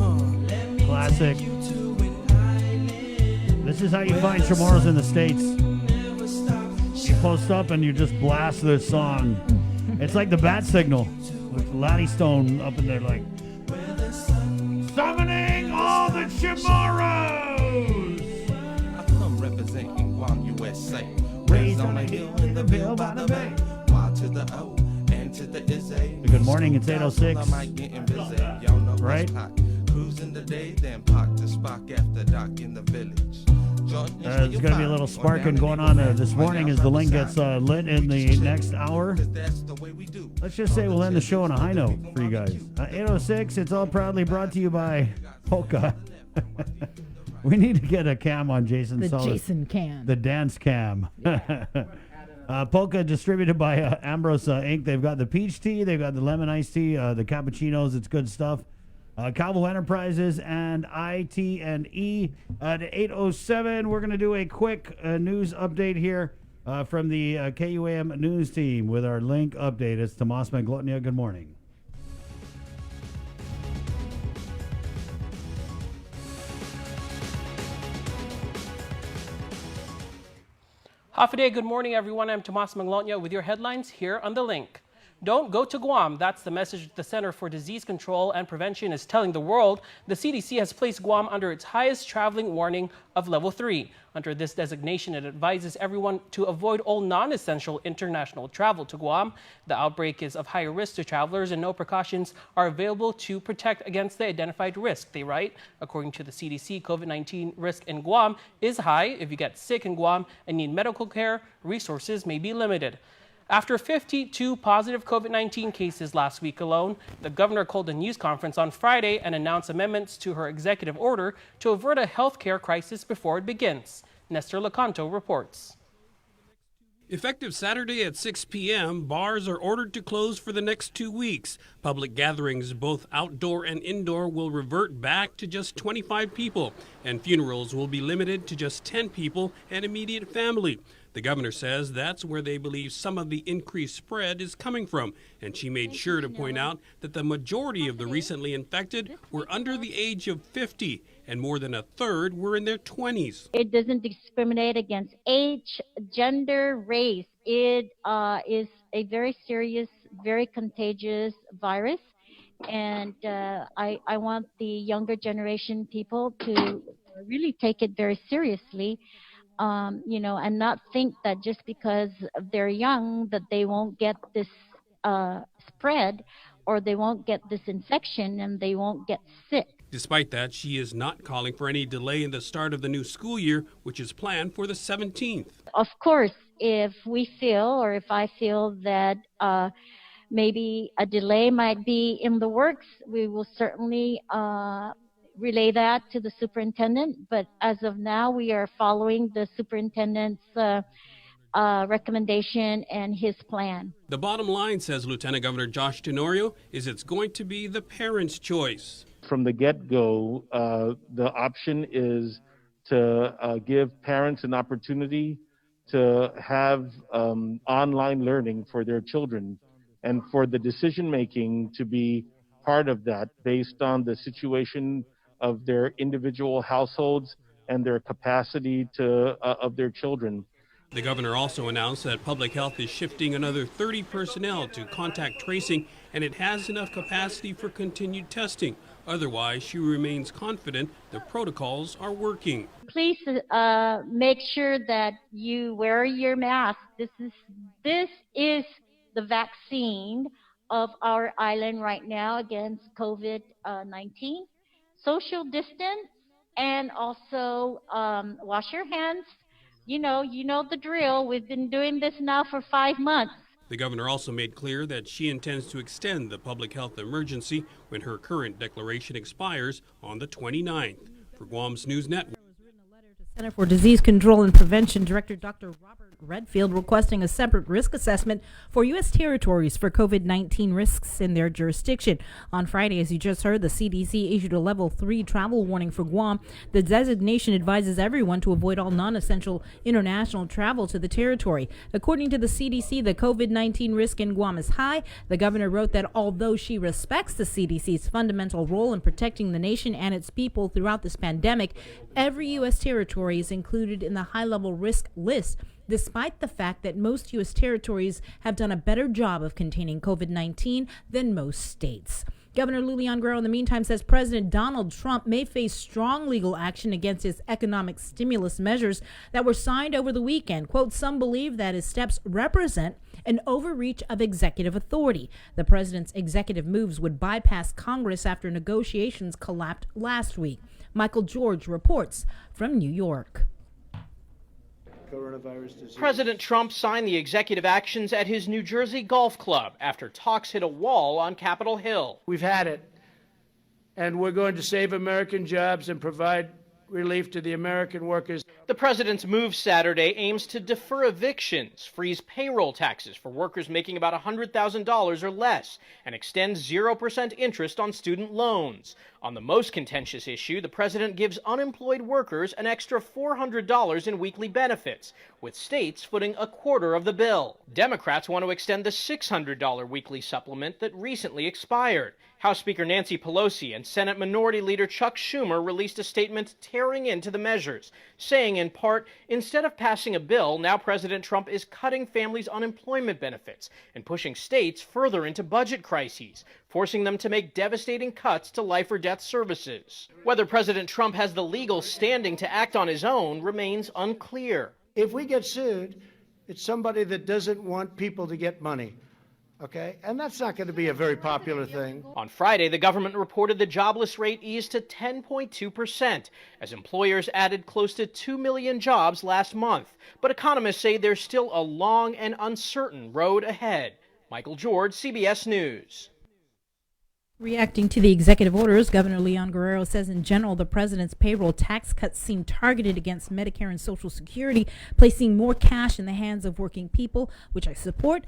Classic. This is how you find Chamorros in the States. You post up and you just blast this song. It's like the bat signal with Laddie Stone up in there like summoning all the Chamorros. I come representing Guam, USA. Raised on a hill in the Ville by the bay. Y to the O and to the Izzy. Good morning, it's 8:06. Right? Cruising the day, then park the spark after dark in the village. There's going to be a little sparking going on this morning as the link gets lit in the next hour. Let's just say we'll end the show on a high note for you guys. 8:06, it's all proudly brought to you by Polka. We need to get a cam on Jason The Sullis. Jason cam. The dance cam. Polka distributed by Ambrose Inc. They've got the peach tea, they've got the lemon iced tea, the cappuccinos. It's good stuff. Calvo Enterprises and IT&E at 8:07. We're going to do a quick news update here from the KUAM news team with our link update. It's Tomas Manglotnia. Good morning. Half a day, good morning, everyone. I'm Tomas Manglotnia with your headlines here on The Link. Don't go to Guam. That's the message the Center for Disease Control and Prevention is telling the world. The CDC has placed Guam under its highest traveling warning of level 3. Under this designation, it advises everyone to avoid all non-essential international travel to Guam. The outbreak is of higher risk to travelers and no precautions are available to protect against the identified risk, they write. According to the CDC, COVID-19 risk in Guam is high. If you get sick in Guam and need medical care, resources may be limited. After 52 positive COVID-19 cases last week alone, the governor called a news conference on Friday and announced amendments to her executive order to avert a healthcare crisis before it begins. Nestor Lecanto reports. Effective Saturday at 6 p.m., bars are ordered to close for the next 2 weeks. Public gatherings, both outdoor and indoor, will revert back to just 25 people, and funerals will be limited to just 10 people and immediate family. The governor says that's where they believe some of the increased spread is coming from, and she made sure to point out that the majority of the recently infected were under the age of 50, and more than a third were in their 20s. It doesn't discriminate against age, gender, race. It is a very serious, very contagious virus, and I want the younger generation people to really take it very seriously. And not think that just because they're young that they won't get this spread or they won't get this infection and they won't get sick. Despite that, she is not calling for any delay in the start of the new school year, which is planned for the 17th. Of course, if we feel or if I feel that maybe a delay might be in the works, we will certainly relay that to the superintendent, but as of now, we are following the superintendent's recommendation and his plan. The bottom line, says Lieutenant Governor Josh Tenorio, is it's going to be the parents' choice. From the get-go, the option is to give parents an opportunity to have online learning for their children and for the decision-making to be part of that based on the situation of their individual households and their capacity of their children. The governor also announced that public health is shifting another 30 personnel to contact tracing, and it has enough capacity for continued testing. Otherwise, she remains confident the protocols are working. Please make sure that you wear your mask. This is the vaccine of our island right now against COVID-19. Social distance, and also wash your hands. You know the drill. We've been doing this now for 5 months. The governor also made clear that she intends to extend the public health emergency when her current declaration expires on the 29th. For Guam's News Network. Center for Disease Control and Prevention Director Dr. Robert Redfield requesting a separate risk assessment for U.S. territories for COVID-19 risks in their jurisdiction. On Friday, as you just heard, the CDC issued a level 3 travel warning for Guam. The designation advises everyone to avoid all non-essential international travel to the territory. According to the CDC, the COVID-19 risk in Guam is high. The governor wrote that although she respects the CDC's fundamental role in protecting the nation and its people throughout this pandemic, every U.S. territory is included in the high-level risk list, despite the fact that most U.S. territories have done a better job of containing COVID-19 than most states. Governor Lulian Guerrero, in the meantime, says President Donald Trump may face strong legal action against his economic stimulus measures that were signed over the weekend. Quote, some believe that his steps represent an overreach of executive authority. The president's executive moves would bypass Congress after negotiations collapsed last week. Michael George reports from New York. Coronavirus disease. President Trump signed the executive actions at his New Jersey golf club after talks hit a wall on Capitol Hill. We've had it, and we're going to save American jobs and provide relief to the American workers. The president's move Saturday aims to defer evictions, freeze payroll taxes for workers making about $100,000 or less, and extend 0% interest on student loans. On the most contentious issue, the president gives unemployed workers an extra $400 in weekly benefits, with states footing a quarter of the bill. Democrats want to extend the $600 weekly supplement that recently expired. House Speaker Nancy Pelosi and Senate Minority Leader Chuck Schumer released a statement tearing into the measures, saying in part, instead of passing a bill, now President Trump is cutting families' unemployment benefits and pushing states further into budget crises, forcing them to make devastating cuts to life or death services. Whether President Trump has the legal standing to act on his own remains unclear. If we get sued, it's somebody that doesn't want people to get money. Okay, and that's not going to be a very popular thing. On Friday, the government reported the jobless rate eased to 10.2% as employers added close to 2 million jobs last month. But economists say there's still a long and uncertain road ahead. Michael George, CBS News. Reacting to the executive orders, Governor Leon Guerrero says in general the president's payroll tax cuts seem targeted against Medicare and Social Security, placing more cash in the hands of working people, which I support.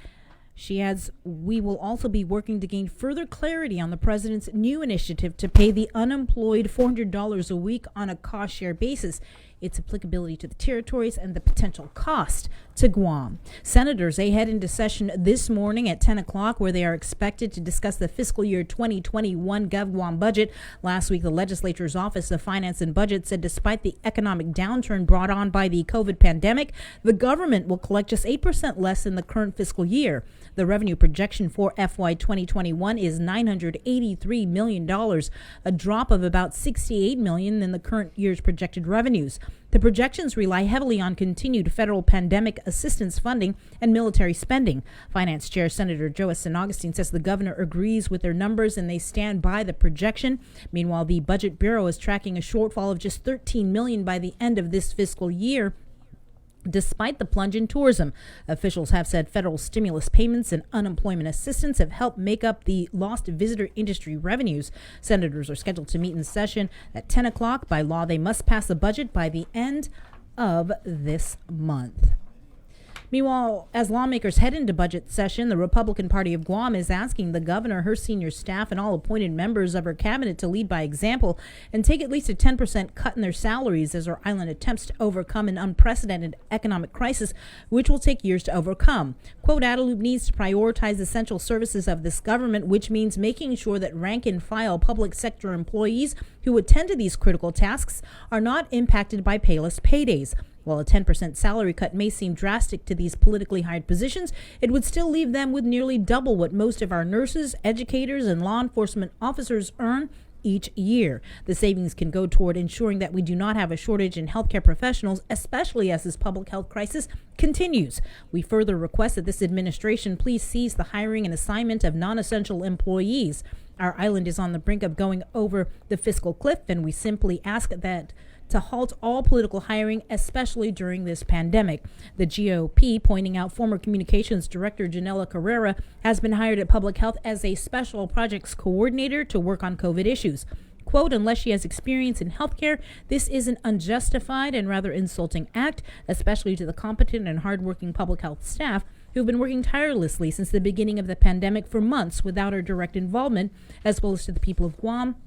She adds, we will also be working to gain further clarity on the president's new initiative to pay the unemployed $400 a week on a cost-share basis, its applicability to the territories, and the potential cost to Guam. Senators, they head into session this morning at 10 o'clock where they are expected to discuss the fiscal year 2021 GovGuam budget. Last week, the legislature's Office of Finance and Budget said despite the economic downturn brought on by the COVID pandemic, the government will collect just 8% less in the current fiscal year. The revenue projection for FY 2021 is $983 million, a drop of about $68 million in the current year's projected revenues. The projections rely heavily on continued federal pandemic assistance funding and military spending. Finance Chair Senator Joe San Augustine says the governor agrees with their numbers and they stand by the projection. Meanwhile, the Budget Bureau is tracking a shortfall of just $13 million by the end of this fiscal year. Despite the plunge in tourism, officials have said federal stimulus payments and unemployment assistance have helped make up the lost visitor industry revenues. Senators are scheduled to meet in session at 10 o'clock. By law, they must pass the budget by the end of this month. Meanwhile, as lawmakers head into budget session, the Republican Party of Guam is asking the governor, her senior staff, and all appointed members of her cabinet to lead by example and take at least a 10% cut in their salaries as our island attempts to overcome an unprecedented economic crisis, which will take years to overcome. Quote, Adelup needs to prioritize essential services of this government, which means making sure that rank-and-file public sector employees who attend to these critical tasks are not impacted by payless paydays. While a 10% salary cut may seem drastic to these politically hired positions, it would still leave them with nearly double what most of our nurses, educators, and law enforcement officers earn each year. The savings can go toward ensuring that we do not have a shortage in healthcare professionals, especially as this public health crisis continues. We further request that this administration please cease the hiring and assignment of non-essential employees. Our island is on the brink of going over the fiscal cliff, and we simply ask that to halt all political hiring, especially during this pandemic. The GOP pointing out former communications director Janela Carrera has been hired at Public Health as a special projects coordinator to work on COVID issues. Quote, unless she has experience in healthcare, this is an unjustified and rather insulting act, especially to the competent and hardworking public health staff who have been working tirelessly since the beginning of the pandemic for months without our direct involvement, as well as to the people of Guam,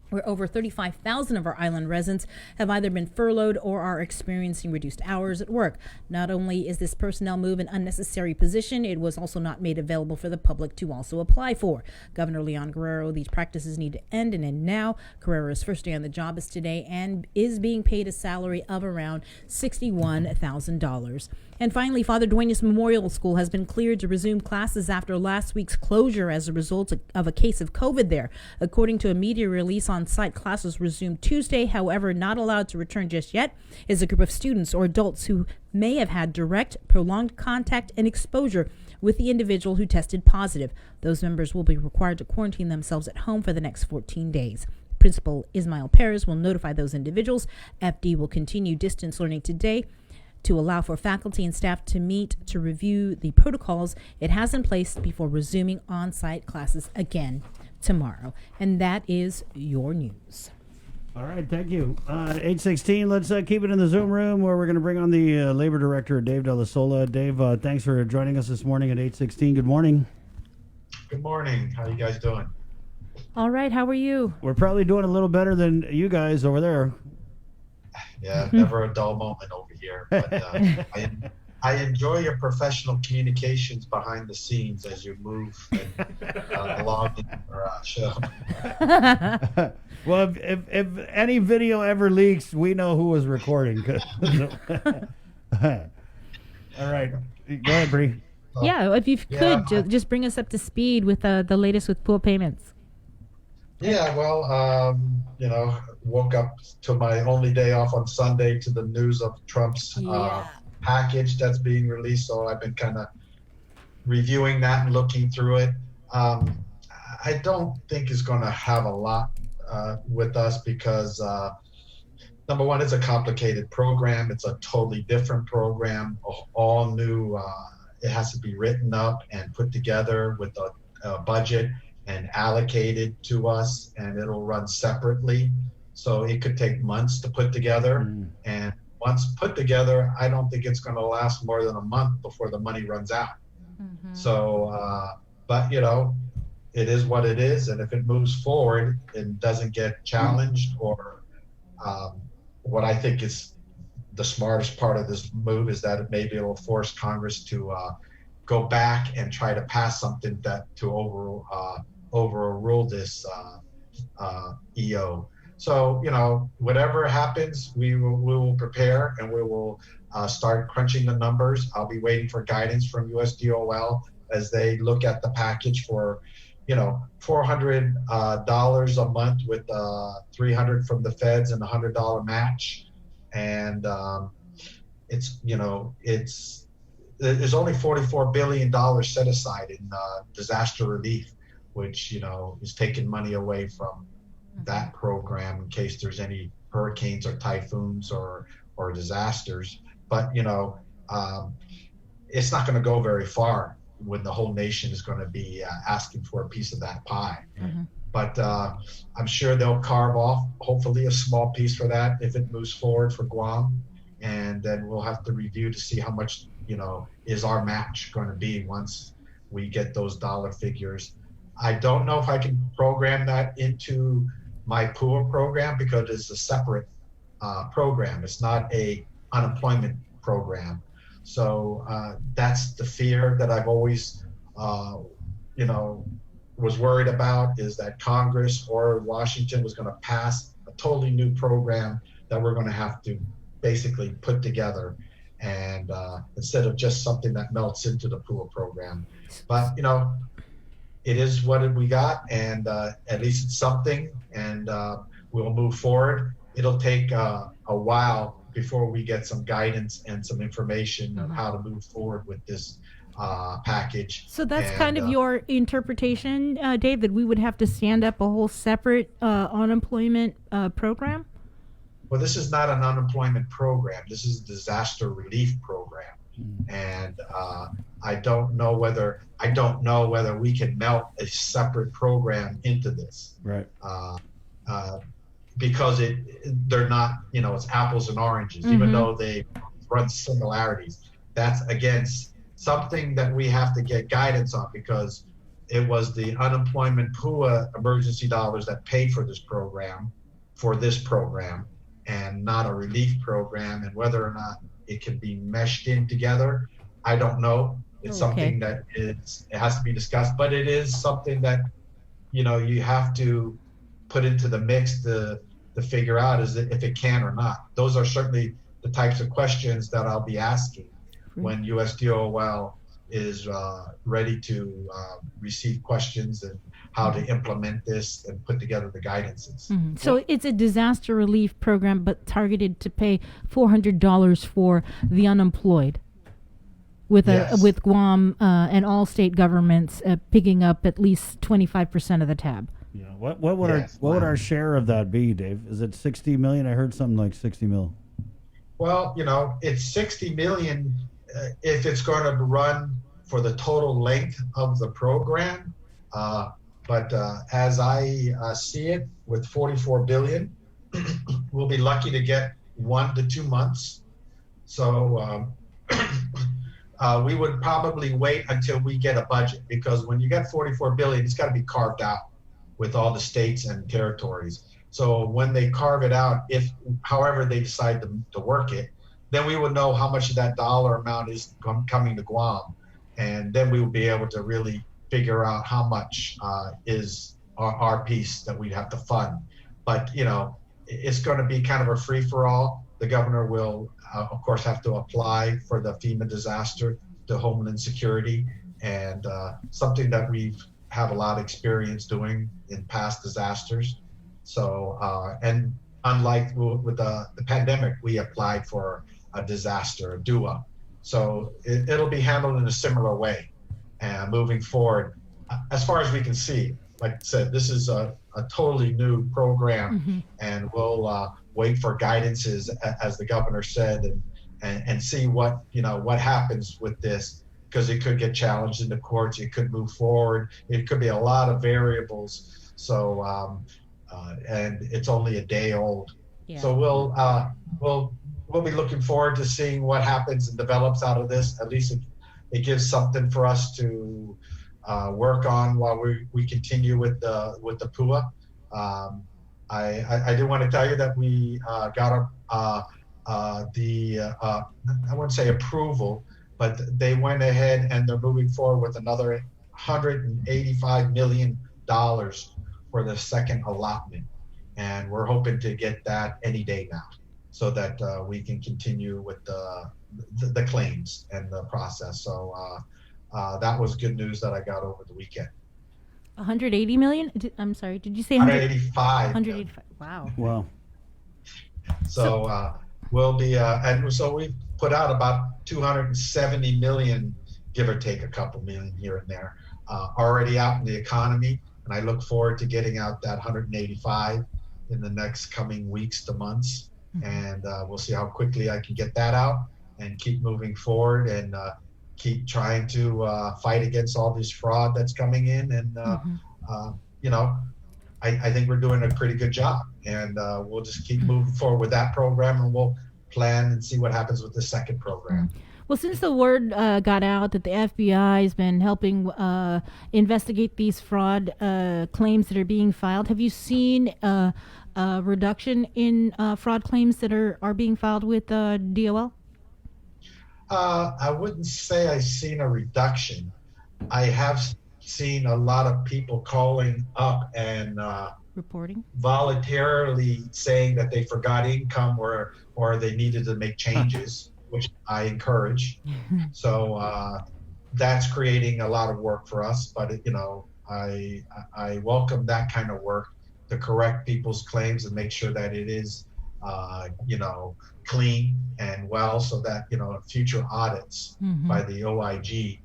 where over 35,000 of our island residents have either been furloughed or are experiencing reduced hours at work. Not only is this personnel move an unnecessary position, it was also not made available for the public to also apply for. Governor Leon Guerrero, these practices need to end and end now. Guerrero's first day on the job is today and is being paid a salary of around $61,000. And finally, Father Duenas Memorial School has been cleared to resume classes after last week's closure as a result of a case of COVID there. According to a media release on site, classes resumed Tuesday. However, not allowed to return just yet is a group of students or adults who may have had direct, prolonged contact and exposure with the individual who tested positive. Those members will be required to quarantine themselves at home for the next 14 days. Principal Ismael Perez will notify those individuals. FD will continue distance learning today to allow for faculty and staff to meet to review the protocols it has in place before resuming on-site classes again tomorrow. And that is your news. All right, thank you. 8:16, let's keep it in the Zoom room where we're going to bring on the Labor Director, Dave De La Sola. Dave, thanks for joining us this morning at 8:16. Good morning. Good morning. How you guys doing? All right, how are you? We're probably doing a little better than you guys over there. Yeah, never a dull moment over here. But I enjoy your professional communications behind the scenes as you move along in your show. Well, if any video ever leaks, we know who was recording. All right, go ahead, Bree. Yeah, if you could, just bring us up to speed with the latest with pool payments. Yeah, well, woke up to my only day off on Sunday to the news of Trump's package that's being released. So I've been kind of reviewing that and looking through it. I don't think it's going to have a lot with us because, number one, it's a complicated program. It's a totally different program, all new. It has to be written up and put together with a budget and allocated to us, and it'll run separately. So it could take months to put together. And once put together, I don't think it's going to last more than a month before the money runs out. So, but it is what it is. And if it moves forward and doesn't get challenged or what I think is the smartest part of this move is that maybe it'll force Congress to go back and try to pass something to overrule this EO. So, whatever happens, we will prepare and we will start crunching the numbers. I'll be waiting for guidance from USDOL as they look at the package for, $400 a month with $300 from the feds and a $100 match. And there's only $44 billion set aside in disaster relief, which, is taking money away from that program in case there's any hurricanes or typhoons or disasters. But, it's not going to go very far when the whole nation is going to be asking for a piece of that pie. But I'm sure they'll carve off, hopefully, a small piece for that if it moves forward for Guam. And then we'll have to review to see how much, is our match going to be once we get those dollar figures. I don't know if I can program that into my pool program because it's a separate program. It's not a unemployment program. So that's the fear that I've always, was worried about is that Congress or Washington was going to pass a totally new program that we're going to have to basically put together and instead of just something that melts into the pool program. But, it is what we got, and at least it's something, and we'll move forward. It'll take a while before we get some guidance and some information on how to move forward with this package. So that's kind of your interpretation, Dave, that we would have to stand up a whole separate unemployment program? Well, this is not an unemployment program. This is a disaster relief program. And I don't know whether we can melt a separate program into this. Right. because they're not, it's apples and oranges, even though they run similarities. That's again something that we have to get guidance on, because it was the unemployment PUA emergency dollars that paid for this program, and not a relief program. And whether or not it can be meshed in together, I don't know. It's something that it has to be discussed, but it is something that, you have to put into the mix to figure out if it can or not. Those are certainly the types of questions that I'll be asking when USDOL is ready to receive questions and how to implement this and put together the guidances. So it's a disaster relief program, but targeted to pay $400 for the unemployed, with with Guam and all state governments picking up at least 25% of the tab. Yeah. What would our share of that be, Dave? Is it 60 million? I heard something like 60 mil. Well, it's 60 million if it's going to run for the total length of the program. But as I see it, with 44 billion, we'll be lucky to get 1 to 2 months. So we would probably wait until we get a budget, because when you get 44 billion, it's got to be carved out with all the states and territories. So when they carve it out, however they decide to work it, then we will know how much of that dollar amount is coming to Guam. And then we will be able to really figure out how much is our piece that we'd have to fund. But, it's going to be kind of a free-for-all. The governor will, of course, have to apply for the FEMA disaster to Homeland Security, and something that we've have a lot of experience doing in past disasters. So, and unlike with the pandemic, we applied for a disaster, a DUA. So it'll be handled in a similar way. And moving forward, as far as we can see, like I said, this is a totally new program, and we'll wait for guidances, as the governor said, and see what happens with this, because it could get challenged in the courts, it could move forward, it could be a lot of variables. So, and it's only a day old. Yeah. So we'll be looking forward to seeing what happens and develops out of this. At least it gives something for us to work on while we continue with the PUA. I do want to tell you that we got I wouldn't say approval, but they went ahead and they're moving forward with another $185 million for the second allotment. And we're hoping to get that any day now, so that we can continue with the claims and the process. So that was good news that I got over the weekend. 180 million? I'm sorry, did you say 185? 185. Wow. Wow. So we'll be, and so we've put out about 270 million, give or take a couple million here and there, already out in the economy. And I look forward to getting out that 185 in the next coming weeks to months. And we'll see how quickly I can get that out and keep moving forward and keep trying to fight against all this fraud that's coming in. And, I think we're doing a pretty good job, and we'll just keep moving forward with that program, and we'll plan and see what happens with the second program. Well, since the word got out that the FBI has been helping investigate these fraud claims that are being filed, have you seen a reduction in fraud claims that are being filed with DOL? I wouldn't say I've seen a reduction. I have seen a lot of people calling up and reporting voluntarily saying that they forgot income or they needed to make changes, which I encourage. So that's creating a lot of work for us. But I welcome that kind of work to correct people's claims and make sure that it is clean and well, so that future audits by the OIG,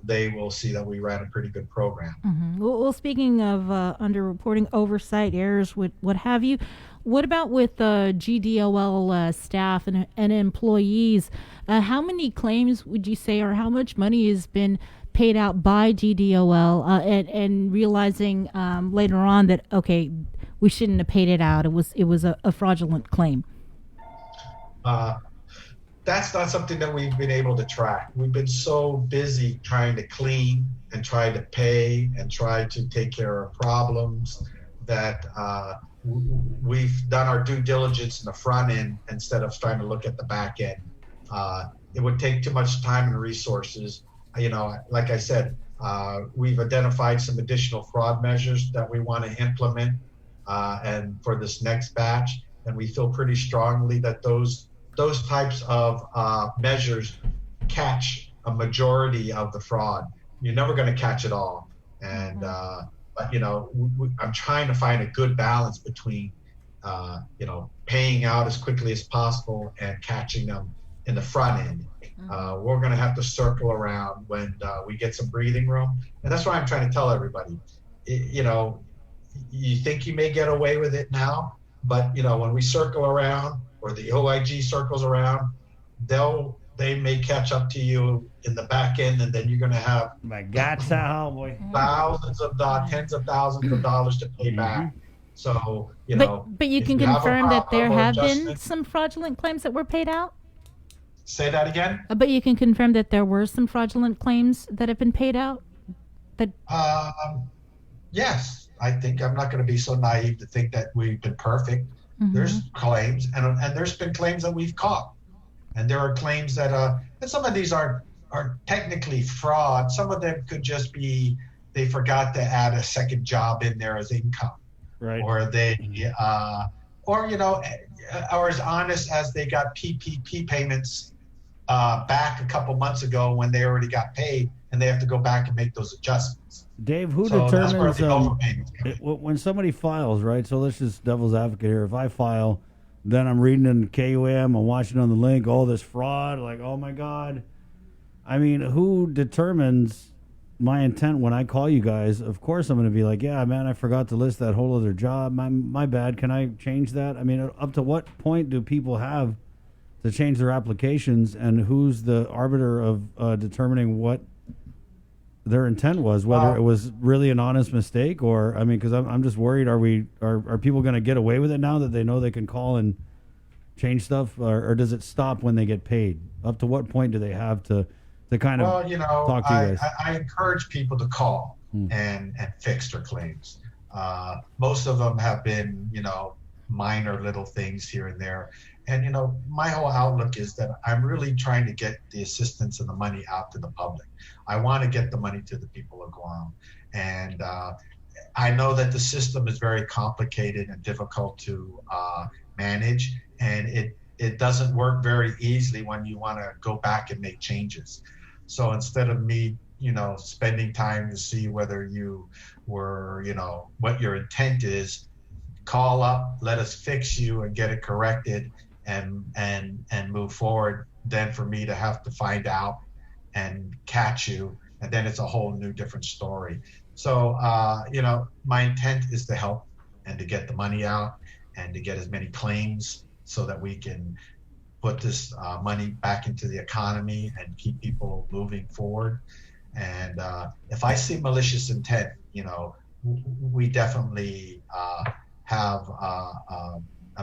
they will see that we ran a pretty good program. Well, speaking of underreporting, oversight, errors, what have you, what about with GDOL staff and employees? How many claims would you say, or how much money has been paid out by GDOL and realizing later on that, okay, we shouldn't have paid it out. It was a fraudulent claim. That's not something that we've been able to track. We've been so busy trying to clean and try to pay and try to take care of problems that we've done our due diligence in the front end instead of trying to look at the back end. It would take too much time and resources. You know, like I said, we've identified some additional fraud measures that we want to implement and for this next batch, and we feel pretty strongly that those types of measures catch a majority of the fraud. You're never going to catch it all, and but you know, I'm trying to find a good balance between you know, paying out as quickly as possible and catching them in the front end. We're going to have to circle around when we get some breathing room, and that's why I'm trying to tell everybody. You know, you think you may get away with it now, but you know, when we circle around, or the OIG circles around, they may catch up to you in the back end, and then you're going to have thousands of tens of thousands of dollars to pay back. So you know, but you can confirm that there have been some fraudulent claims that were paid out. Say that again. But you can confirm that there were some fraudulent claims that have been paid out. That yes, I think I'm not going to be so naive to think that we've been perfect. There's claims, and there's been claims that we've caught, and there are claims that and some of these are technically fraud. Some of them could just be they forgot to add a second job in there as income, right? Or they or you know, or as honest as they got PPP payments back a couple months ago when they already got paid, and they have to go back and make those adjustments. Dave, who So that's where determines the overpayments come in. when somebody files, right? So let's just devil's advocate here. If I file, then I'm reading in KUAM, I'm watching on the link, all this fraud, like, oh my God. I mean, who determines my intent when I call you guys? Of course I'm going to be like, yeah, man, I forgot to list that whole other job. My bad. Can I change that? I mean, up to what point do people have to change their applications, and who's the arbiter of determining what their intent was, whether it was really an honest mistake, or I mean, because I'm just worried, are people going to get away with it now that they know they can call and change stuff, or does it stop when they get paid? Up to what point do they have to kind of well, you know, talk to you guys? I encourage people to call and fix their claims. Most of them have been, you know, minor little things here and there. And, you know, my whole outlook is that I'm really trying to get the assistance and the money out to the public. I want to get the money to the people of Guam. And I know that the system is very complicated and difficult to manage. And it doesn't work very easily when you want to go back and make changes. So instead of me, you know, spending time to see whether you were, you know, what your intent is, call up, let us fix you and get it corrected and move forward, then for me to have to find out and catch you, and then it's a whole new different story. So you know, my intent is to help and to get the money out and to get as many claims so that we can put this money back into the economy and keep people moving forward. And if I see malicious intent, you know, we definitely have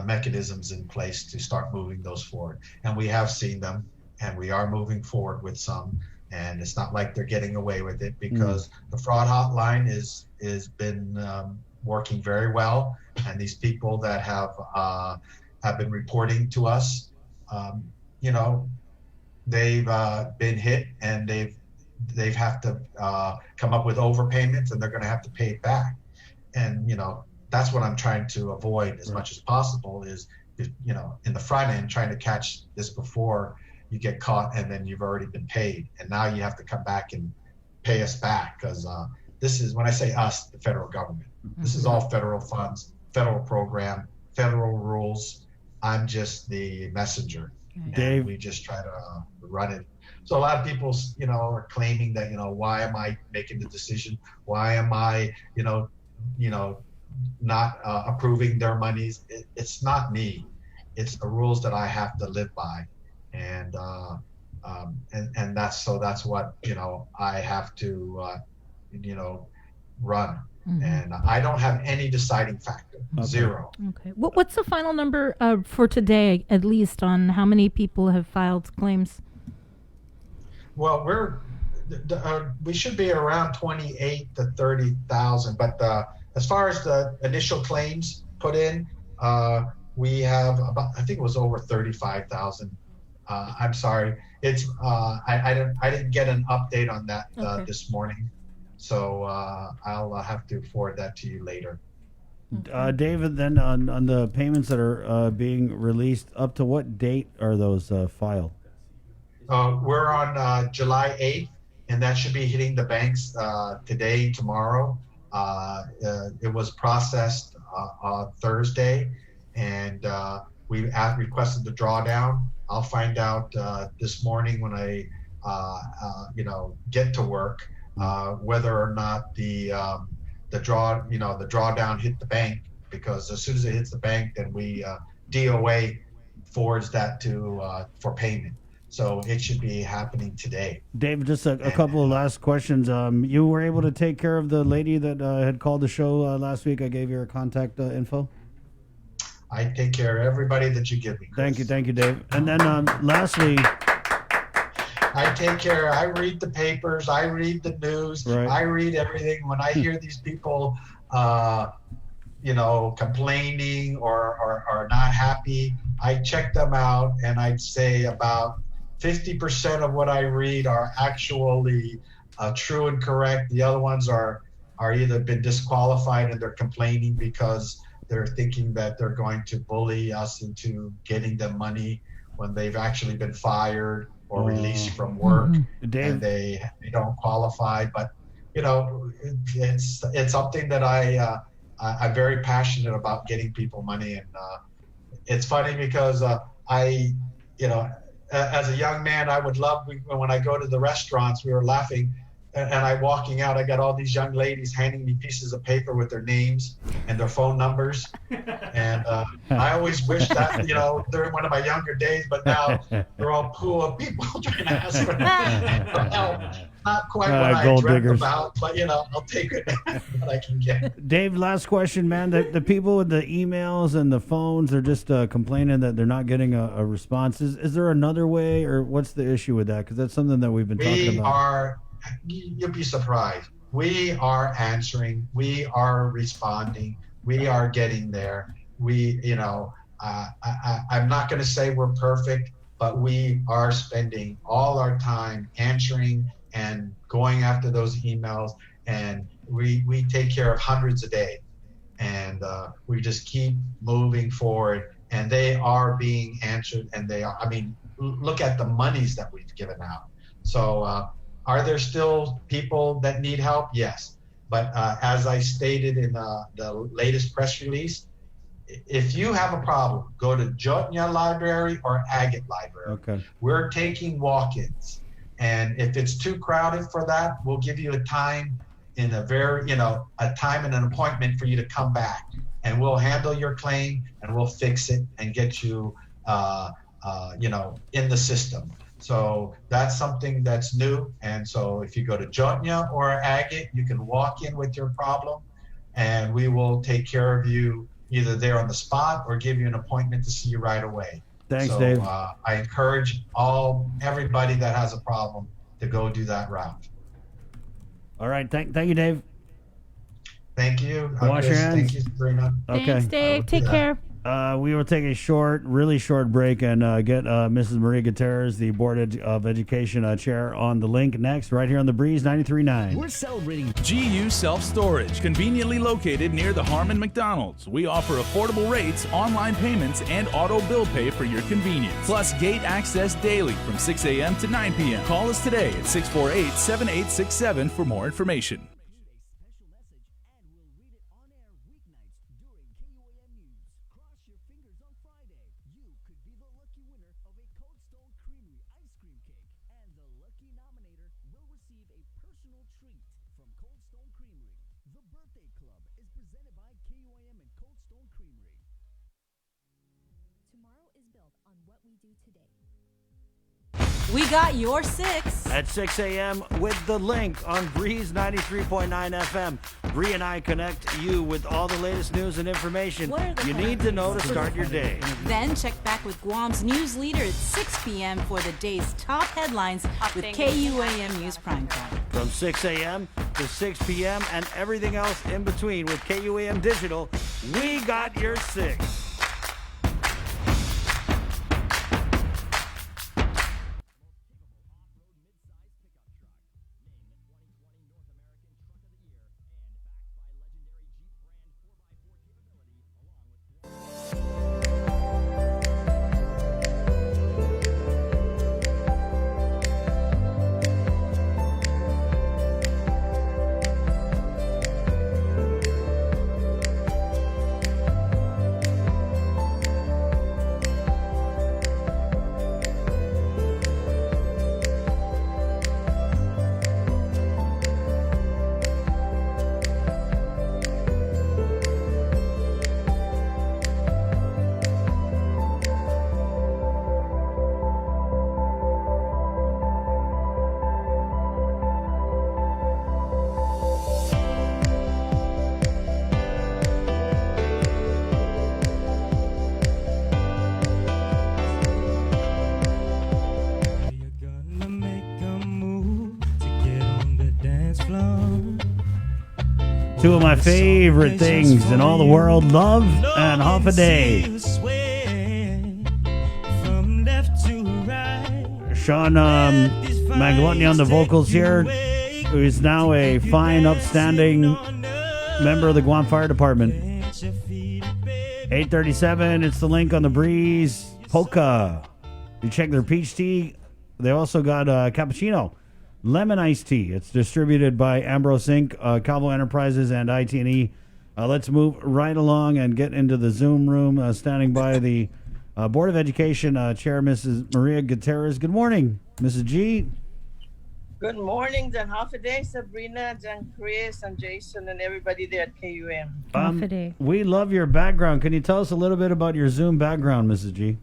mechanisms in place to start moving those forward. And we have seen them, and we are moving forward with some. And it's not like they're getting away with it, because the fraud hotline is been working very well. And these people that have been reporting to us, you know, they've been hit, and they've have to come up with overpayments, and they're going to have to pay it back. And you know, that's what I'm trying to avoid as much as possible, is, you know, in the front end, trying to catch this before you get caught and then you've already been paid. And now you have to come back and pay us back, because this is, when I say us, the federal government. This is all federal funds, federal program, federal rules. I'm just the messenger. Dave, and we just try to run it. So a lot of people, you know, are claiming that, you know, why am I making the decision? Why am I, you know, not approving their monies? It's not me. It's the rules that I have to live by, and that's what, you know, I have to you know, run. And I don't have any deciding factor. Zero. Okay. What's the final number for today, at least, on how many people have filed claims? Well, we should be around 28 to 30,000, but as far as the initial claims put in, we have about, I think it was over 35,000. I'm sorry, it's I didn't get an update on that this morning, so I'll have to forward that to you later. David, then on the payments that are being released, up to what date are those filed? We're on July 8th, and that should be hitting the banks today, tomorrow. It was processed on Thursday, and we requested the drawdown. I'll find out this morning when I, get to work, whether or not the drawdown hit the bank. Because as soon as it hits the bank, then we DOA forwards that to for payment. So it should be happening today. David, just a couple of last questions. You were able to take care of the lady that had called the show last week. I gave you her contact info. I take care of everybody that you give me, Chris. Thank you, Dave. And then lastly, I take care. I read the papers. I read the news. Right. I read everything. When I hear these people, complaining or not happy, I check them out, and I'd say about 50% of what I read are actually true and correct. The other ones are either been disqualified and they're complaining because they're thinking that they're going to bully us into getting them money when they've actually been fired or released from work, and they don't qualify. But it's something that I'm very passionate about, getting people money. And it's funny because as a young man, I would love when I go to the restaurants. We were laughing, and I'm walking out. I got all these young ladies handing me pieces of paper with their names and their phone numbers, and I always wish that during one of my younger days. But now they're all pool of people trying to ask for help. Not quite what I gold dreamt diggers. about, but I'll take it what I can get. Dave, last question, man. The people with the emails and the phones, they're just complaining that they're not getting a response. Is there another way, or what's the issue with that? Because that's something that we've been talking about. You'll be surprised. We are answering. We are responding. We are getting there. I'm not going to say we're perfect, but we are spending all our time answering and going after those emails, and we take care of hundreds a day, and we just keep moving forward, and they are being answered, and look at the monies that we've given out. So are there still people that need help? Yes, but as I stated in the latest press release, if you have a problem, go to Jotnya Library or Agate Library. Okay. We're taking walk-ins. And if it's too crowded for that, we'll give you a time and an appointment for you to come back, and we'll handle your claim and we'll fix it and get you, in the system. So that's something that's new. And so if you go to Jotnya or Agate, you can walk in with your problem, and we will take care of you either there on the spot or give you an appointment to see you right away. Thanks, Dave. I encourage everybody that has a problem to go do that route. All right. Thank you, Dave. Thank you. Wash your hands. Thank you, Sabrina. Okay. Thanks, Dave. Take care. We will take a really short break and get Mrs. Maria Gutierrez, the Board of Education chair, on the link next, right here on the Breeze 93.9. We're celebrating GU Self-Storage, conveniently located near the Harmon McDonald's. We offer affordable rates, online payments, and auto bill pay for your convenience. Plus gate access daily from 6 a.m. to 9 p.m. Call us today at 648-7867 for more information. We got your 6 at 6 a.m. with the link on Breeze 93.9 FM. Bree and I connect you with all the latest news and information What are the you need to know to start your day. Then check back with Guam's news leader at 6 p.m. for the day's top headlines with KUAM News Primetime. From 6 a.m. to 6 p.m. and everything else in between with KUAM Digital, we got your 6. Two of my favorite things in all the world, Love and Half a Day. Sean Maglutny on the vocals here, who is now a fine, upstanding member of the Guam Fire Department. 8:37, it's the Link on the Breeze. Polka. You check their peach tea. They also got cappuccino. Lemon iced tea. It's distributed by Ambrose Inc., Calvo Enterprises, and IT&E. Let's move right along and get into the Zoom room. Standing by the Board of Education Chair, Mrs. Maria Gutierrez. Good morning, Mrs. G. Good morning, Jan Half-a-Day, Sabrina, Jan Chris, and Jason, and everybody there at KUM. We love your background. Can you tell us a little bit about your Zoom background, Mrs. G?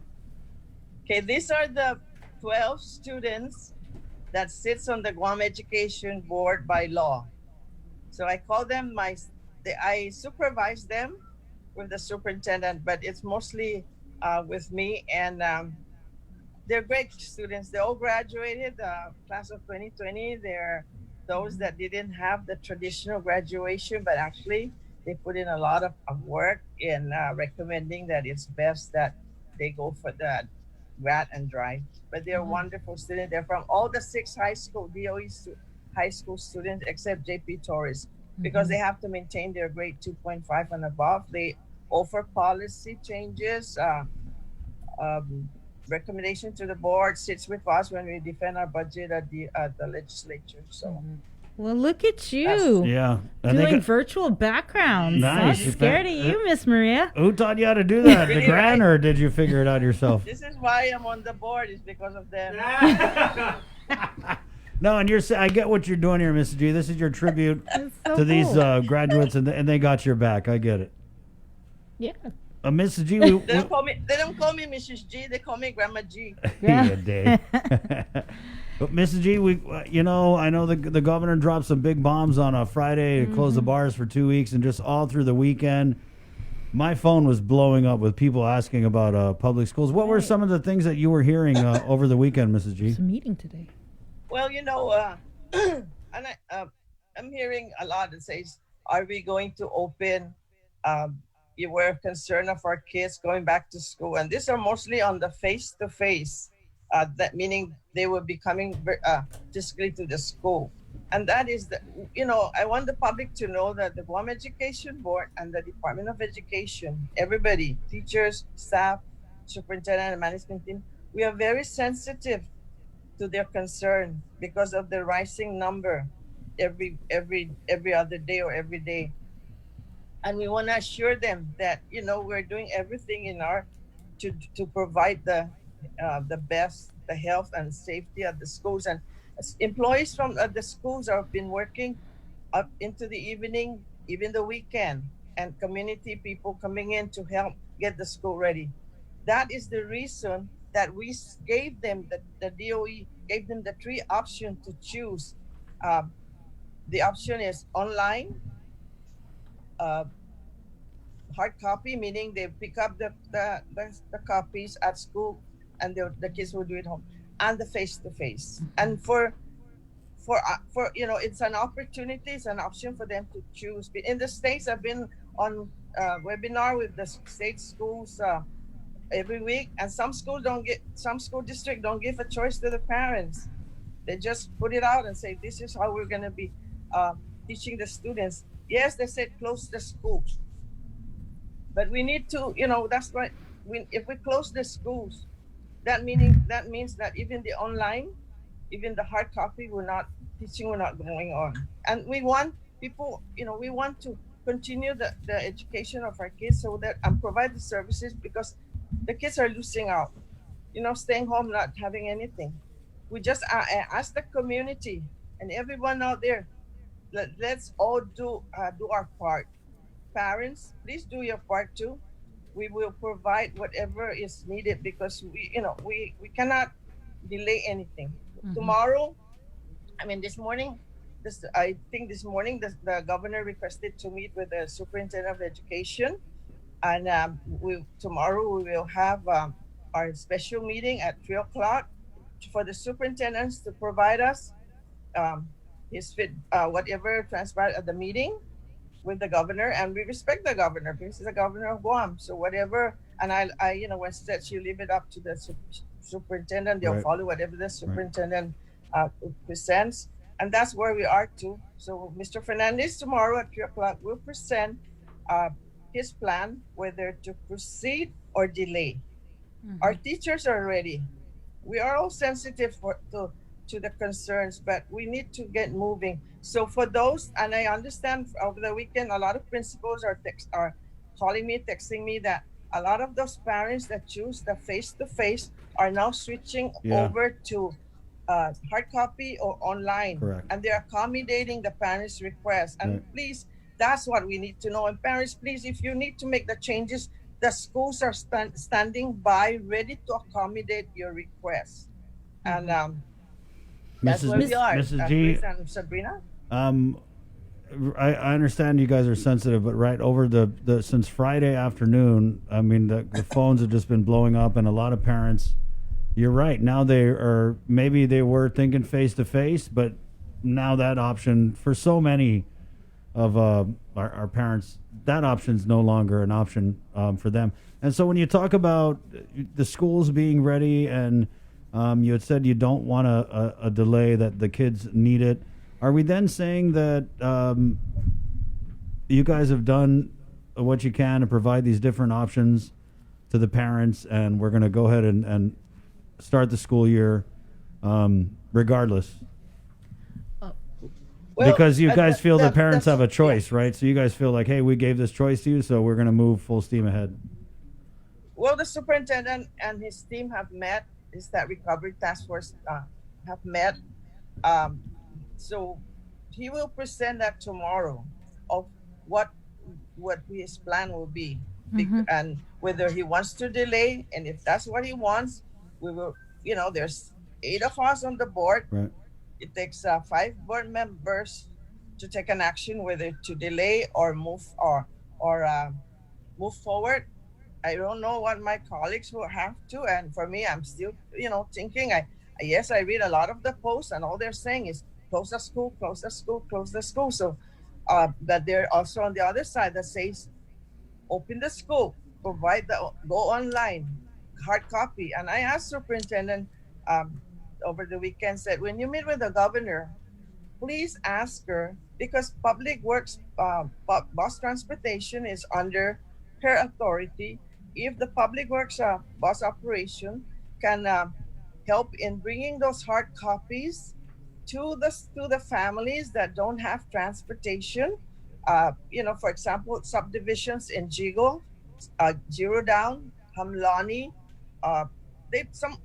Okay, these are the 12 students that sits on the Guam Education Board by law. So I call them I supervise them with the superintendent, but it's mostly with me, and they're great students. They all graduated, class of 2020. They're those that didn't have the traditional graduation, but actually they put in a lot of work in recommending that it's best that they go for that grad and drive. But they're wonderful students. They're from all the 6 high school DOE high school students except JP Torres, because they have to maintain their grade 2.5 and above. They offer policy changes, recommendation to the board, sits with us when we defend our budget at the legislature. So. Well, look at you. Yeah. Doing virtual backgrounds. Nice. I'm scared of you, Miss Maria. Who taught you how to do that? The Gran, or did you figure it out yourself? This is why I'm on the board, is because of them. No, and I get what you're doing here, Mrs. G. This is your tribute so to these cool. graduates, and they got your back. I get it. Yeah. Mrs. G, They don't call me Mrs. G. They call me Grandma G. Yeah, Dave. But Mrs. G, I know the governor dropped some big bombs on a Friday to close the bars for 2 weeks, and just all through the weekend, my phone was blowing up with people asking about public schools. What were some of the things that you were hearing over the weekend, Mrs. G? There's a meeting today. Well, and I'm hearing a lot that says, are we going to open, you were concerned of our kids going back to school? And these are mostly on the face-to-face, that meaning they will be coming physically to the school. And that is, I want the public to know that the Guam Education Board and the Department of Education, everybody, teachers, staff, superintendent, and management team, we are very sensitive to their concern because of the rising number every other day or every day. And we want to assure them that, we're doing everything in to provide the best, the health and safety at the schools. And employees from the schools have been working up into the evening, even the weekend, and community people coming in to help get the school ready. That is the reason that we gave them, the DOE gave them the 3 options to choose. The option is online, uh, hard copy, meaning they pick up the copies at school, and the kids will do it home, and the face-to-face. And for it's an opportunity, it's an option for them to choose. In the States, I've been on webinar with the state schools every week, and some school district don't give a choice to the parents. They just put it out and say, this is how we're going to be teaching the students. Yes, they said close the schools, but we need to, that's why if we close the schools, that means that even the online, even the hard copy, teaching will not going on. And we want people, we want to continue the education of our kids so that and provide the services, because the kids are losing out, staying home, not having anything. We just ask the community and everyone out there, let's all do our part. Parents, please do your part too. We will provide whatever is needed, because we cannot delay anything. Tomorrow, this morning, the governor requested to meet with the superintendent of education, and tomorrow we will have our special meeting at 3:00 for the superintendents to provide us whatever transpired at the meeting with the governor, and we respect the governor because he's the governor of Guam. So whatever, and I when she said she'll leave it up to the superintendent, they'll follow whatever the superintendent presents, and that's where we are too. So Mr. Fernandez tomorrow at 3:00 will present his plan whether to proceed or delay. Our teachers are ready. We are all sensitive to the concerns, but we need to get moving. So for those, and I understand over the weekend, a lot of principals are calling me, texting me that a lot of those parents that choose the face-to-face are now switching over to hard copy or online. Correct. And they're accommodating the parents' request. And please, that's what we need to know. And parents, please, if you need to make the changes, the schools are standing by, ready to accommodate your request. And that's where we are. Mrs. G, and Sabrina. I understand you guys are sensitive, but right over the since Friday afternoon, the phones have just been blowing up, and a lot of parents, you're right, now maybe they were thinking face to face, but now that option for so many of our parents, that option's no longer an option for them. And so when you talk about the schools being ready, and you had said you don't want a delay, that the kids need it, are we then saying that you guys have done what you can to provide these different options to the parents, and we're going to go ahead and start the school year regardless? Because you guys feel the parents have a choice, right? So you guys feel like, hey, we gave this choice to you, so we're going to move full steam ahead. Well, the superintendent and his team have met. Is that recovery task force have met. So he will present that tomorrow of what his plan will be, and whether he wants to delay, and if that's what he wants, we will. There's 8 of us on the board. Right. It takes 5 board members to take an action, whether to delay or move move forward. I don't know what my colleagues will have to, and for me, I'm still, thinking. I read a lot of the posts, and all they're saying is close the school, close the school, close the school. So that they're also on the other side that says open the school, provide go online, hard copy. And I asked superintendent over the weekend, said, when you meet with the governor, please ask her, because public works bus transportation is under her authority. If the public works bus operation can help in bringing those hard copies to the families that don't have transportation, for example, subdivisions in Jigo, Zero Down, Hamlani, a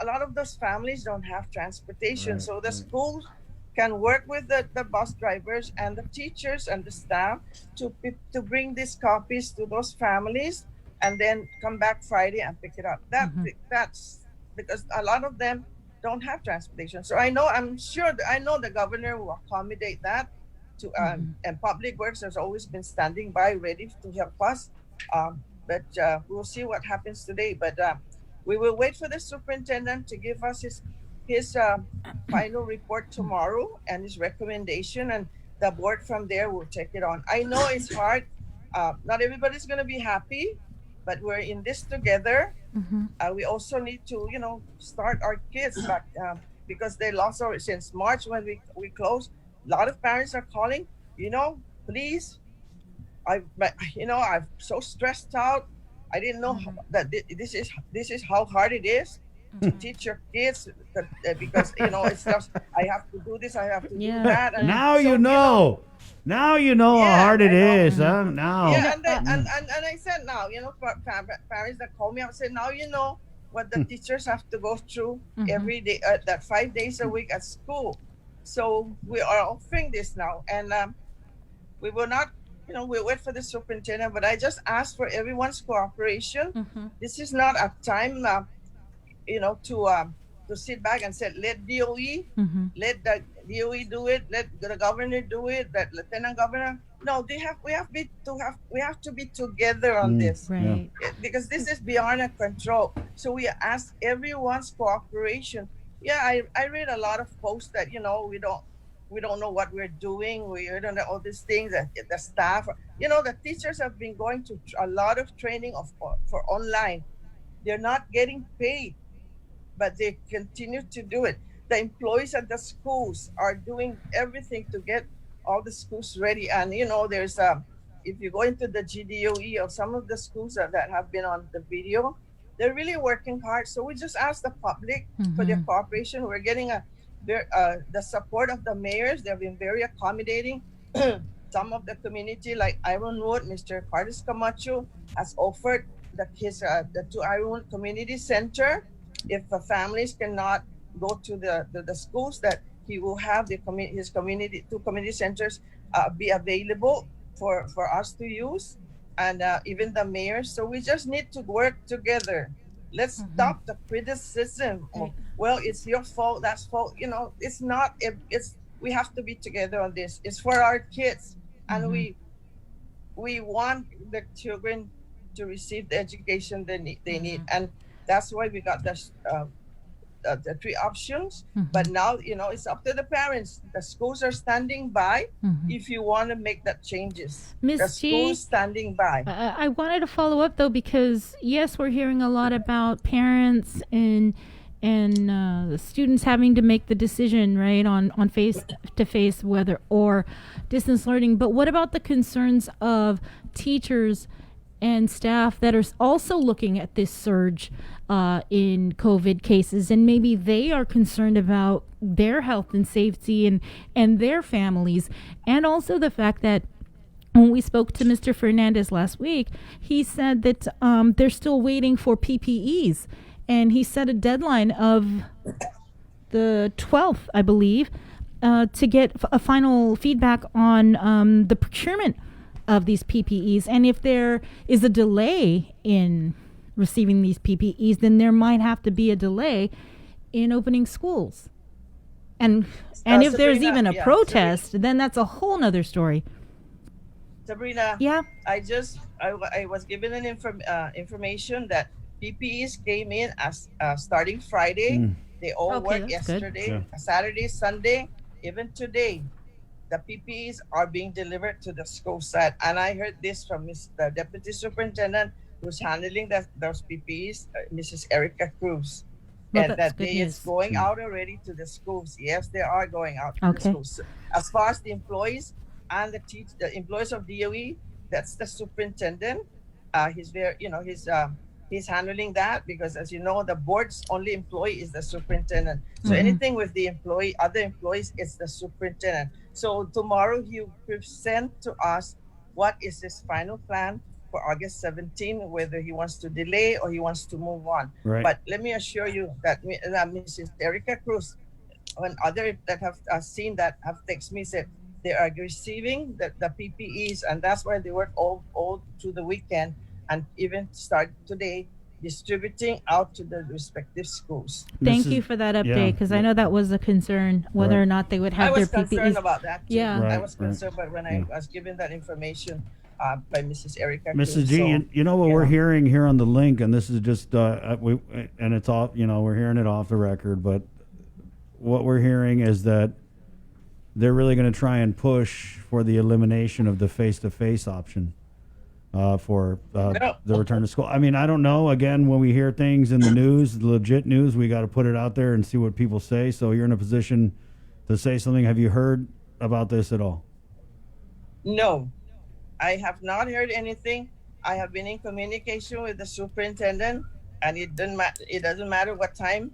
lot of those families don't have transportation. So the schools can work with the bus drivers and the teachers and the staff to bring these copies to those families, and then come back Friday and pick it up. That's because a lot of them don't have transportation. So I know the governor will accommodate that, to and Public Works has always been standing by, ready to help us. But we'll see what happens today. But we will wait for the superintendent to give us his final report tomorrow and his recommendation, and the board from there will take it on. I know it's hard. Not everybody's going to be happy, but we're in this together. We also need to, start our kids back because they lost our since March when we closed. A lot of parents are calling, please. I'm so stressed out. I didn't know that this is how hard it is to teach your kids because it's just I have to do this, I have to do that. And Now so, you know. Now you know how hard it is, huh? Now. Yeah, and I said now, parents that call me up said now you know what the teachers have to go through every day, that 5 days a week at school. So we are offering this now, and we will not, we'll wait for the superintendent. But I just ask for everyone's cooperation. This is not a time, to sit back and say let DOE, let the DOE do it, let the governor do it, that lieutenant governor. No, we have to be together on this, Right. because this is beyond our control. So we ask everyone's cooperation. Yeah, I read a lot of posts that we don't know what we're doing. We don't know all these things. The staff, the teachers have been going to a lot of training for online. They're not getting paid, but they continue to do it. The employees at the schools are doing everything to get all the schools ready. And there's if you go into the GDOE of some of the schools that have been on the video, they're really working hard. So we just ask the public for their cooperation. We're getting the support of the mayors. They've been very accommodating. Some of the community, like Ironwood, Mr. Carlos Camacho has offered the two Ironwood Community Center. If the families cannot go to the schools, that he will have his two community centers be available for us to use, and even the mayors. So we just need to work together. Let's stop the criticism. Well, it's your fault. That's fault. It's not. We have to be together on this. It's for our kids, and we want the children to receive the education they need, and that's why we got the three options. But now it's up to the parents. The schools are standing by if you want to make that changes. Ms. The G, schools standing by. I wanted to follow up though, because yes, we're hearing a lot about parents and the students having to make the decision, right, on face to face, whether or distance learning. But what about the concerns of teachers and staff that are also looking at this surge in COVID cases, and maybe they are concerned about their health and safety and their families, and also the fact that when we spoke to Mr. Fernandez last week, he said that they're still waiting for PPEs, and he set a deadline of the 12th, I believe, to get a final feedback on the procurement of these PPEs. And if there is a delay in receiving these PPEs, then there might have to be a delay in opening schools. And if there's Sabrina, even a protest, then that's a whole nother story. Sabrina, Yeah. I was given an information that PPEs came in as starting Friday. They all Okay, worked that's good. yesterday, Saturday, Sunday, even today. The PPEs are being delivered to the school site, and I heard this from the deputy superintendent who's handling those PPEs, Mrs. Erica Cruz, Well, and that's that good they is news. going out already to the schools. Yes, they are going out to the Okay. schools. As far as the employees and the employees of DOE, that's the superintendent. He's very, he's handling that, because as you know, the board's only employee is the superintendent. So anything with the other employees, it's the superintendent. So tomorrow he'll present to us what is his final plan for August 17, whether he wants to delay or he wants to move on. Right. But let me assure you that Mrs. Erica Cruz and others that have seen that have texted me, said they are receiving the PPEs, and that's why they work all through the weekend and even start today distributing out to the respective schools. Thank you for that update, because I know that was a concern, whether or not they would I have their was concerned PPEs. about that too. Yeah. I was concerned, but when I was given that information by Mrs. Erica Mrs. Cruz, G, so, you know what we're hearing here on the link, and this is just we, and it's off. You know, we're hearing it off the record, but what we're hearing is that they're really going to try and push for the elimination of the face-to-face option for the return to school. I mean, I don't know. Again, when we hear things in the news, legit news, we got to put it out there and see what people say. So you're in a position to say something. Have you heard about this at all? No, I have not heard anything. I have been in communication with the superintendent, and it doesn't matter what time,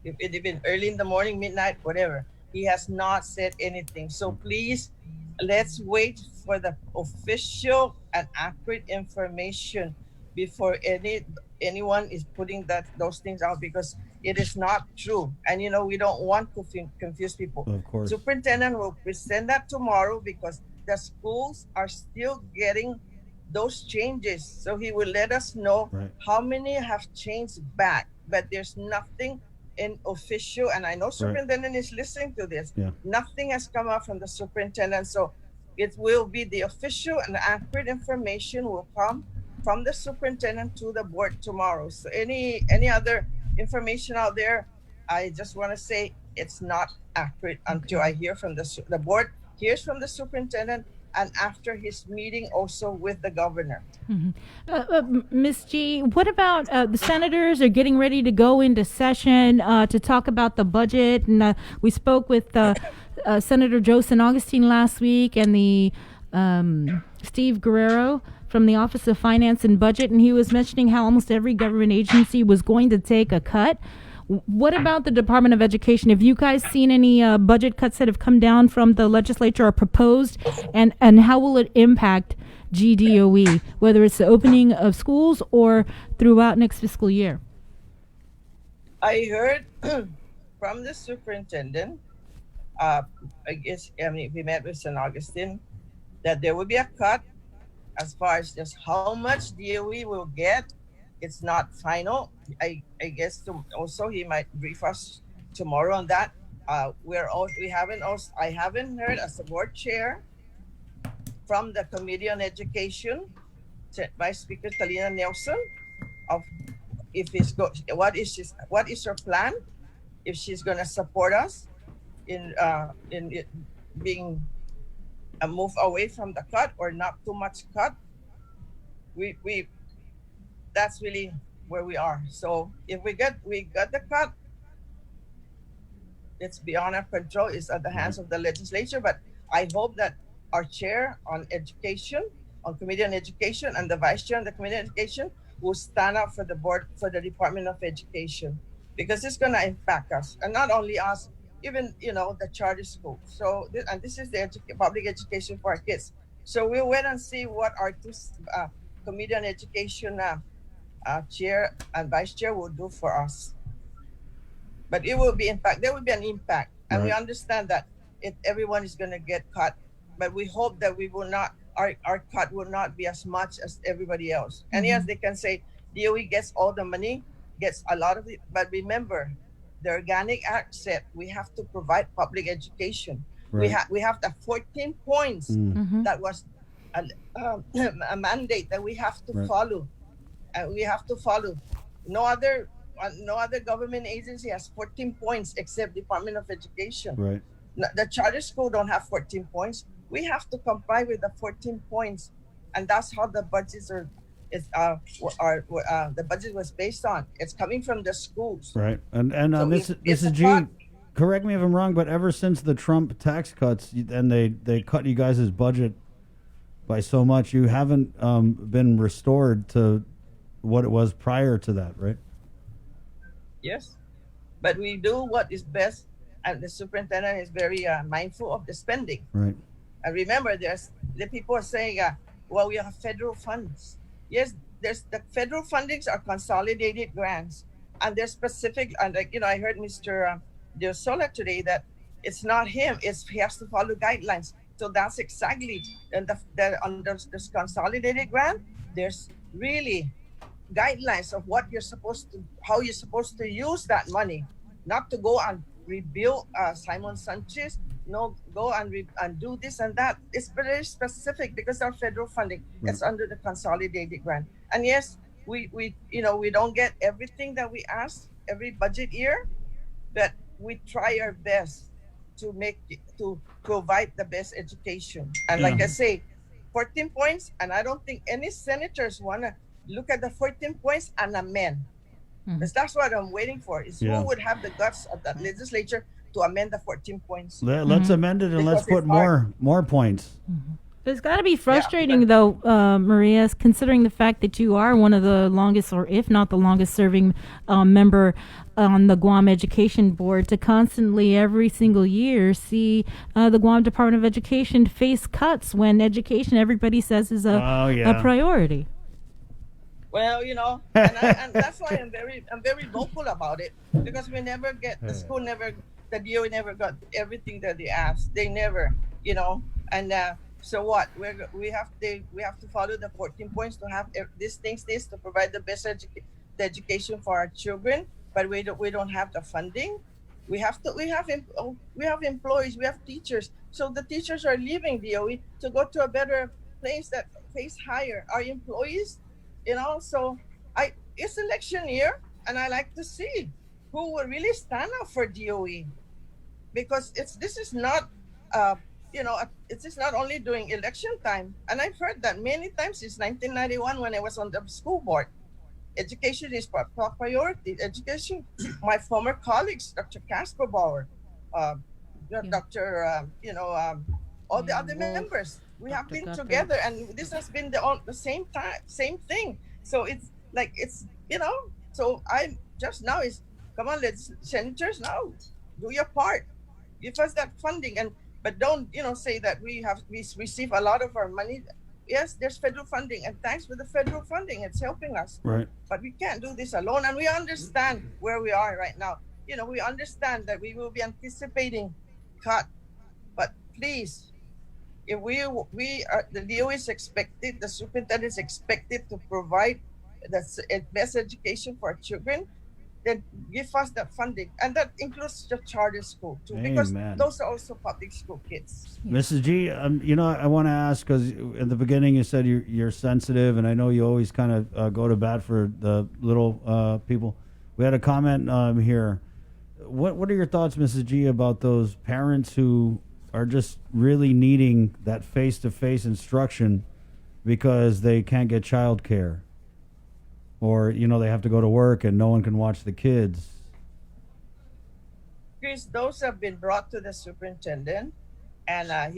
if it been early in the morning, midnight, whatever. He has not said anything. So please, let's wait for the official and accurate information before anyone is putting those things out, because it is not true. And you know, we don't want to confuse people. Of course. Superintendent will present that tomorrow, because the schools are still getting those changes. So he will let us know how many have changed back, but there's nothing in official, and I know superintendent is listening to this. Nothing has come out from the superintendent. So it will be the official and accurate information will come from the superintendent to the board tomorrow. So any other information out there, I just want to say it's not accurate until I hear from the board, hears from the superintendent, and after his meeting also with the governor. Ms. G, what about the senators are getting ready to go into session to talk about the budget? And we spoke with Senator Joe San Augustine last week, and the Steve Guerrero from the Office of Finance and Budget, and he was mentioning how almost every government agency was going to take a cut. What about the Department of Education? Have you guys seen any budget cuts that have come down from the legislature or proposed? And how will it impact GDOE, whether it's the opening of schools or throughout next fiscal year? I heard from the superintendent, I mean, we met with St. Augustine, that there will be a cut. As far as just how much DOE will get, it's not final. I guess also he might brief us tomorrow on that. I haven't heard as the board chair from the Committee on Education, Vice Speaker Talina Nelson, of if it's what is her plan, if she's going to support us in it being a move away from the cut or not too much cut. We that's really where we are. So if we got the cut, it's beyond our control. It's at the hands of the legislature. But I hope that our chair on education, on Committee on Education, and the vice chair on the Committee on Education will stand up for the board, for the Department of Education, because it's going to impact us, and not only us, even the charter school. So this is the public education for our kids. So we'll wait and see what our two Committee on Education chair and vice chair will do for us. But it will be impact. There will be an impact, and we understand that everyone is going to get cut. But we hope that we will not. Our cut will not be as much as everybody else. And yes, they can say DOE gets all the money, gets a lot of it. But remember, the Organic Act said we have to provide public education. We have the 14 points that was a mandate that we have to follow. We have to follow. No other government agency has 14 points except Department of Education. Right. The charter school don't have 14 points. We have to comply with the 14 points, and that's how the budgets the budget was based on. It's coming from the schools. Right. And So Mrs. G, correct me if I'm wrong, but ever since the Trump tax cuts and they cut you guys' budget by so much, you haven't been restored to what it was prior to that, right? Yes, but we do what is best, and the superintendent is very mindful of the spending. Right. And remember, the people are saying, well, we have federal funds. Yes, the federal fundings are consolidated grants, and they're specific. And I heard Mr. De Sola today that it's not him; he has to follow guidelines. So that's exactly, and under this consolidated grant, there's really guidelines of what you're supposed to, how you're supposed to use that money, not to go and rebuild Simon Sanchez. No, go and do this and that. It's very specific because our federal funding is under the consolidated grant. And yes, we don't get everything that we ask every budget year, but we try our best to provide the best education. And like I say, 14 points, and I don't think any senators want to look at the 14 points and amend. Because that's what I'm waiting for, is who would have the guts of the legislature to amend the 14 points. Let's amend it and Because let's put it's hard. more points. It's got to be frustrating, though, Maria, considering the fact that you are one of the longest, or if not the longest serving member on the Guam Education Board, to constantly, every single year, see the Guam Department of Education face cuts when education, everybody says, is a priority. Well, and that's why I'm very vocal about it, because we never get, the DOE never got everything that they asked. They never, and so what? We have to follow the 14 points to have these things, to provide the best education for our children, but we don't have the funding. We have employees, we have teachers. So the teachers are leaving DOE to go to a better place that pays higher. Our employees, so it's election year, and I like to see who will really stand up for DOE, because this is not only during election time. And I've heard that many times since 1991 when I was on the school board. Education is priority. Education. My former colleagues, Dr. Casper Bauer, Dr. all the other members, we have been together, and this has been the same thing. So it's like So I just now is, come on, let's senators now do your part, give us that funding, but don't say that we receive a lot of our money. Yes, there's federal funding, and thanks for the federal funding, it's helping us. Right. But we can't do this alone, and we understand where we are right now. We understand that we will be anticipating cut, but please, if the DOE is expected, the superintendent is expected to provide the best education for our children, then give us that funding, and that includes the charter school too, because Amen. those are also public school kids. Mrs. G, I want to ask, because in the beginning you said you're sensitive, and I know you always kind of go to bat for the little people. We had a comment here. What are your thoughts, Mrs. G, about those parents who are just really needing that face-to-face instruction because they can't get childcare, or they have to go to work and no one can watch the kids? Chris, those have been brought to the superintendent, and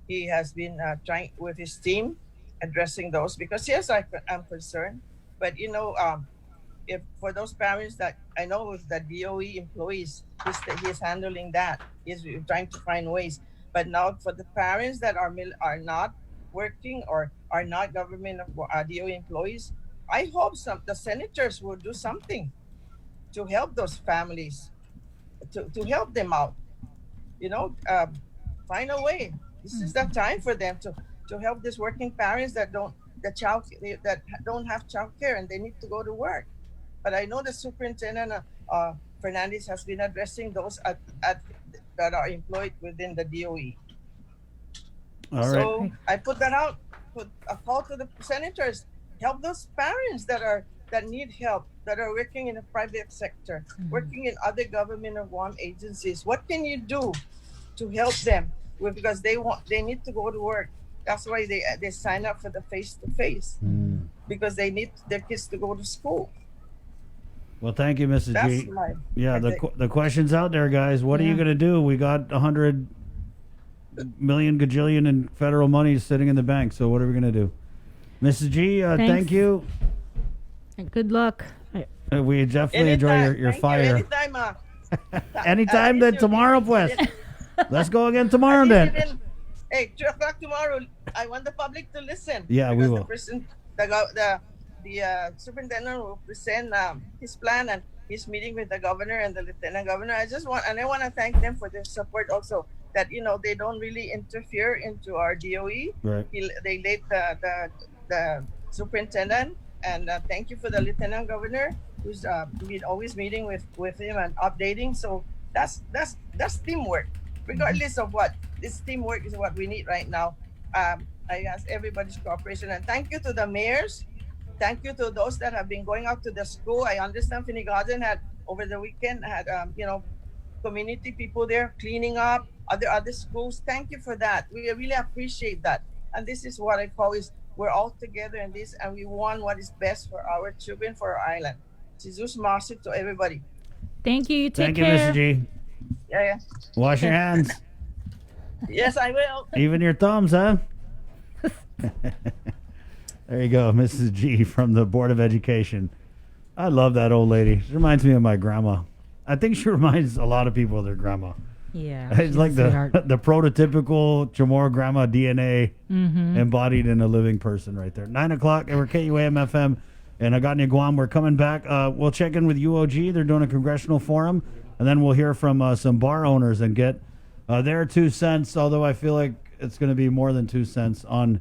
he has been trying with his team addressing those, because yes, I'm concerned, but if for those parents that I know with the DOE employees, he's handling that. He's trying to find ways. But now for the parents that are not working or are not government DOE employees, I hope the senators will do something to help those families, to help them out. Find a way. This is the time for them to help these working parents that don't have childcare and they need to go to work. But I know the superintendent Fernandez has been addressing those that are employed within the DOE. All So right. I put that out, put a call to the senators, help those parents that need help, that are working in the private sector, working in other government or Guam agencies. What can you do to help them? Because they need to go to work. That's why they sign up for the face-to-face, because they need their kids to go to school. Well, thank you, Mrs. That's G. my- Yeah, my the question's out there, guys. What are you going to do? We got 100 million gajillion in federal money sitting in the bank. So what are we going to do? Mrs. G, Thanks. thank you. And good luck. We definitely enjoy your fire. Anytime, Anytime then tomorrow, pues. Let's go again tomorrow then. Hey, 2 o'clock tomorrow. I want the public to listen. Yeah, we because will. The person, the superintendent will present his plan, and he's meeting with the governor and the lieutenant governor. I want to thank them for their support also. That they don't really interfere into our DOE. Right. They let the superintendent And thank you for the Lieutenant Governor, who's always meeting with him and updating. So that's teamwork. Regardless of what, this teamwork is what we need right now. I ask everybody's cooperation, and thank you to the mayors. Thank you to those that have been going out to the school. I understand Finnegan had over the weekend had community people there cleaning up other schools. Thank you for that. We really appreciate that. And this is what I call is we're all together in this, and we want what is best for our children, for our island. Jesus mercy to everybody. Thank you. Take Thank you, care. Mr. G. Yeah. Wash your hands. Yes, I will. Even your thumbs, huh? There you go, Mrs. G from the Board of Education. I love that old lady. She reminds me of my grandma. I think she reminds a lot of people of their grandma. Yeah. It's she's like a the sweetheart. the prototypical Chamorro grandma DNA Mhm. embodied in a living person right there. 9 o'clock, and we're KUAM FM and Agotnia, Guam. We're coming back. We'll check in with UOG. They're doing a congressional forum, and then we'll hear from some bar owners and get their 2 cents, although I feel like it's going to be more than 2 cents on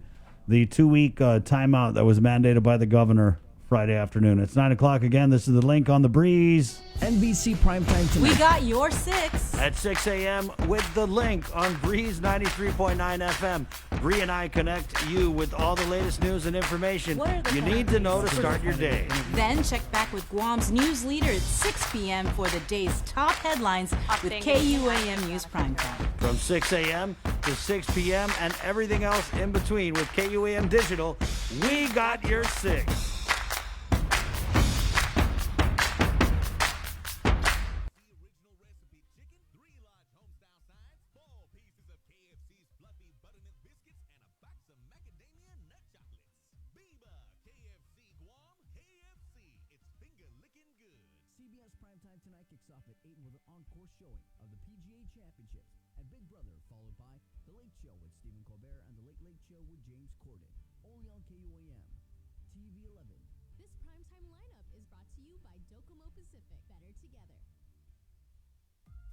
the 2-week timeout that was mandated by the governor Friday afternoon. It's 9 o'clock again. This is the Link on the Breeze. NBC Primetime tonight. We got your 6. At 6 a.m. with the Link on Breeze 93.9 FM. Bree and I connect you with all the latest news and information What are the you need to know to start your day. Then check back with Guam's news leader at 6 p.m. for the day's top headlines with KUAM News Primetime. From 6 a.m. to 6 p.m. and everything else in between with KUAM Digital, we got your 6. CBS Primetime tonight kicks off at 8 with an encore showing of the PGA Championships and Big Brother, followed by The Late Show with Stephen Colbert and The Late Late Show with James Corden. Only on KUAM. TV 11. This primetime lineup is brought to you by Docomo Pacific. Better together.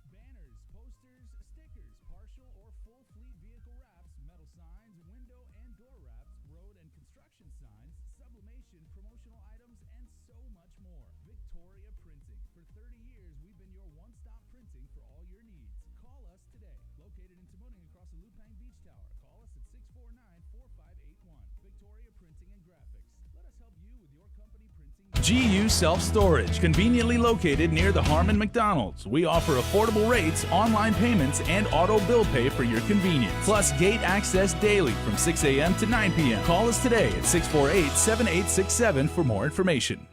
Banners, posters, stickers, partial or full fleet vehicle wraps, metal signs, window and door wraps, road and construction signs, sublimation, promotional items, and so much more. Victoria Printing. For 30 years, we've been your one-stop printing for all your needs. Call us today. Located in Tamuning across the Lupang Beach Tower. Call us at 649-4581. Victoria Printing and Graphics. Let us help you with your company printing. GU Self Storage, conveniently located near the Harmon McDonald's. We offer affordable rates, online payments, and auto bill pay for your convenience. Plus gate access daily from 6 a.m. to 9 p.m. Call us today at 648-7867 for more information.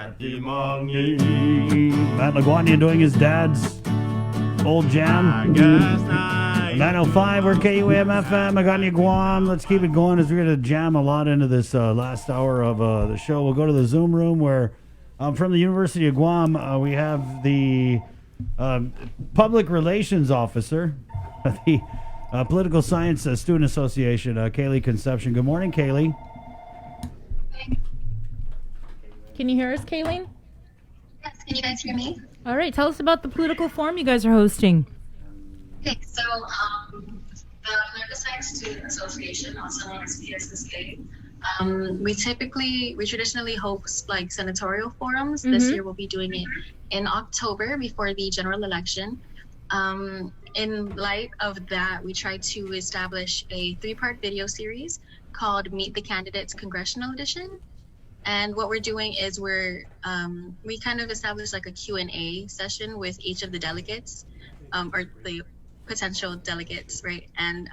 Matt LaGuardia doing his dad's old jam. 905 or KUAM FM, Magana, Guam. Let's keep it going as we're going to jam a lot into this last hour of the show. We'll go to the Zoom room where from the University of Guam, we have the public relations officer of the Political Science Student Association, Kaylee Conception. Good morning, Kaylee. Can you hear us, Kayleen? Yes, can you guys hear me? All right, tell us about the political forum you guys are hosting. Okay, so the Political Science Student Association, also known as PSSA, we traditionally host like senatorial forums. This year we'll be doing it in October before the general election. In light of that, we tried to establish a 3-part video series called Meet the Candidates Congressional Edition. And what we're doing is we kind of established like a Q&A session with each of the delegates, or the potential delegates, right? And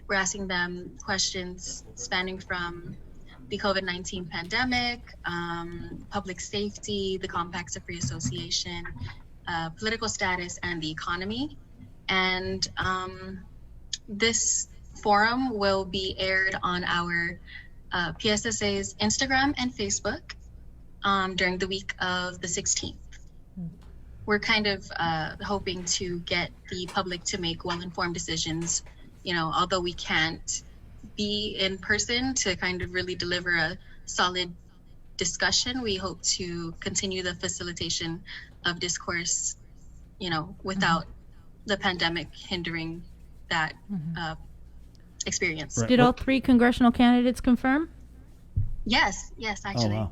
we're asking them questions spanning from the COVID-19 pandemic, public safety, the compacts of free association, political status, and the economy. And this forum will be aired on our PSSA's Instagram and Facebook during the week of the 16th. We're kind of hoping to get the public to make well-informed decisions, you know, although we can't be in person to kind of really deliver a solid discussion. We hope to continue the facilitation of discourse, you know, without the pandemic hindering that experience. Did all 3 congressional candidates confirm? Yes, actually. Oh,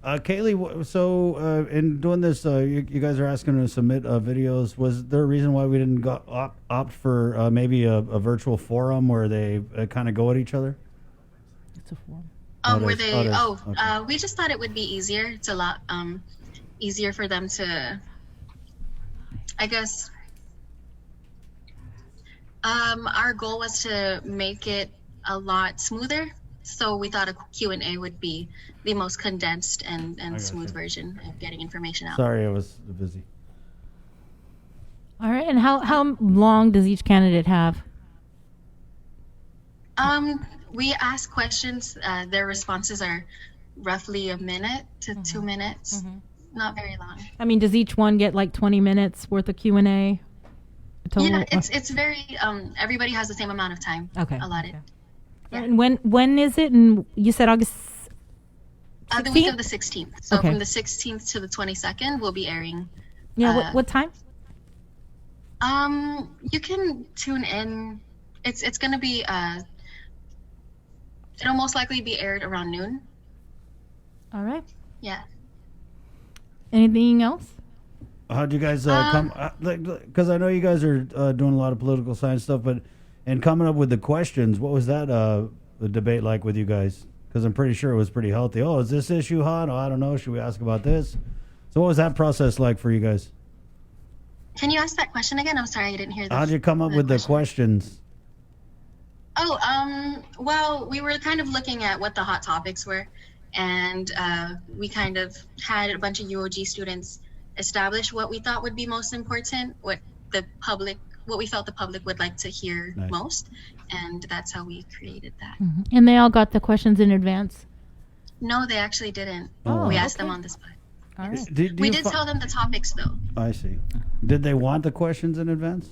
wow. Kaylee, so in doing this, you guys are asking to submit videos. Was there a reason why we didn't opt for maybe a virtual forum where they kind of go at each other? It's a forum. We just thought it would be easier. It's a lot easier for them to, I guess. Our goal was to make it a lot smoother. So we thought a Q&A would be the most condensed and smooth version of getting information out. Sorry, I was busy. All right, and how long does each candidate have? We ask questions. Their responses are roughly a minute to 2 minutes. Not very long. I mean, does each one get like 20 minutes worth of Q&A? Yeah, it's very, everybody has the same amount of time allotted. Okay. Yeah. And when is it? And you said August 16th? The week of the 16th. So Okay. from the 16th to the 22nd, we'll be airing. Yeah, what time? You can tune in. It's going to be, it'll most likely be aired around noon. All right. Yeah. Anything else? How'd you guys come? Because I know you guys are doing a lot of political science stuff, but and coming up with the questions, what was that the debate like with you guys? Because I'm pretty sure it was pretty healthy. Oh, is this issue hot? Oh, I don't know. Should we ask about this? So what was that process like for you guys? Can you ask that question again? I'm sorry, I didn't hear that. How'd you come up with the questions? Oh, well, we were kind of looking at what the hot topics were, and we kind of had a bunch of UOG students establish what we thought would be most important, what we felt the public would like to hear most, and that's how we created that. And they all got the questions in advance? No, they actually didn't. Oh, we asked them on the spot. All right. We did tell them the topics, though. I see. Did they want the questions in advance?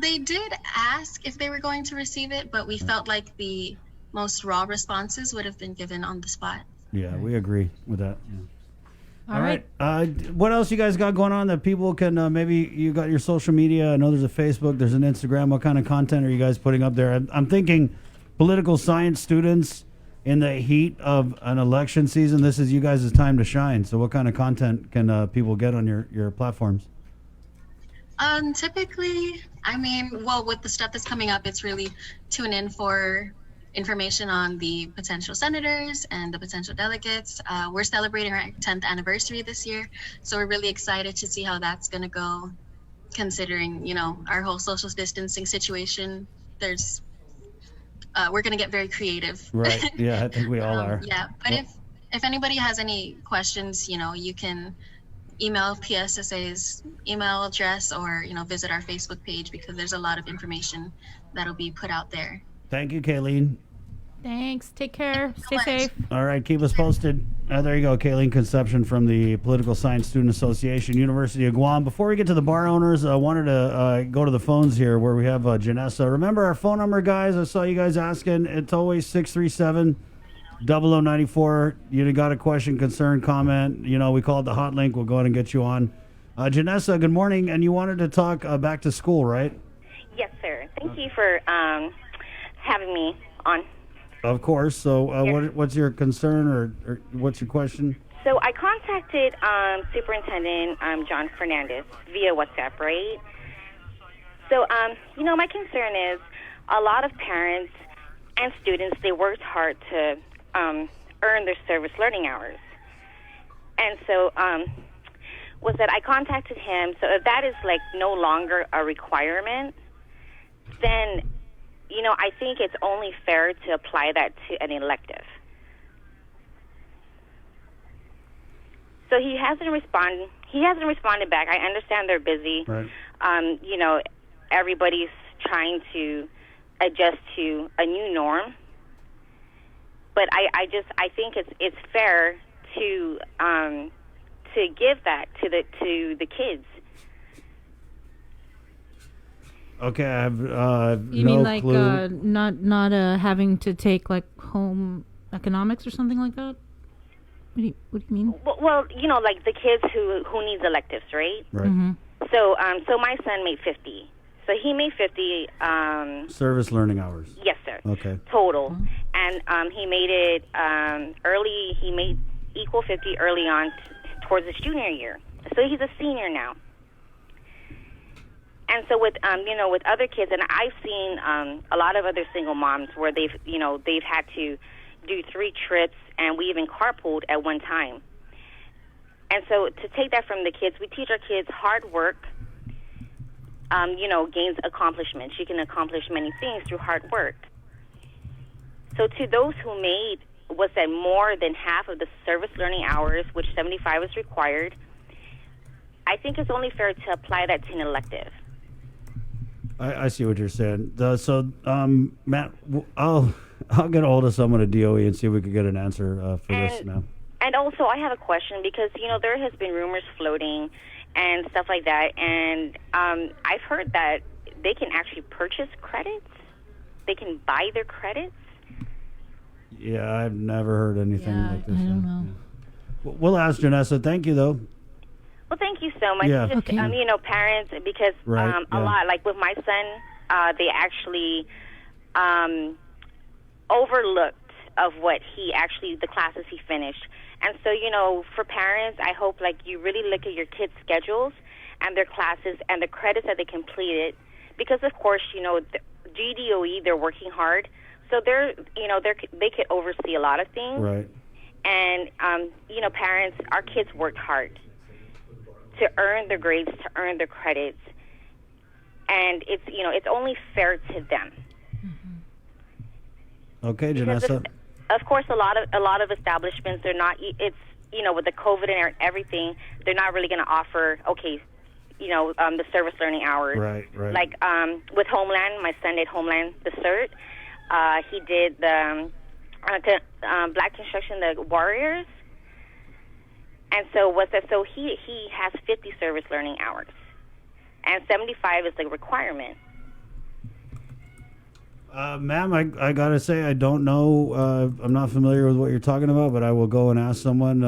They did ask if they were going to receive it, but we felt like the most raw responses would have been given on the spot. Yeah, we agree with that. Yeah. All right. What else you guys got going on that people can maybe you got your social media? I know there's a Facebook, there's an Instagram. What kind of content are you guys putting up there? I'm thinking political science students in the heat of an election season. This is you guys' time to shine. So what kind of content can people get on your platforms? Typically, I mean, well, with the stuff that's coming up, it's really tune in for information on the potential senators and the potential delegates. We're celebrating our 10th anniversary this year, so we're really excited to see how that's going to go, considering, you know, our whole social distancing situation. We're going to get very creative. Right. Yeah, I think we all are. Yeah, but if anybody has any questions, you can email PSSA's email address or, visit our Facebook page because there's a lot of information that'll be put out there. Thank you, Kayleen. Thanks. Take care. Stay safe. All right, keep us posted. There you go, Kayleen Conception from the Political Science Student Association, University of Guam. Before we get to the bar owners, I wanted to go to the phones here where we have Janessa. Remember our phone number, guys? I saw you guys asking. It's always 637-0094. You got a question, concern, comment. We call it the hot link. We'll go ahead and get you on. Janessa, good morning. And you wanted to talk back to school, right? Yes, sir. Thank you for having me on. Of course. So what's your concern or what's your question? So I contacted Superintendent John Fernandez via WhatsApp, right? So, my concern is a lot of parents and students, they worked hard to earn their service learning hours. And so was that I contacted him. So if that is like no longer a requirement, then I think it's only fair to apply that to an elective. So he hasn't responded. He hasn't responded back. I understand they're busy. Right. Everybody's trying to adjust to a new norm. But I think it's fair to give that to the kids. Okay, I have You no mean like clue. not having to take like home economics or something like that? What do you mean? Well, like the kids who needs electives, right? Right. Mm-hmm. So my son made 50. So he made 50. Service learning hours. Yes, sir. Okay. Total, and he made it early. He made equal 50 early on towards his junior year. So he's a senior now. And so with with other kids, and I've seen a lot of other single moms where they've had to do 3 trips, and we even carpooled at one time. And so to take that from the kids, we teach our kids hard work. Gains accomplishments. You can accomplish many things through hard work. So to those who made more than half of the service learning hours, which 75 is required, I think it's only fair to apply that to an elective. I see what you're saying. Matt, I'll get a hold of someone at DOE and see if we could get an answer for this now. And also, I have a question because, there has been rumors floating and stuff like that. And I've heard that they can actually purchase credits. They can buy their credits. Yeah, I've never heard anything like this. I don't know. We'll ask Janessa. Thank you, though. Well, thank you so much. Yeah. Just, parents, because Right, a lot, like with my son, they actually overlooked of what the classes he finished. And so, for parents, I hope you really look at your kids' schedules and their classes and the credits that they completed, because of course, the GDOE, they're working hard, so they could oversee a lot of things. Right. And parents, our kids worked hard to earn their grades, to earn their credits, and it's only fair to them. Okay, Because Janessa. of course, a lot of establishments, they're not. It's with the COVID and everything, they're not really going to offer the service learning hours. Right. Like with Homeland, my son did Homeland, the cert. He did the Black Construction, the Warriors. And so so he has 50 service learning hours, and 75 is the requirement. Ma'am, I gotta say I don't know. I'm not familiar with what you're talking about, but I will go and ask someone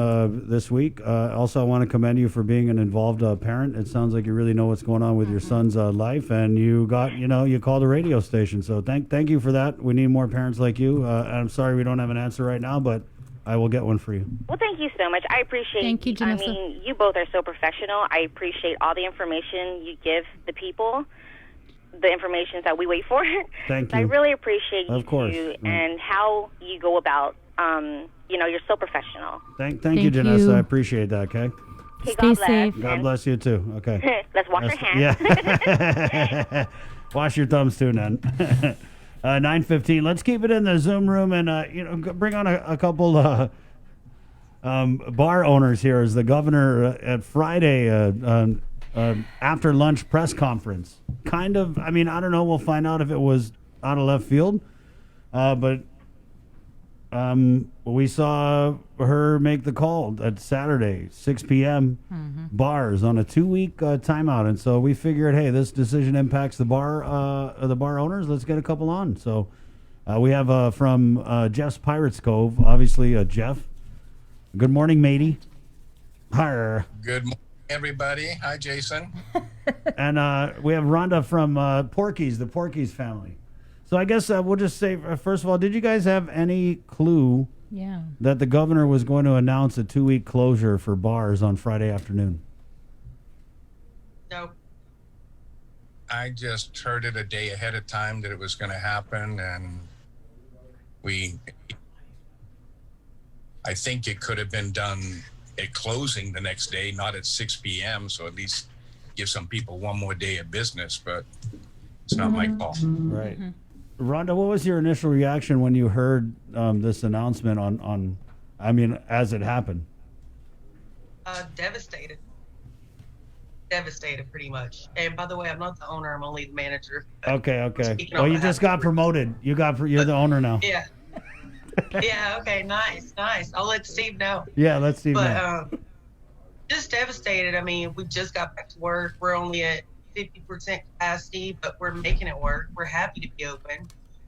this week. Also, I want to commend you for being an involved parent. It sounds like you really know what's going on with your son's life, and you called a radio station. So thank you for that. We need more parents like you. I'm sorry we don't have an answer right now, but I will get one for you. Well, thank you so much. I appreciate. Thank you, Janessa. I mean, you both are so professional. I appreciate all the information you give the people, the information that we wait for. Thank So I you. really appreciate Of course. you and how you go about. You're so professional. Thank you, Janessa. I appreciate that. Okay. Okay, Stay God bless. safe. God bless you too. Okay. Let's wash our hands. Yeah. Wash your thumbs too, Nan. 9:15. Let's keep it in the Zoom room and bring on a couple bar owners here as the governor at Friday after lunch press conference. Kind of, I mean, I don't know. We'll find out if it was out of left field. But we saw her make the call at Saturday, 6 p.m. Bars on a 2-week timeout. And so we figured, hey, this decision impacts the bar owners. Let's get a couple on. So we have from Jeff's Pirates Cove, obviously, Jeff. Good morning, matey. Hi. Good morning, everybody. Hi, Jason. And we have Rhonda from Porky's, the Porky's family. So I guess we'll just say, first of all, did you guys have any clue that the governor was going to announce a 2-week closure for bars on Friday afternoon? No. I just heard it a day ahead of time that it was going to happen, and I think it could have been done at closing the next day, not at 6 p.m., so at least give some people one more day of business, but it's not my call. Right. Rhonda, what was your initial reaction when you heard this announcement as it happened? Devastated. Devastated, pretty much. And by the way, I'm not the owner. I'm only the manager. Okay. Well, you just got promoted. You're the owner now. Yeah. Yeah, okay, nice. I'll let Steve know. Yeah, let Steve know. Just devastated. I mean, we just got back to work. We're only at 50% capacity, but we're making it work. We're happy to be open.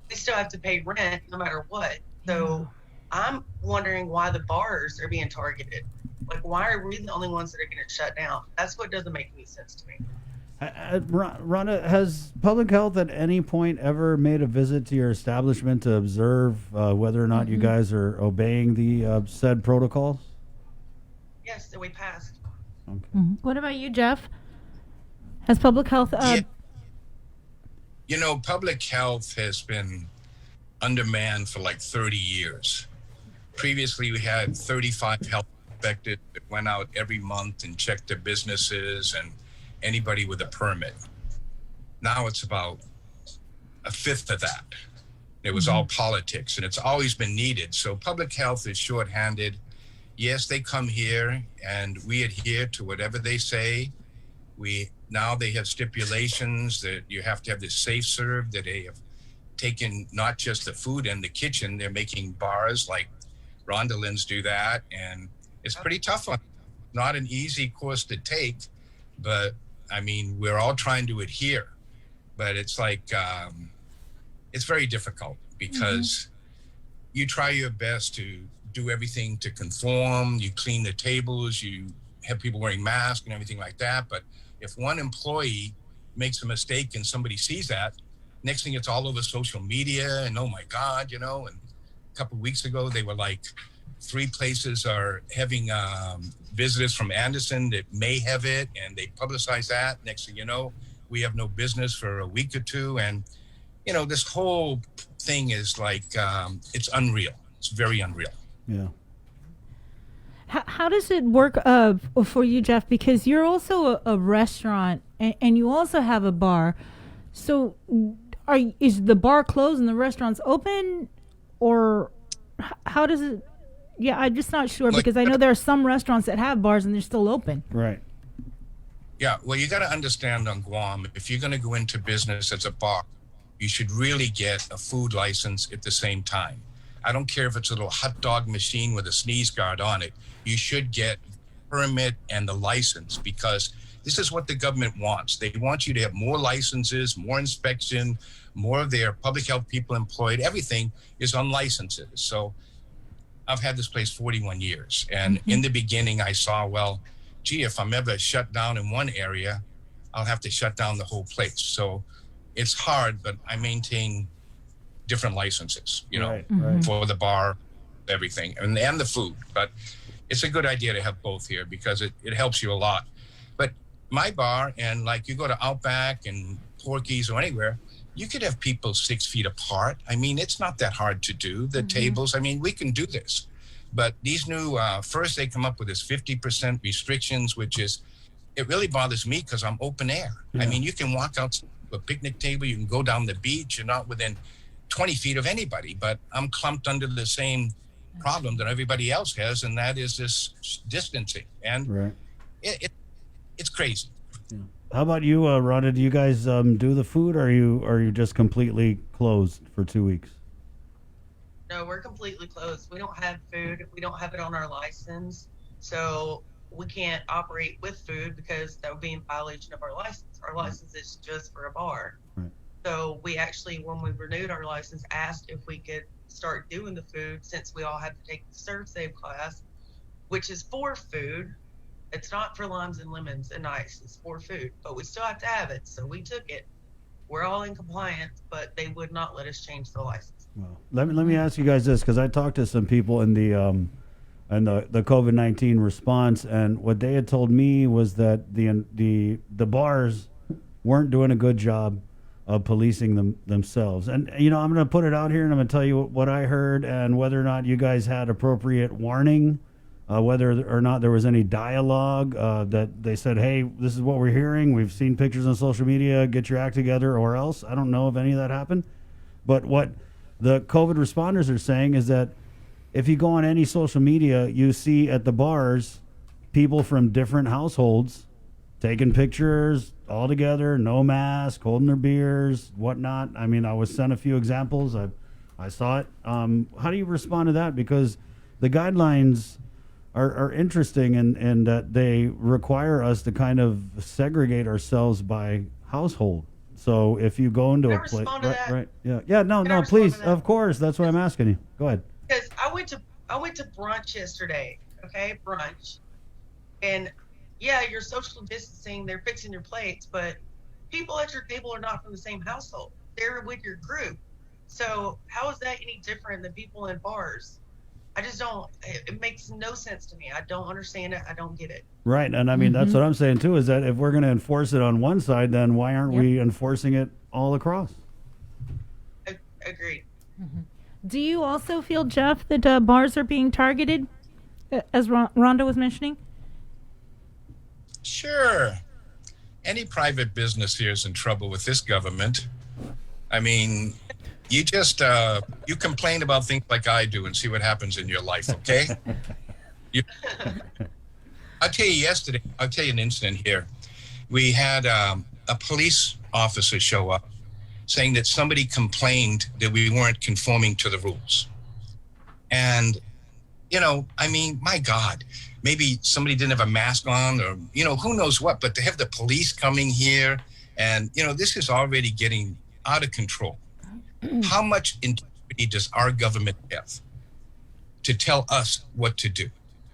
We still have to pay rent no matter what. So I'm wondering why the bars are being targeted. Like, why are we the only ones that are getting shut down? That's what doesn't make any sense to me. Rhonda, has public health at any point ever made a visit to your establishment to observe whether or not you guys are obeying the said protocols? Yes, that we passed. Okay. What about you, Jeff? Has public health... You know, public health has been undermanned for like 30 years. Previously, we had 35 health inspectors that went out every month and checked their businesses and anybody with a permit. Now it's about a fifth of that. It was all politics, and it's always been needed. So public health is shorthanded. Yes, they come here and we adhere to whatever they say. Now they have stipulations that you have to have this safe serve, that they have taken not just the food in the kitchen, they're making bars like Rondalins do that. And it's pretty tough on them. Not an easy course to take, but I mean, we're all trying to adhere, but it's like, it's very difficult because you try your best to do everything to conform. You clean the tables, you have people wearing masks and everything like that. But if one employee makes a mistake and somebody sees that, next thing it's all over social media and oh my God, and a couple of weeks ago, they were like, 3 places are having visitors from Anderson that may have it, and they publicize that. Next thing you know, we have no business for a week or 2. And, this whole thing is like, it's unreal. It's very unreal. Yeah. How does it work for you, Jeff? Because you're also a restaurant and you also have a bar. So is the bar closed and the restaurant's open? Or how does it... Yeah, I'm just not sure because I know there are some restaurants that have bars and they're still open. Right. Yeah, well, you got to understand on Guam, if you're going to go into business as a bar, you should really get a food license at the same time. I don't care if it's a little hot dog machine with a sneeze guard on it. You should get permit and the license because this is what the government wants. They want you to have more licenses, more inspection, more of their public health people employed. Everything is on licenses. So I've had this place 41 years. And in the beginning, I saw, well, gee, if I'm ever shut down in one area, I'll have to shut down the whole place. So it's hard, but I maintain different licenses, for the bar, everything, and the food. But it's a good idea to have both here because it helps you a lot. But my bar, and like you go to Outback and Porky's or anywhere, you could have people 6 feet apart. I mean, it's not that hard to do. The tables, I mean, we can do this. But these new, first they come up with this 50% restrictions, which is, it really bothers me because I'm open air. I mean, you can walk out to a picnic table, you can go down the beach, you're not within 20 feet of anybody, but I'm clumped under the same problem that everybody else has, and that is this distancing. And Right. it's crazy. How about you, Rhonda? Do you guys do the food, or are you just completely closed for 2 weeks? No, we're completely closed. We don't have food. We don't have it on our license. So we can't operate with food because that would be in violation of our license. Our license is just for a bar. Right. So we actually, when we renewed our license, asked if we could start doing the food since we all have to take the Serve Save class, which is for food. It's not for limes and lemons and ice. It's for food, but we still have to have it. So we took it. We're all in compliance, but they would not let us change the license. Well, let me ask you guys this, because I talked to some people in the COVID-19 response, and what they had told me was that the bars weren't doing a good job of policing themselves. And I'm going to put it out here, and I'm going to tell you what I heard, and whether or not you guys had appropriate warning, whether or not there was any dialogue that they said, hey, this is what we're hearing. We've seen pictures on social media. Get your act together, or else. I don't know if any of that happened. But what the COVID responders are saying is that if you go on any social media, you see at the bars people from different households taking pictures all together, no mask, holding their beers, whatnot. I mean, I was sent a few examples. I saw it. How do you respond to that? Because the guidelines are interesting in that they require us to kind of segregate ourselves by household. So if you go into a place, right, no, please, of course, that's what I'm asking you. Go ahead. Because I went to brunch yesterday. Okay, brunch, and yeah, you're social distancing. They're fixing your plates, but people at your table are not from the same household. They're with your group. So how is that any different than people in bars? I just don't. It makes no sense to me. I don't understand it. I don't get it. Right, and I mean that's what I'm saying too. Is that if we're going to enforce it on one side, then why aren't we enforcing it all across? Agreed. Do you also feel, Jeff, that bars are being targeted, as Rhonda was mentioning? Sure. Any private business here is in trouble with this government. I mean, you just you complain about things like I do and see what happens in your life, okay? I'll tell you an incident here. We had a police officer show up saying that somebody complained that we weren't conforming to the rules. And, I mean, my God, maybe somebody didn't have a mask on, or, who knows what, but to have the police coming here and, this is already getting out of control. How much integrity does our government have to tell us what to do?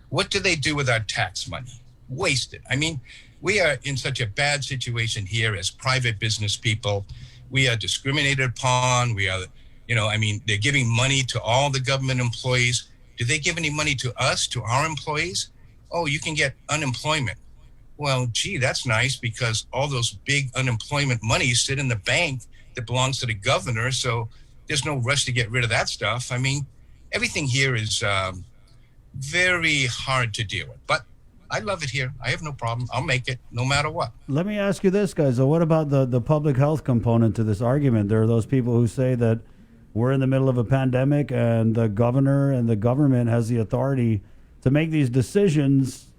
What do they do with our tax money? Waste it. I mean, we are in such a bad situation here as private business people. We are discriminated upon. We are, they're giving money to all the government employees. Do they give any money to us, to our employees? Oh, you can get unemployment. Well, gee, that's nice, because all those big unemployment monies sit in the bank that belongs to the governor. So there's no rush to get rid of that stuff. I mean, everything here is very hard to deal with, but I love it here. I have no problem. I'll make it no matter what. Let me ask you this, guys. So what about the public health component to this argument? There are those people who say that we're in the middle of a pandemic and the governor and the government has the authority to make these decisions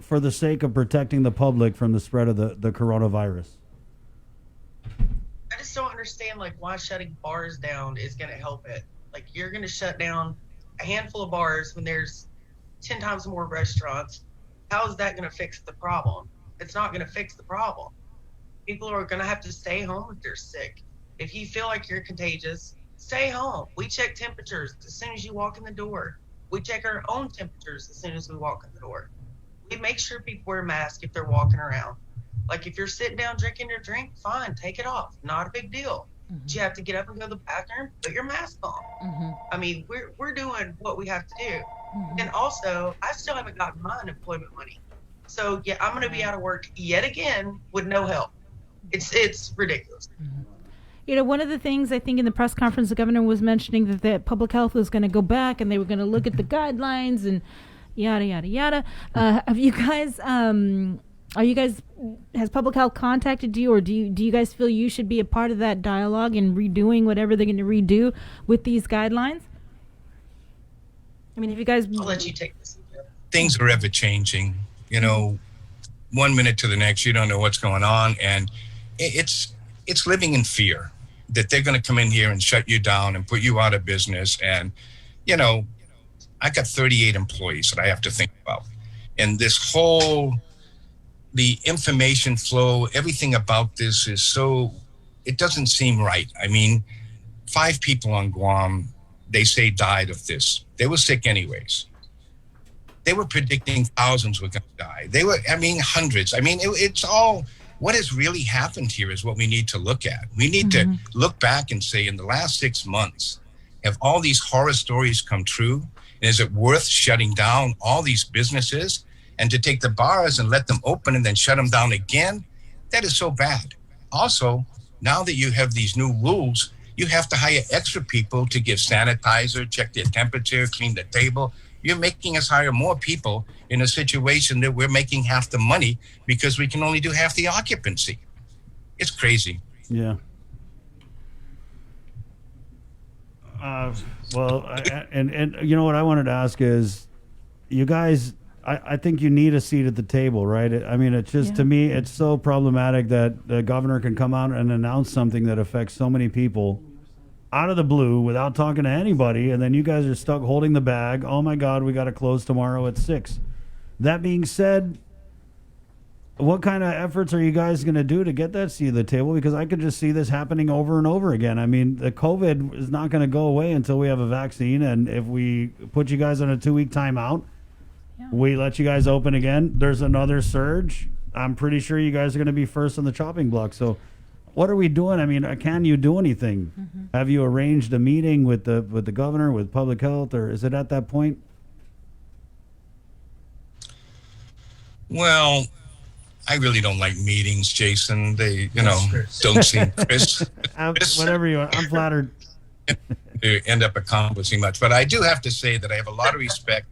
for the sake of protecting the public from the spread of the coronavirus. I just don't understand, why shutting bars down is going to help it. You're going to shut down a handful of bars when there's 10 times more restaurants. How is that going to fix the problem? It's not going to fix the problem. People are going to have to stay home if they're sick. If you feel like you're contagious, stay home. We check temperatures as soon as you walk in the door. We check our own temperatures as soon as we walk in the door. We make sure people wear masks if they're walking around. If you're sitting down drinking your drink, fine, take it off. Not a big deal. But you have to get up and go to the bathroom, put your mask on. I mean, we're doing what we have to do. And also, I still haven't gotten my unemployment money. So, yeah, I'm going to be out of work yet again with no help. It's ridiculous. One of the things I think in the press conference, the governor was mentioning that public health was going to go back and they were going to look at the guidelines and yada, yada, yada. Have you guys... has public health contacted you, or do you guys feel you should be a part of that dialogue and redoing whatever they're going to redo with these guidelines? I mean, if you guys, I'll let you take this. Things are ever changing. You know, 1 minute to the next, you don't know what's going on, and it's living in fear that they're going to come in here and shut you down and put you out of business. And you know, I got 38 employees that I have to think about, and this whole the information flow, everything about this is so, it doesn't seem right. I mean, 5 people on Guam, they say died of this. They were sick anyways. They were predicting thousands were going to die. They were, I mean, hundreds. I mean, it's all, what has really happened here is what we need to look at. We need to look back and say, in the last 6 months, have all these horror stories come true? And is it worth shutting down all these businesses and to take the bars and let them open and then shut them down again? That is so bad. Also, now that you have these new rules, you have to hire extra people to give sanitizer, check their temperature, clean the table. You're making us hire more people in a situation that we're making half the money because we can only do half the occupancy. It's crazy. Yeah. Well, and you know what I wanted to ask is, you guys, I think you need a seat at the table, right? I mean, it's just, to me, it's so problematic that the governor can come out and announce something that affects so many people out of the blue without talking to anybody, and then you guys are stuck holding the bag. Oh my God, we got to close tomorrow at 6. That being said, what kind of efforts are you guys going to do to get that seat at the table? Because I could just see this happening over and over again. I mean, the COVID is not going to go away until we have a vaccine, and if we put you guys on a 2-week timeout, we let you guys open again, there's another surge. I'm pretty sure you guys are going to be first on the chopping block. So what are we doing? I mean, can you do anything? Have you arranged a meeting with the governor, with public health, or is it at that point? Well, I really don't like meetings, Jason. They, you know, don't seem Chris. Whatever you want. I'm flattered. To end up accomplishing much. But I do have to say that I have a lot of respect.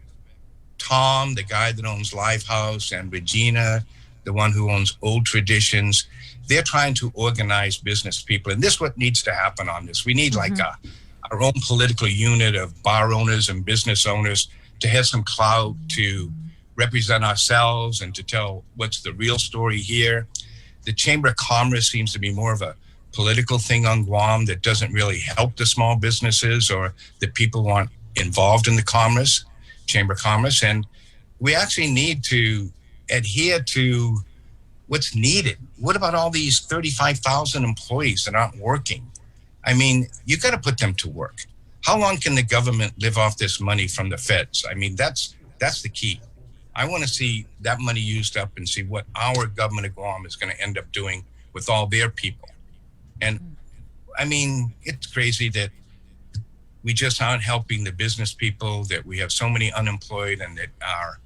Tom, the guy that owns Lifehouse, and Regina, the one who owns Old Traditions, they're trying to organize business people. And this is what needs to happen on this. We need like our own political unit of bar owners and business owners to have some clout to represent ourselves and to tell what's the real story here. The Chamber of Commerce seems to be more of a political thing on Guam that doesn't really help the small businesses or the people who aren't involved in the Chamber of Commerce. And we actually need to adhere to what's needed. What about all these 35,000 employees that aren't working? I mean, you got to put them to work. How long can the government live off this money from the feds? I mean, that's the key. I want to see that money used up and see what our government of Guam is going to end up doing with all their people. And I mean, it's crazy that we just aren't helping the business people, that we have so many unemployed, and that our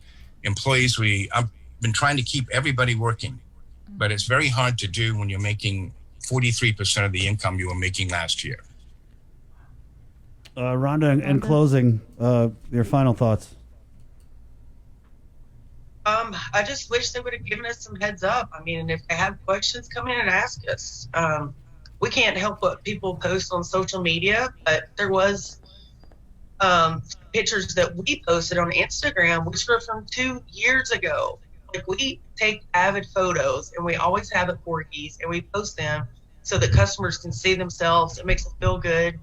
employees, I've been trying to keep everybody working, but it's very hard to do when you're making 43% of the income you were making last year. Rhonda, in closing, your final thoughts. I just wish they would have given us some heads up. I mean, if they have questions, come in and ask us. We can't help what people post on social media, but there was pictures that we posted on Instagram, which were from 2 years ago. Like, we take avid photos, and we always have at Porky's, and we post them so that customers can see themselves. It makes them feel good.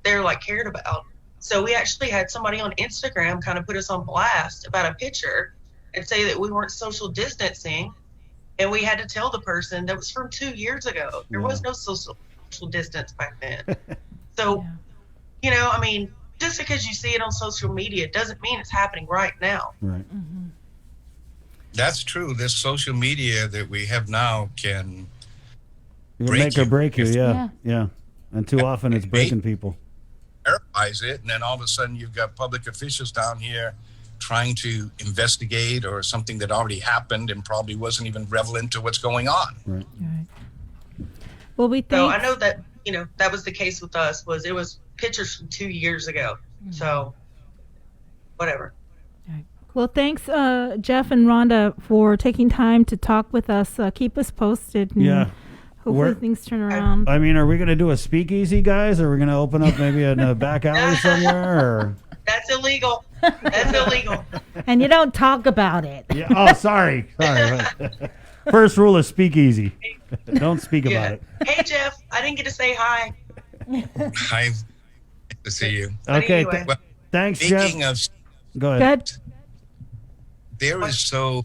They're like cared about. So we actually had somebody on Instagram kind of put us on blast about a picture and say that we weren't social distancing. And we had to tell the person that was from 2 years ago. There was no social distance back then. So, you know, I mean, just because you see it on social media doesn't mean it's happening right now. Right. That's true. This social media that we have now can make or break you. Yeah. And too often it's breaking people. Verifies it, and then all of a sudden you've got public officials down here trying to investigate or something that already happened and probably wasn't even relevant to what's going on. Right. Well, we think. So I know that, you know, that was the case with us. It was pictures from 2 years ago. So whatever. Well, thanks, Jeff and Rhonda, for taking time to talk with us. Keep us posted. And hopefully things turn around. I mean, are we going to do a speakeasy, guys? Or are we going to open up maybe in a back alley somewhere? Or? That's illegal. That's illegal. And you don't talk about it. Yeah. Oh, sorry. First rule is speak easy. Don't speak about it. Hey, Jeff, I didn't get to say hi. Hi. Good to see you. Okay. Anyway. Well, Thanks, speaking Jeff. of, Go ahead. there is so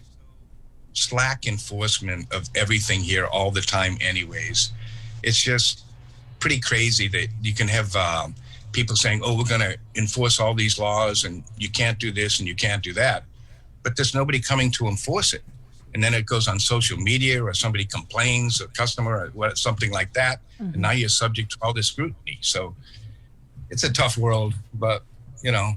slack enforcement of everything here all the time anyways. It's just pretty crazy that you can have people saying, oh, we're going to enforce all these laws and you can't do this and you can't do that. But there's nobody coming to enforce it. And then it goes on social media or somebody complains, a customer or something like that. And now you're subject to all this scrutiny. So it's a tough world, but, you know,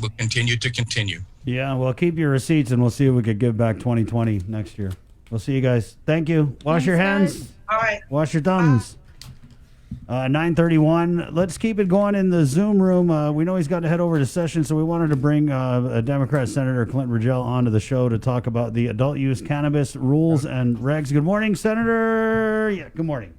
we'll continue to continue. Yeah, well, keep your receipts, and we'll see if we could give back 2020 next year. We'll see you guys. Thank you. Wash your hands. All right. Wash your thumbs. 9:31. Let's keep it going in the Zoom room. We know he's got to head over to session, so we wanted to bring a Democrat Senator Clinton Rigel onto the show to talk about the adult use cannabis rules and regs. Good morning, Senator. Yeah, good morning.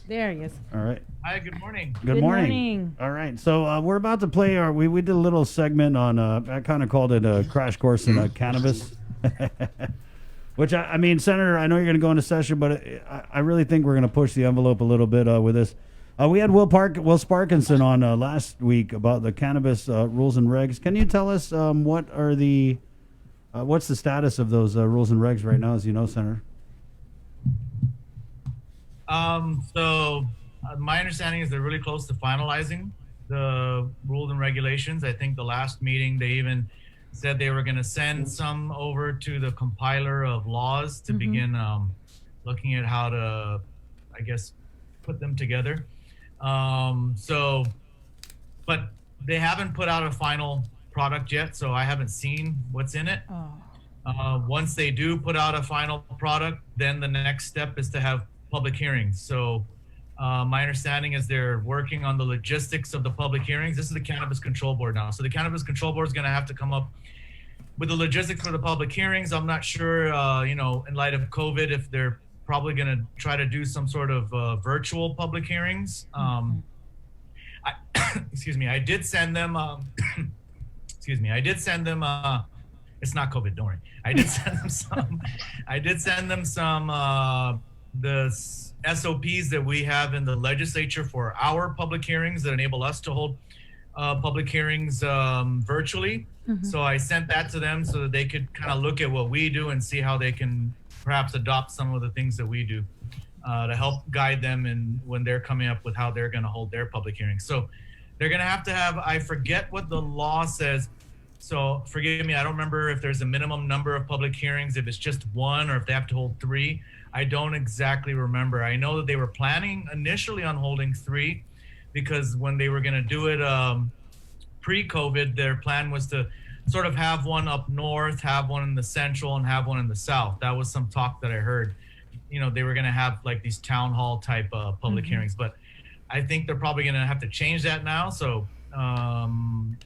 There he is. All right. Hi, good morning. Good morning. All right. So we're about to play we did a little segment on, I kind of called it a crash course in cannabis. Which, I mean, Senator, I know you're going to go into session, but I really think we're going to push the envelope a little bit with this. We had Will Sparkinson on last week about the cannabis rules and regs. Can you tell us what are what's the status of those rules and regs right now, as you know, Senator? My understanding is they're really close to finalizing the rules and regulations. I think the last meeting they even said they were going to send some over to the compiler of laws to begin looking at how to, I guess, put them together. But they haven't put out a final product yet, so I haven't seen what's in it. Once they do put out a final product, then the next step is to have public hearings. So my understanding is they're working on the logistics of the public hearings. This is the Cannabis Control Board now. So the Cannabis Control Board is going to have to come up with the logistics for the public hearings. I'm not sure, in light of COVID, if they're probably going to try to do some sort of virtual public hearings. Excuse me. I did send them, it's not COVID, don't worry. I did send them some, the SOPs that we have in the legislature for our public hearings that enable us to hold public hearings virtually. So I sent that to them so that they could kind of look at what we do and see how they can perhaps adopt some of the things that we do to help guide them in when they're coming up with how they're going to hold their public hearings. So they're going to have, I forget what the law says. So forgive me, I don't remember if there's a minimum number of public hearings, if it's just one or if they have to hold 3. I don't exactly remember. I know that they were planning initially on holding 3 because when they were going to do it pre-COVID, their plan was to sort of have one up north, have one in the central, and have one in the south. That was some talk that I heard. They were going to have like these town hall type public hearings, but I think they're probably going to have to change that now. So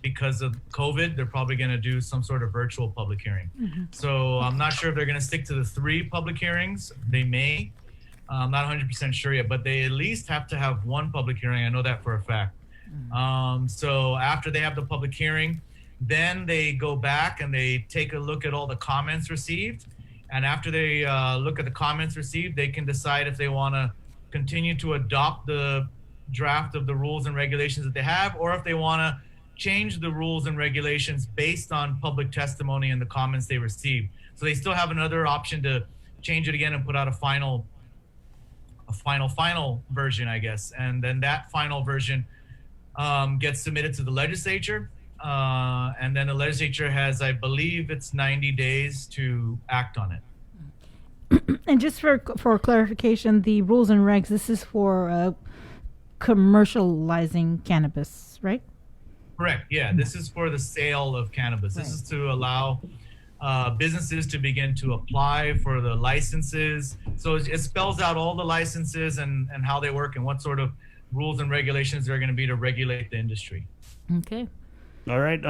because of COVID, they're probably going to do some sort of virtual public hearing. So I'm not sure if they're going to stick to the 3 public hearings. They may. I'm not 100% sure yet, but they at least have to have 1 public hearing. I know that for a fact. So after they have the public hearing, then they go back and they take a look at all the comments received. And after they look at the comments received, they can decide if they want to continue to adopt the draft of the rules and regulations that they have, or if they want to change the rules and regulations based on public testimony and the comments they received. So they still have another option to change it again and put out a final version, I guess. And then that final version gets submitted to the legislature. And then the legislature has, I believe it's 90 days to act on it. And just for clarification, the rules and regs, this is for commercializing cannabis, right? Correct. Yeah, this is for the sale of cannabis. This is to allow businesses to begin to apply for the licenses. So it spells out all the licenses and how they work and what sort of rules and regulations there are going to be to regulate the industry. Okay. All right.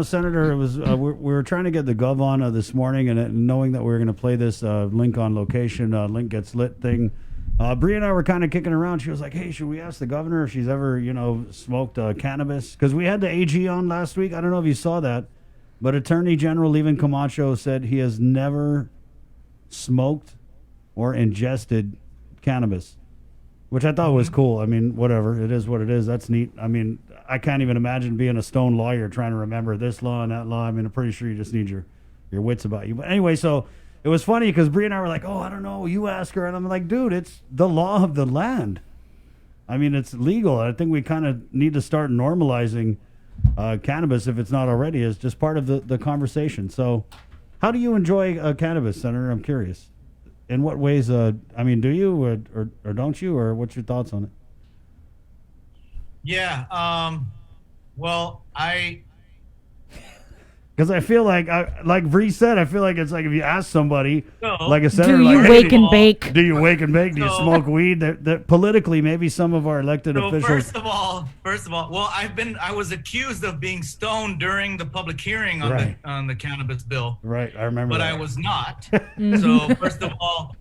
Senator, it was we were trying to get the Gov on this morning, and knowing that we were going to play this link on location, link gets lit thing, Bree and I were kind of kicking around. She was like, hey, should we ask the governor if she's ever, smoked cannabis? Because we had the AG on last week. I don't know if you saw that, but Attorney General Levin Camacho said he has never smoked or ingested cannabis, which I thought was cool. I mean, whatever. It is what it is. That's neat. I mean, I can't even imagine being a stone lawyer trying to remember this law and that law. I mean, I'm pretty sure you just need your wits about you. But anyway, so it was funny because Bree and I were like, oh, I don't know. You ask her. And I'm like, dude, it's the law of the land. I mean, it's legal. I think we kind of need to start normalizing cannabis, if it's not already, as just part of the conversation. So how do you enjoy cannabis, Senator? I'm curious. In what ways? I mean, do you or don't you? Or what's your thoughts on it? Yeah. Well, Because I feel like Bree said, I feel like it's like if you ask somebody, like a senator, do you like, wake and bake? Do you wake and bake? Do you smoke weed? That politically, maybe some of our elected officials. First of all, well, I was accused of being stoned during the public hearing on the cannabis bill. Right, I remember. But that. I was not. So first of all,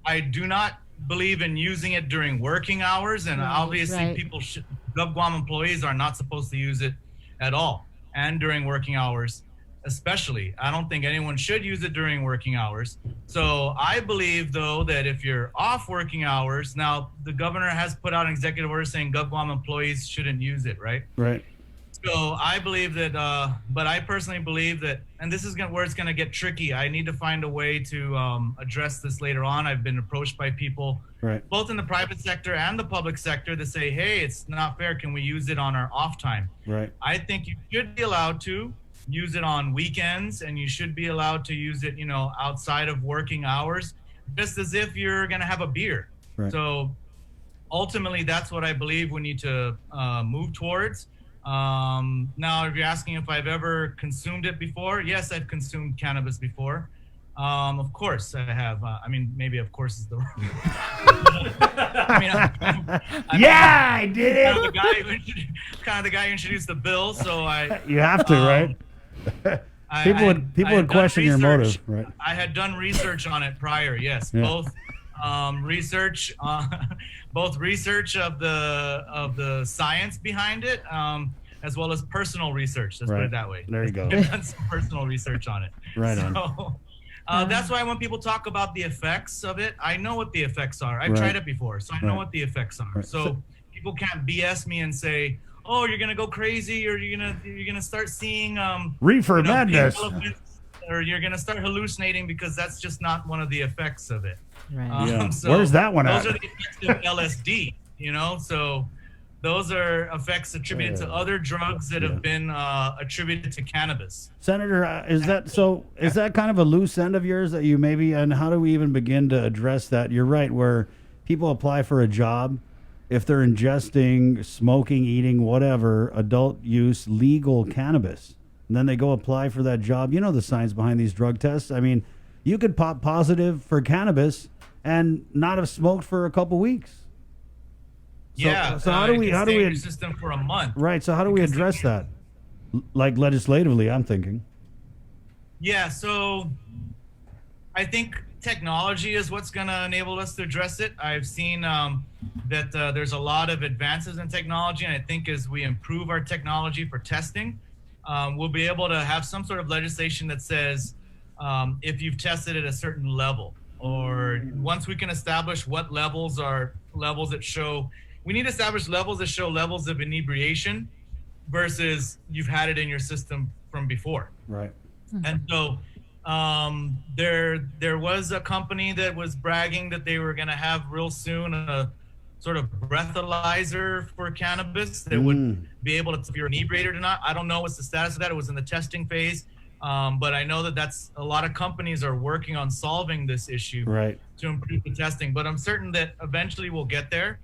I do not believe in using it during working hours, and obviously GovGuam employees are not supposed to use it at all. And during working hours, especially. I don't think anyone should use it during working hours. So I believe, though, that if you're off working hours, now the governor has put out an executive order saying GovGuam employees shouldn't use it, right? Right. So I believe that, but I personally believe that, and this is where it's going to get tricky. I need to find a way to address this later on. I've been approached by people, both in the private sector and the public sector, to say, hey, it's not fair. Can we use it on our off time? Right. I think you should be allowed to use it on weekends, and you should be allowed to use it, outside of working hours, just as if you're going to have a beer. Right. So ultimately, that's what I believe we need to move towards. Now, if you're asking if I've ever consumed it before, yes, I've consumed cannabis before. Of course I have. Maybe of course is the wrong. I did it. Kind of the guy who introduced the bill, so I. You have to, right? People would question your motive, right? I had done research on it prior. Yes, Yeah. both research, both research of the science behind it, as well as personal research. Let's put it that way. There you go. I've done some personal research on it. Right on. So, that's why when people talk about the effects of it, I know what the effects are. I've Right. tried it before, so I know Right. what the effects are. Right. So people can't BS me and say, "Oh, you're gonna go crazy," or you're gonna start seeing Reefer madness. pink elephants, or you're gonna start hallucinating, because that's just not one of the effects of it. Right. Yeah. Where's that one those at? are the effects of LSD, so those are effects attributed to other drugs that have been attributed to cannabis. Senator, is that kind of a loose end of yours that you maybe, and how do we even begin to address that? You're right, where people apply for a job, if they're ingesting, smoking, eating, whatever, adult use, legal cannabis, and then they go apply for that job. You know the science behind these drug tests. I mean, you could pop positive for cannabis and not have smoked for a couple weeks. So how do we stay in your system for a month? Right. So how do we address that? Like legislatively, I'm thinking. Yeah. So I think technology is what's going to enable us to address it. I've seen that there's a lot of advances in technology, and I think as we improve our technology for testing, we'll be able to have some sort of legislation that says if you've tested at a certain level, or once we can establish what levels are levels that show. We need to establish levels that show levels of inebriation versus you've had it in your system from before. Right. And so there was a company that was bragging that they were going to have real soon a sort of breathalyzer for cannabis that would be able to, if you're inebriated or not. I don't know what's the status of that. It was in the testing phase. But I know that that's a lot of companies are working on solving this issue to improve the testing. But I'm certain that eventually we'll get there.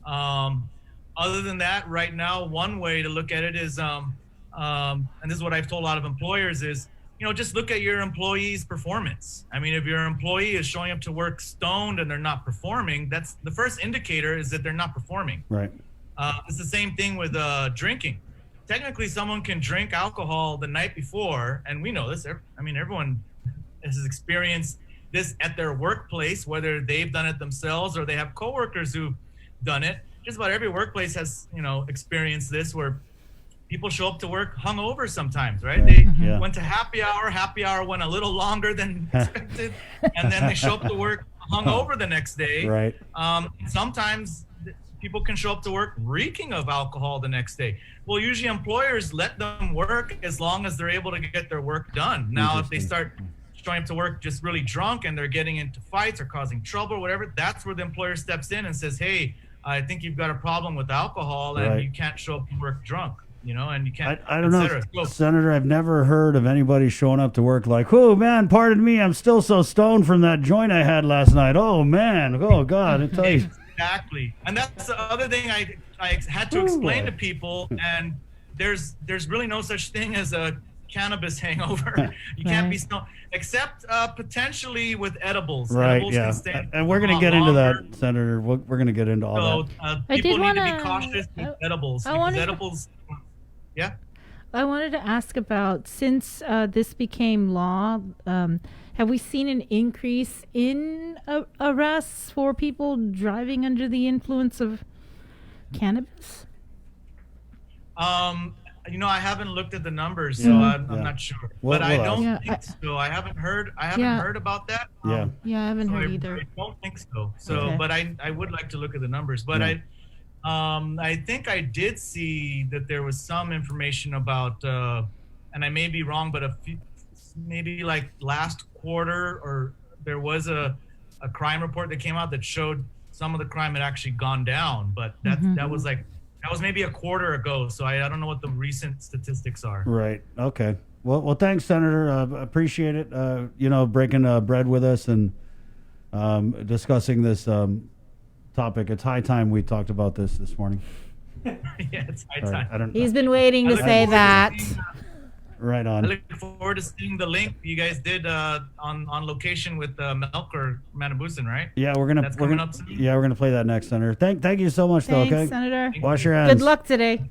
Other than that, right now, one way to look at it is, and this is what I've told a lot of employers is, just look at your employees' performance. I mean, if your employee is showing up to work stoned and they're not performing, that's the first indicator is that they're not performing. Right. It's the same thing with drinking. Technically, someone can drink alcohol the night before, and we know this. I mean, everyone has experienced this at their workplace, whether they've done it themselves or they have coworkers who've done it. Just about every workplace has, experienced this, where people show up to work hungover sometimes, right? They went to happy hour went a little longer than expected, and then they show up to work hungover the next day. Right. Sometimes people can show up to work reeking of alcohol the next day. Well, usually employers let them work as long as they're able to get their work done. Now, if they start showing up to work just really drunk and they're getting into fights or causing trouble or whatever, that's where the employer steps in and says, hey, I think you've got a problem with alcohol and you can't show up to work drunk, and you can't. I don't know, Senator. I've never heard of anybody showing up to work like, "Oh man, pardon me, I'm still so stoned from that joint I had last night. Oh man, oh God, I tell you." Exactly, and that's the other thing I had to explain to people. And there's really no such thing as a cannabis hangover. You can't be stoned, except potentially with edibles. Right, Edibles can stay and we're going to get into that, Senator. We're going to get into all that. People need to be cautious with edibles. Edibles, I wanted to ask about, since this became law, have we seen an increase in arrests for people driving under the influence of cannabis? I haven't looked at the numbers, so I'm not sure. But I don't think so. I haven't heard about that. I haven't heard either. I don't think so. But I would like to look at the numbers. But I think I did see that there was some information about, and I may be wrong, but maybe like last quarter, or there was a crime report that came out that showed some of the crime had actually gone down. But that was maybe a quarter ago, so I don't know what the recent statistics are. Right. Okay. Well, thanks, Senator. Appreciate it. Breaking bread with us and discussing this topic. It's high time we talked about this morning. It's high time. He's been waiting to say that. Right on. I look forward to seeing the link you guys did on location with Melk or Manabusan, right? Yeah, we're gonna play that next, Senator. Thank you so much, Thanks, though. Okay, Senator. Wash your hands. Good luck today.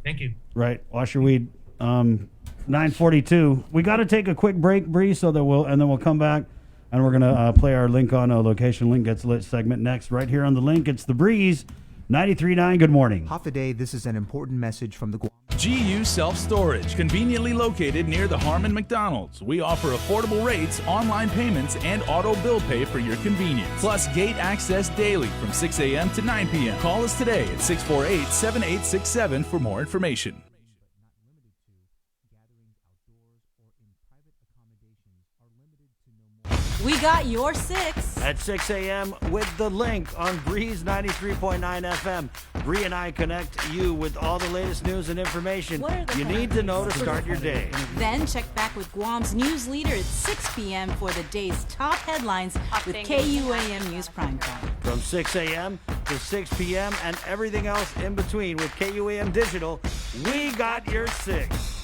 Thank you. Right, wash your weed. 9:42. We got to take a quick break, Bree, so that we'll come back and we're gonna play our link on location. Link gets lit segment next, right here on the link. It's the Breeze 93.9. Good morning. Hafaday, this is an important message from the GU Self-Storage, conveniently located near the Harmon McDonald's. We offer affordable rates, online payments, and auto bill pay for your convenience. Plus gate access daily from 6 a.m. to 9 p.m. Call us today at 648-7867 for more information. We got your 6 at 6 a.m. with the link on Breeze 93.9 FM. Bree and I connect you with all the latest news and information you need to know to start your day. Then check back with Guam's news leader at 6 p.m. for the day's top headlines with KUAM News Primetime. From 6 a.m. to 6 p.m. and everything else in between with KUAM Digital, we got your 6.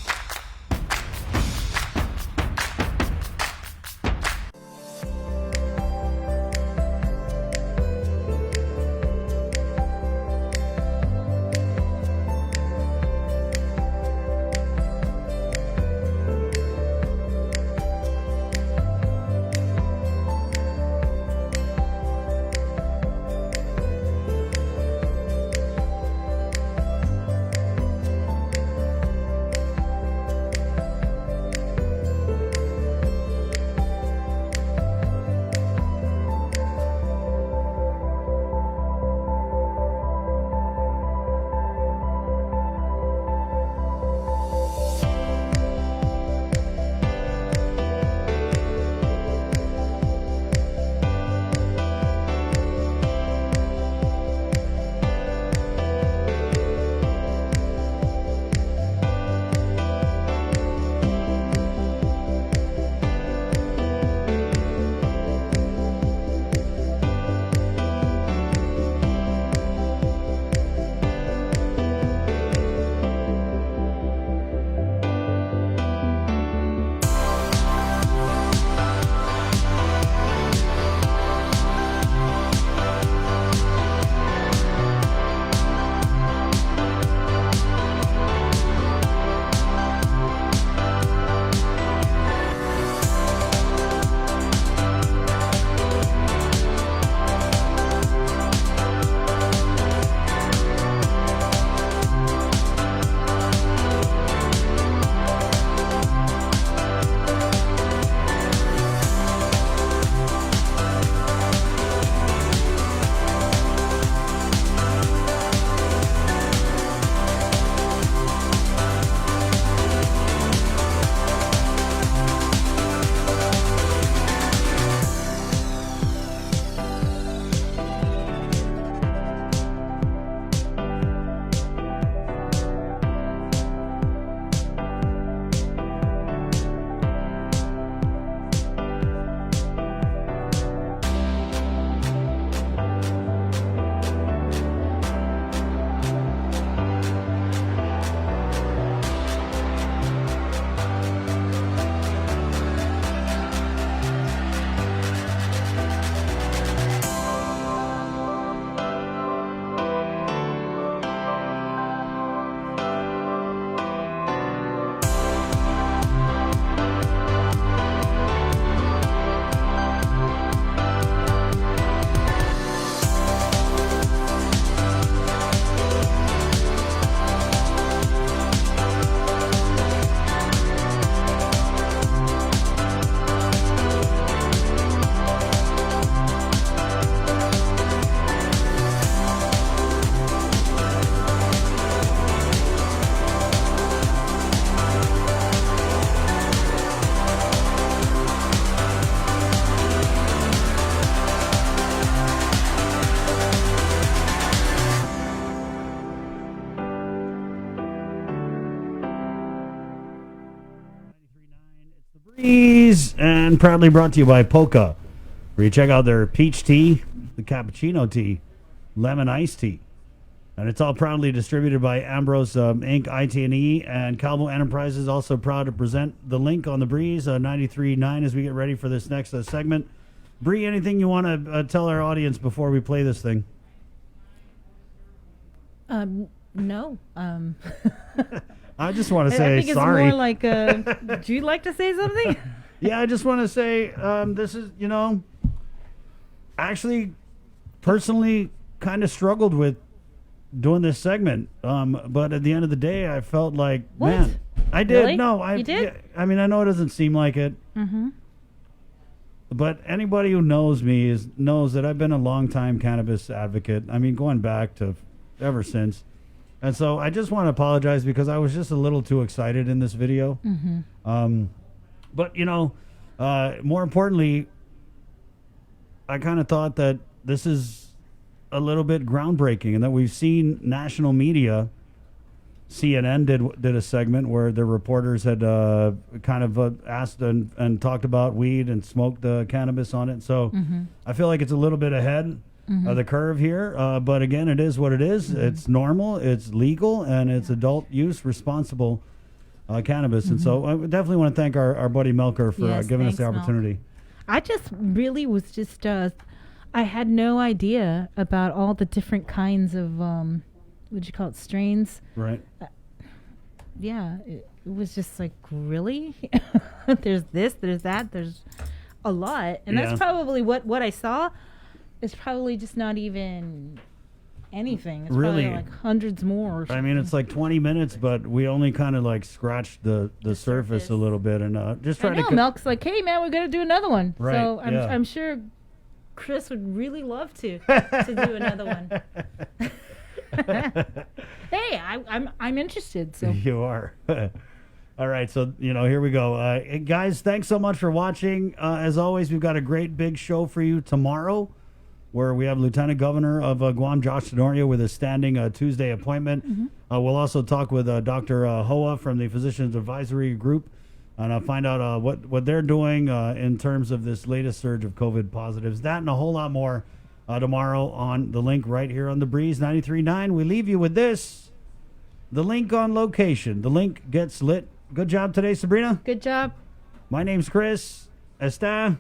And proudly brought to you by Polka, where you check out their peach tea, the cappuccino tea, lemon iced tea. And it's all proudly distributed by Ambrose Inc., IT&E, and Calvo Enterprises, also proud to present the link on the Breeze 93.9 as we get ready for this next segment. Bree, anything you want to tell our audience before we play this thing? No. I just want to I say think sorry. It's more like, do you like to say something? Yeah, I just want to say this is, actually, personally, kind of struggled with doing this segment. But at the end of the day, I felt like, What? man, I did. Really? No, I You did? yeah, I mean, I know it doesn't seem like it, Mm-hmm. but anybody who knows me knows that I've been a long-time cannabis advocate. I mean, going back to ever since. And so I just want to apologize because I was just a little too excited in this video. Mm-hmm. But, more importantly, I kind of thought that this is a little bit groundbreaking and that we've seen national media. CNN did a segment where the reporters had kind of asked and talked about weed and smoked cannabis on it. So I feel like it's a little bit ahead of the curve here. But again, it is what it is. It's normal, it's legal, and it's adult use, responsible cannabis. And so I definitely want to thank our buddy Melker for Yes, giving us the thanks, Mel. opportunity. I just really was just, I had no idea about all the different kinds of, what'd you call it, strains? Right. Yeah, it was just like, really? There's this, there's that, there's a lot. And Yeah. that's probably what I saw is probably just not even anything. It's Really? probably like hundreds more. Or I mean, it's like 20 minutes, but we only kind of like scratched the surface a little bit and just I try know, to. Melk's like, hey, man, we're going to do another one. Right, So yeah. I'm sure Chris would really love to do another one. Hey, I'm interested. So You are. All right, so here we go, hey, guys. Thanks so much for watching. As always, we've got a great big show for you tomorrow, where we have Lieutenant Governor of Guam, Josh Tenorio, with a standing Tuesday appointment. We'll also talk with Dr. Hoa from the Physicians Advisory Group, and find out what they're doing in terms of this latest surge of COVID positives. That and a whole lot more tomorrow on the link right here on the Breeze 93.9. We leave you with this: the link on location. The link gets lit. Good job today, Sabrina. good job. My name's Chris. Está.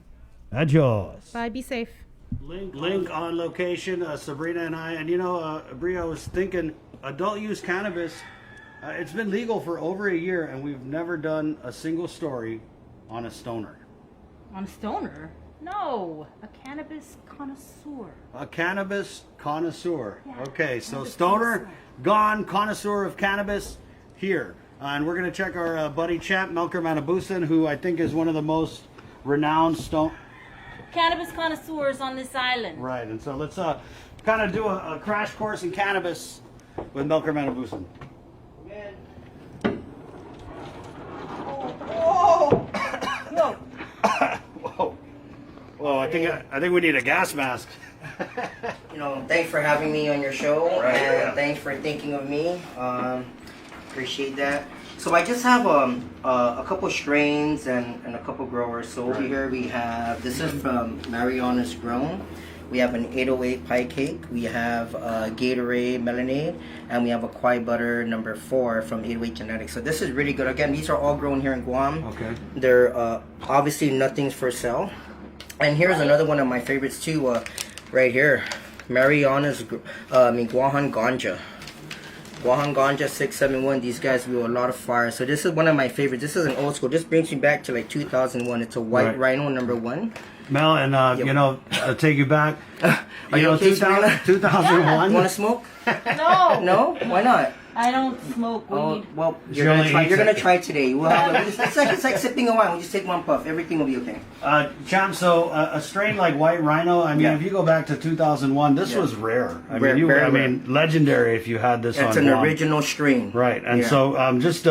Adios. Bye. Be safe. Link on location, Sabrina and I. And Bria, I was thinking, adult use cannabis, it's been legal for over a year, and we've never done a single story on a stoner. On a stoner? No, a cannabis connoisseur. A cannabis connoisseur. Yeah, Okay, so cannabis stoner, connoisseur. gone, connoisseur of cannabis, here. And we're going to check our buddy Champ, Melker Manabusan, who I think is one of the most renowned Cannabis connoisseurs on this island. Right, and so let's kind of do a crash course in cannabis with Melker Manabusan. Whoa! Whoa! Whoa! I think we need a gas mask. Thanks for having me on your show, Right, and yeah. thanks for thinking of me. Appreciate that. So I just have a couple strains and a couple growers. So over here we have, this is from Mariana's Grown. We have an 808 pie cake. We have Gatorade Melanade, and we have a Kwai Butter number 4 from 808 Genetics. So this is really good. Again, these are all grown here in Guam. Okay. They're obviously nothing's for sale. And here's another one of my favorites too, right here. Mariana's, Guahan Ganja. Guahan Ganja 671. These guys do a lot of fire. So this is one of my favorites. This is an old school. This brings me back to like 2001. It's a White Right. Rhino number 1. Mel, and I'll take you back. Are you okay, 2001. Want to smoke? No. No? Why not? I don't smoke weed. Oh, well, She you're only eats gonna it. try today. We'll have it's like sipping a wine. We just take one puff. Everything will be okay. Champ, so a strain like White Rhino, I mean, Yeah. if you go back to 2001, this Yeah. was rare. I Rare, mean, very rare. legendary if you had this It's on an Guam. original strain. Right, and Yeah. so just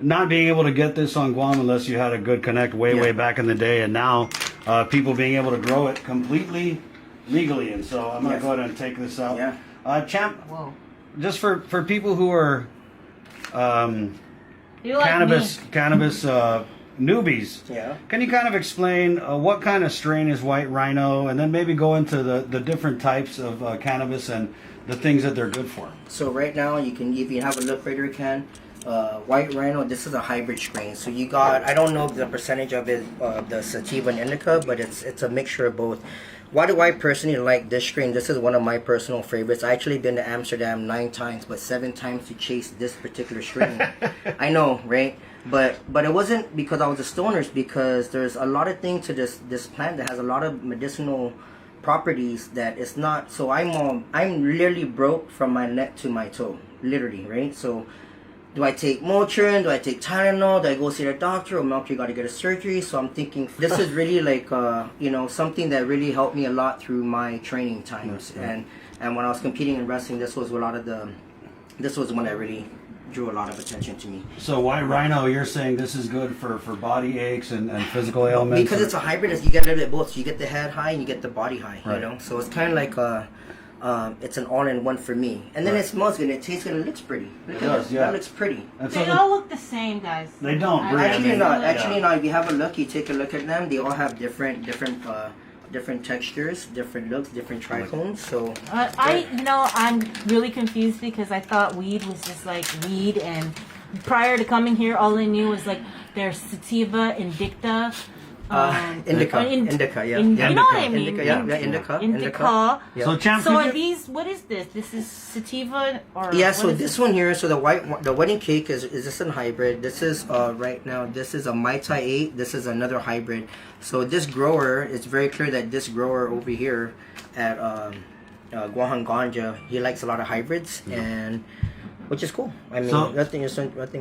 not being able to get this on Guam unless you had a good connect way back in the day, and now people being able to grow it completely legally. And so I'm going to Yes. go ahead and take this out. Yeah. Champ, Whoa. just for people who are You like cannabis newbies. Yeah. Can you kind of explain what kind of strain is White Rhino, and then maybe go into the different types of cannabis and the things that they're good for? So right now, if you have a look right here, Ken, White Rhino, this is a hybrid strain. So you got, I don't know the percentage of it, the sativa and indica, but it's a mixture of both. Why do I personally like this strain? This is one of my personal favorites. I actually been to Amsterdam 9 times, but 7 times to chase this particular strain. I know, right? But it wasn't because I was a stoner. It's because there's a lot of things to this plant that has a lot of medicinal properties that it's not. So I'm literally broke from my neck to my toe, literally, right? So do I take Motrin? Do I take Tylenol? Do I go see the doctor? Or Melk, you got to get a surgery? So I'm thinking this is really like something that really helped me a lot through my training times. And when I was competing in wrestling, this was one that really drew a lot of attention to me. So White Rhino, you're saying this is good for body aches and physical ailments? Because it's a hybrid, you get a little bit of both. So you get the head high and you get the body high, Right. you know? So it's kind of like it's an all-in-one for me. And then Right. it smells good, it tastes good, it looks pretty. Look It at does, that. yeah. That looks pretty. They all look the same, guys. They don't, Bree. Actually not. Actually Yeah. not. If you have a look, you take a look at them. They all have different textures, different looks, different trichomes. So I'm really confused because I thought weed was just like weed, and prior to coming here, all I knew was like there's sativa, indica. Indica, yeah. You know what I mean? Indica, yeah, indica. Yeah. So, Champ, So could are you- these? What is this? This is sativa or? Yeah, what so is this one here, so the wedding cake is this a hybrid. This is right now, this is a Mai Tai 8. This is another hybrid. So this grower, it's very clear that this grower over here at Guahan Ganja, he likes a lot of hybrids, and which is cool. I mean, So- nothing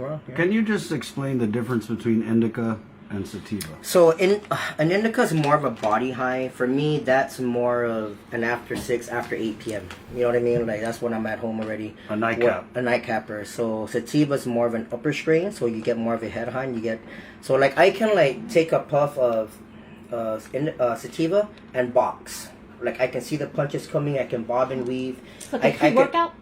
wrong. Yeah. Can you just explain the difference between indica and sativa? So an indica is more of a body high. For me, that's more of an after 8 p.m. You know what I mean? Like that's when I'm at home already. A nightcap. A nightcapper. So sativa is more of an upper strain, so you get more of a head high. And you get so like I can like take a puff of sativa and box. Like I can see the punches coming. I can bob and weave. Like a pre-workout?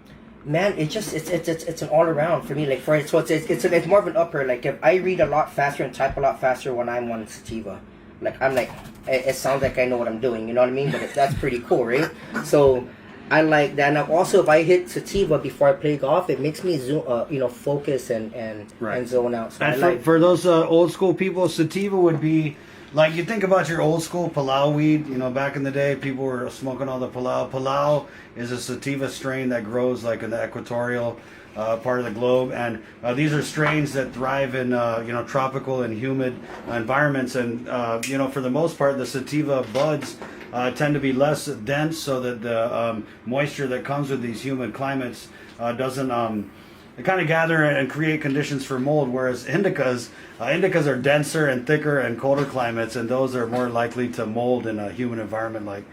Man, it's an all around for me. Like for it, so it's more of an upper. Like if I read a lot faster and type a lot faster when I'm on sativa, like I'm like it sounds like I know what I'm doing. You know what I mean? But that's pretty cool, right? So I like that. And also, if I hit sativa before I play golf, it makes me zoom, focus and zone out. So And for those old school people, sativa would be like you think about your old school Palau weed. You know, back in the day, people were smoking all the Palau. Palau is a sativa strain that grows like in the equatorial part of the globe, and these are strains that thrive in tropical and humid environments. And for the most part, the sativa buds tend to be less dense, so that the moisture that comes with these humid climates doesn't. They kind of gather and create conditions for mold, whereas indicas are denser and thicker in colder climates, and those are more likely to mold in a humid environment like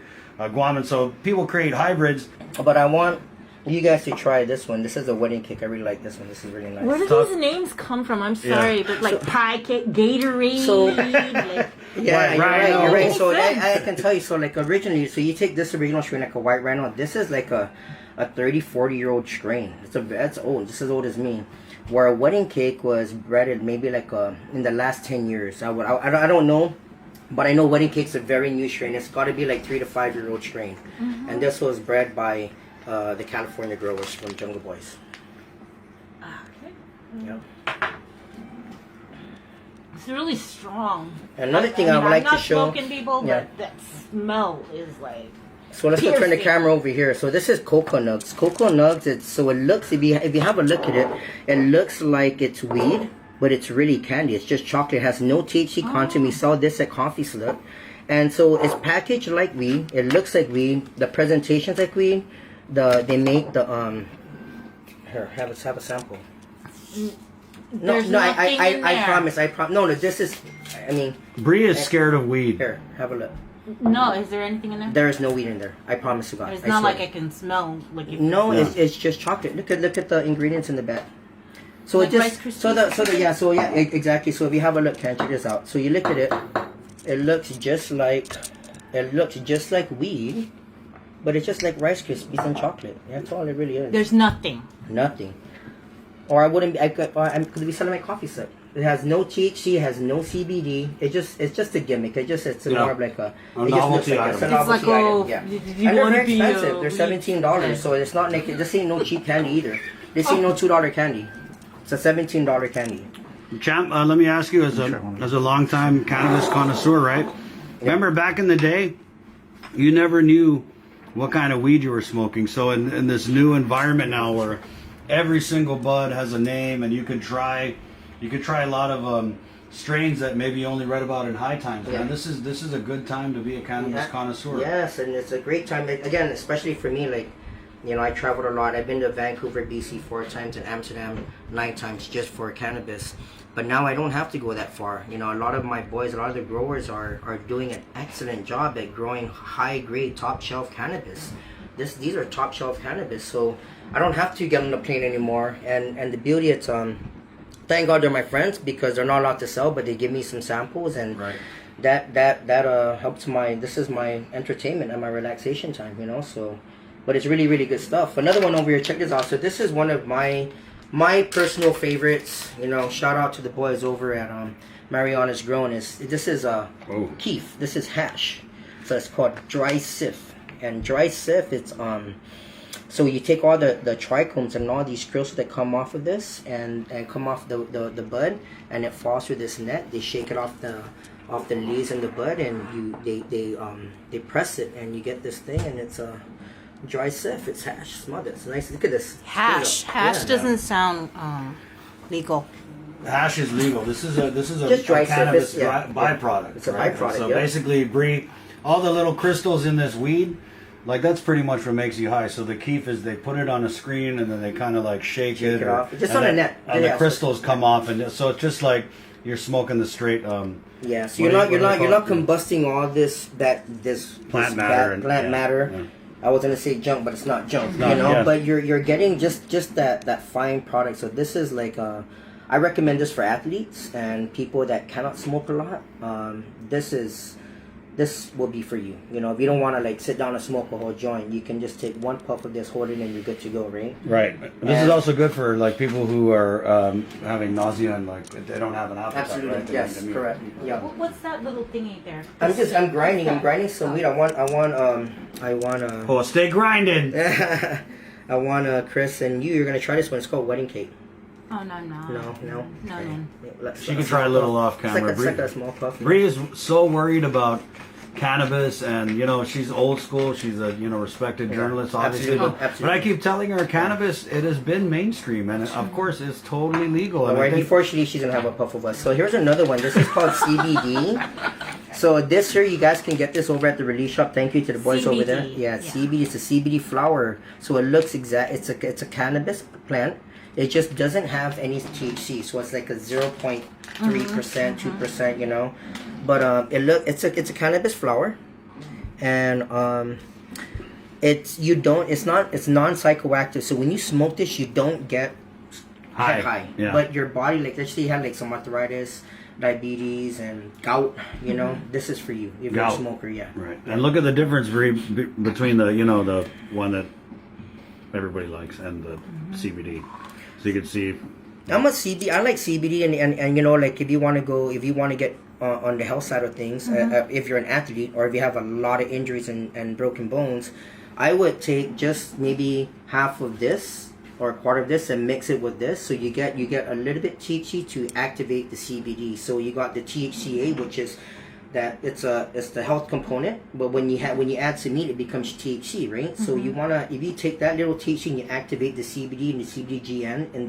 Guam. And so people create hybrids. But I want you guys to try this one. This is a wedding cake. I really like this one. This is really nice. Where do these names come from? I'm sorry, but like pie cake, Gatorade. So- like, Yeah, you're right. So Makes I can tell you. So like originally, so you take this original strain like a White Rhino. This is like a 30-40-year-old strain. That's old. Just as old as me. Where a wedding cake was bred maybe like in the last 10 years. I don't know, but I know wedding cake's a very new strain. It's got to be like 3 to 5-year-old strain. Mhm. And this was bred by the California growers from Jungle Boys. Yep. It's really strong. Another thing I would like to show- I'm not smoking people, Yeah. but that smell is like. So let's go turn the piercing. camera over here. So this is Cocoa Nugs. Cocoa Nugs, it looks, if you have a look at it, it looks like it's weed, but it's really candy. It's just chocolate. It has no THC content. We saw this at Coffee Slut. And so it's packaged like weed. It looks like weed. The presentation's like weed. They make the here, have a sample. No, There's no, nothing in I there. promise. No, this is, I mean. Bree is scared of weed. Here, have a look. No, is there anything in there? There is no weed in there. I promise you, God. It's I not swear. like I can smell like. If No, it's just chocolate. Look at the ingredients in the bag. So Like it Rice just exactly. So if you have a look, can't check this out. So you look at it. It looks just like weed, but it's just like Rice Krispies and chocolate. That's all it really is. There's nothing. Nothing. or I wouldn't. I could be selling my coffee sip. It has no THC, it has no CBD. It's just a gimmick. It's more of like a novelty item. It's a item. novelty item. Yeah. And they're very expensive. They're $17. So it's not like this ain't no cheap candy either. This ain't no $2 candy. It's a $17 candy. Champ, let me ask you, as a longtime cannabis connoisseur, right? Remember back in the day, you never knew what kind of weed you were smoking. So in this new environment now, where every single bud has a name, and you could try a lot of strains that maybe you only read about in High Times. Man, this is a good time to be a cannabis connoisseur. Yes, and it's a great time. Like, again, especially for me, like, you know, I traveled a lot. I've been to Vancouver, BC 4 times, and Amsterdam 9 times just for cannabis. But now I don't have to go that far. You know, a lot of my boys, a lot of the growers are doing an excellent job at growing high-grade, top-shelf cannabis. These are top-shelf cannabis, so I don't have to get on the plane anymore. And the beauty, it's thank God they're my friends, because they're not allowed to sell, but they give me some samples, and that helps this is my entertainment and my relaxation time, you know. So, but it's really, really good stuff. Another one over here, check this out. So this is one of my personal favorites. You know, shout out to the boys over at Mariana's Grown. This is Keef. This is hash. So it's called Dry Sif. And Dry Sif, it's so you take all the trichomes and all these crystals that come off of this and come off the bud, and it falls through this net. They shake it off the leaves and the bud, and they press it, and you get this thing, and it's a Dry Sif. It's hash. Smell this. Nice. Look at this. Hash doesn't sound legal. Hash is legal. This is a Just dry cannabis sif, byproduct. It's a right? byproduct. So yeah. basically, Bree, all the little crystals in this weed, like that's pretty much what makes you high. So the keef is they put it on a screen and then they kind of like shake it off. Just on a net. And the crystals come off, and so it's just like you're smoking the straight. Yeah. So you're not combusting all this plant matter. Plant matter. Yeah. I was gonna say junk, but it's not junk. But you're getting just that fine product. So this is like I recommend this for athletes and people that cannot smoke a lot. This will be for you. You know, if you don't want to like sit down and smoke a whole joint, you can just take one puff of this, hold it, and you're good to go, right? Right. This is also good for like people who are having nausea and like they don't have an appetite. Absolutely. Right? Yes. Correct. Yeah. What's that little thingy there? I'm grinding some weed. I want. Oh, stay grinding. I want Chris and you're gonna try this one. It's called Wedding Cake. Oh no. No. She can try a little off camera. It's like a small puff. Bree is so worried about cannabis, and you know she's old school. She's a respected journalist, obviously. But I keep telling her cannabis, it has been mainstream, and of course it's totally legal. All right, unfortunately, she's gonna have a puff of us. So here's another one. This is called CBD. So this here, you guys can get this over at the Release Shop. Thank you to the boys over there. Yeah, CBD. It's a CBD flower. So it looks It's a cannabis plant. It just doesn't have any THC, so it's like a 0.3%, 2%, you know. But it's a cannabis flower, and it's non-psychoactive. So when you smoke this, you don't get high. Yeah. But your body, like let's say you have like some arthritis, diabetes, and gout. You know, this is for you if you're a smoker. Yeah. Right. And look at the difference between the one that everybody likes and the CBD. So you can see. I like CBD, and you know, like if you want to get on the health side of things, if you're an athlete or if you have a lot of injuries and broken bones, I would take just maybe half of this or a quarter of this and mix it with this, so you get a little bit THC to activate the CBD. So you got the THCA, which is that it's the health component, but when you add some meat, it becomes THC, right? So if you take that little THC and you activate the CBD and the CBDGN in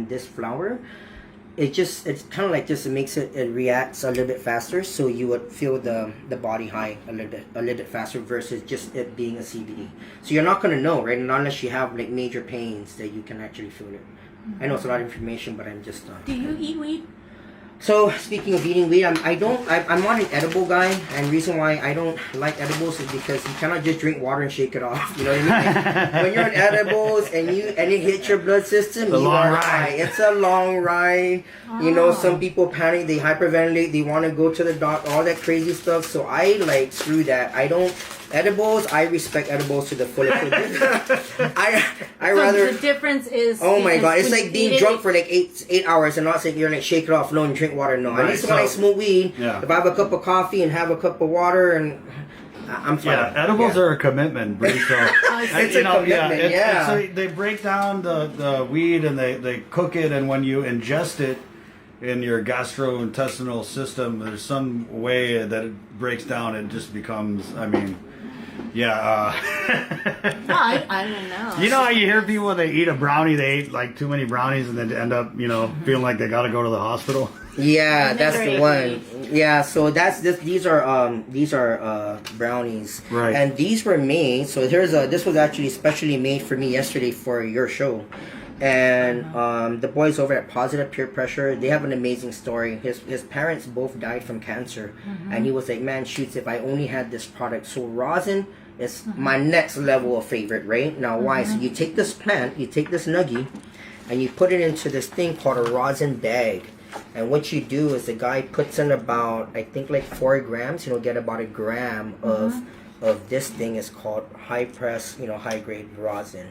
this flower, it's kind of like this. It makes it reacts a little bit faster, so you would feel the body high a little bit faster versus just it being a CBD. So you're not gonna know, right? And unless you have like major pains that you can actually feel it. I know it's a lot of information, but I'm just. Do you eat weed? So speaking of eating weed, I'm not an edible guy, and reason why I don't like edibles is because you cannot just drink water and shake it off. You know what I mean? Like, when you're on edibles and it hits your blood system, you are high. It's a long ride. You know, some people panic, they hyperventilate, they want to go to the doctor, all that crazy stuff. So I screw that. I don't Edibles, I respect edibles to the fullest. I So rather. the difference is. Oh my because god, it's when like you being eat drunk it, for like eight hours and not saying you're like shake it off, no, and drink water. No, Right, at least when I so- smoke weed, Yeah. if I have a cup of coffee and have a cup of water, and I'm fine. Yeah, edibles Yeah. are a commitment, Bree. So It's a commitment, yeah. So they break down the weed and they cook it, and when you ingest it in your gastrointestinal system, there's some way that it breaks down and just becomes. I mean, yeah. No, I don't know. You know how you hear people when they eat a brownie, they ate like too many brownies, and then end up, feeling like they got to go to the hospital. Yeah, I that's never the ate one. Yeah, so that's this. These are brownies, Right. And these were made. So this was actually specially made for me yesterday for your show, and the boys over at Positive Peer Pressure, they have an amazing story. His parents both died from cancer, and he was like, man, shoots, if I only had this product. So rosin is my next level of favorite, right? Now, why? So you take this plant, you take this nuggie, and you put it into this thing called a rosin bag. And what you do is the guy puts in about, I think, like 4 grams. Get about a gram of this thing. Is called high press, high grade rosin.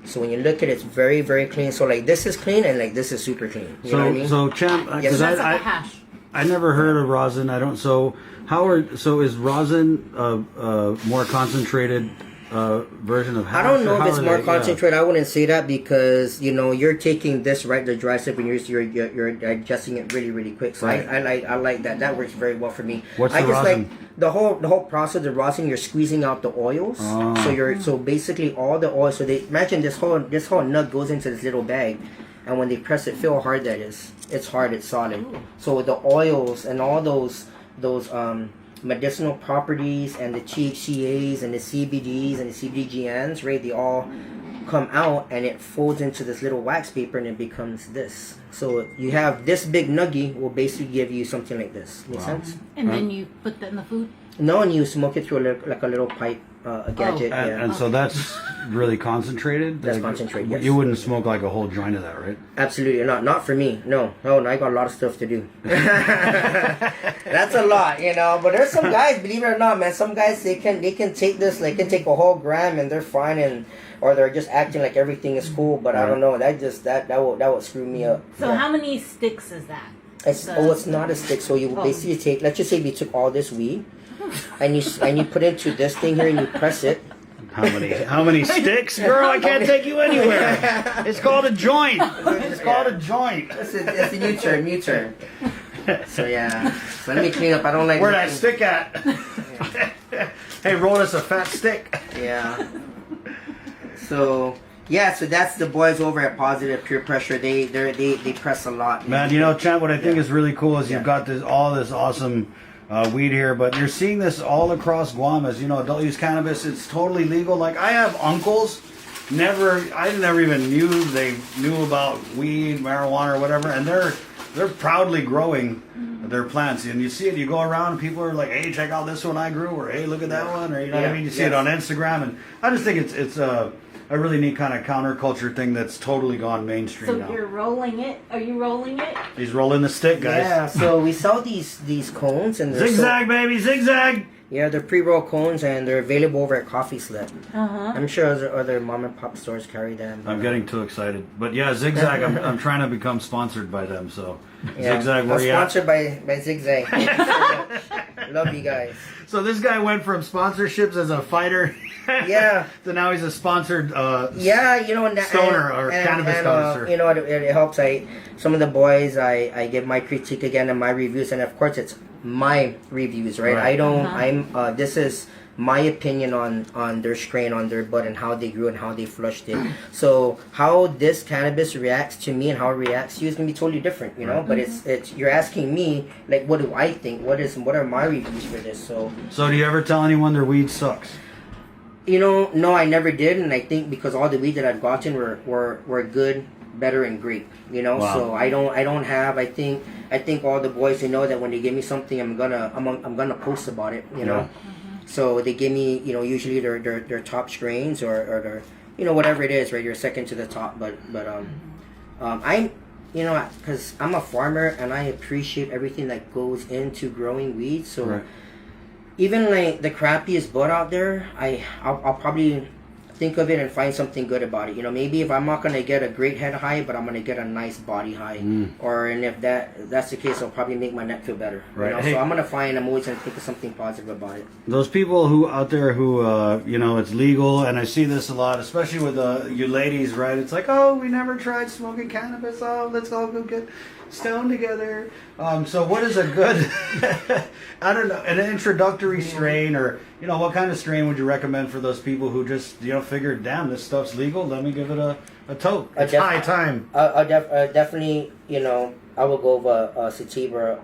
So when you look at it, it's very, very clean. So like this is clean, and like this is super clean. You know what I mean? So champ, Yes, because That's like a hash. I never heard of rosin. I don't. So is rosin more concentrated version of hash? I don't know or if how it's are more they- concentrated. I wouldn't say that because you're taking this right, the dry stuff, and you're digesting it really, really quick. So Right. I like that. That works very well for me. What's I the just rosin? like the whole process of the rosin. You're squeezing out the oils. Oh. So basically all the oil. So they imagine this whole nut goes into this little bag, and when they press it, feel how hard that is. It's hard. It's solid. So the oils and all those medicinal properties and the THCAs and the CBDs and the CBDGNs, right? They all come out and it folds into this little wax paper and it becomes this. So you have this big nuggie will basically give you something like this. Make sense? And then you put that in the food. No, and you smoke it through like a little pipe, a gadget. And, yeah. and so that's really concentrated. That's Like, concentrated, yes. You wouldn't smoke like a whole joint of that, right? Absolutely not. Not for me. No, I got a lot of stuff to do. That's a lot, But there's some guys, believe it or not, man. Some guys they can take this, like can take a whole gram and they're fine, or they're just acting like everything is cool. But I don't know. That would screw me up. So how many sticks is that? It's not a stick. So you basically take. Let's just say we took all this weed, and you put it into this thing here, and you press it. How many sticks, girl? I can't take you anywhere. It's called a joint. It's called a joint. It's a new term. So yeah. So let me clean up. I don't like. Where that stick at? Hey, roll us a fat stick. Yeah. So yeah, so that's the boys over at Positive Peer Pressure. They press a lot. Man, Champ, what I think is really cool is you've got all this awesome weed here, but you're seeing this all across Guam as, adult use cannabis. It's totally legal. Like, I have uncles, I never even knew they knew about weed, marijuana, or whatever, and they're proudly growing their plants. And you see it, you go around and people are like, hey, check out this one I grew, or hey, look at that one, or you know what I mean? You see it on Instagram, and I just think it's a really neat kind of counterculture thing that's totally gone mainstream So now. you're rolling it. Are you rolling it? He's rolling the stick, guys. Yeah, so we sell these cones and they're Zigzag, baby, zigzag. Yeah, they're pre-roll cones and they're available over at Coffee Slut. Uh-huh. I'm sure other mom and pop stores carry them. I'm getting too excited, but yeah, Zigzag. I'm trying to become sponsored by them. So Yeah. Zigzag, where I'm you at? sponsored by Zigzag. Thank you so much. Love you guys. So this guy went from sponsorships as a fighter, yeah, to now he's a sponsored yeah, and stoner or cannabis connoisseur. It helps. Some of the boys I give my critique again and my reviews, and of course it's my reviews, right? Right. I don't. This is my opinion on their strain, on their bud, and how they grew and how they flushed it. So how this cannabis reacts to me and how it reacts to you is gonna be totally different, Right. But it's you're asking me like, what do I think? What are my reviews for this? So So do you ever tell anyone their weed sucks? no, I never did, and I think because all the weed that I've gotten were good, better, and great. Wow. So I don't have. I think all the boys, they know that when they give me something, I'm gonna post about it. Yeah. So they give me, usually their top strains or their, whatever it is, right? You're second to the top, but I'm, because I'm a farmer and I appreciate everything that goes into growing weed. So Right. even like the crappiest bud out there, I'll probably think of it and find something good about it. You know, maybe if I'm not gonna get a great head high, but I'm gonna get a nice body high, and if that's the case, I'll probably make my neck feel better. Right. You know? Hey. So I'm always gonna think of something positive about it. Those people who out there who it's legal, and I see this a lot, especially with you ladies, right? It's like, oh, we never tried smoking cannabis. Oh, let's all go get stoned together. So what is a good, I don't know, an introductory strain, or what kind of strain would you recommend for those people who just figured, damn, this stuff's legal, let me give it a toke. It's high time. Definitely, I would go over a sativa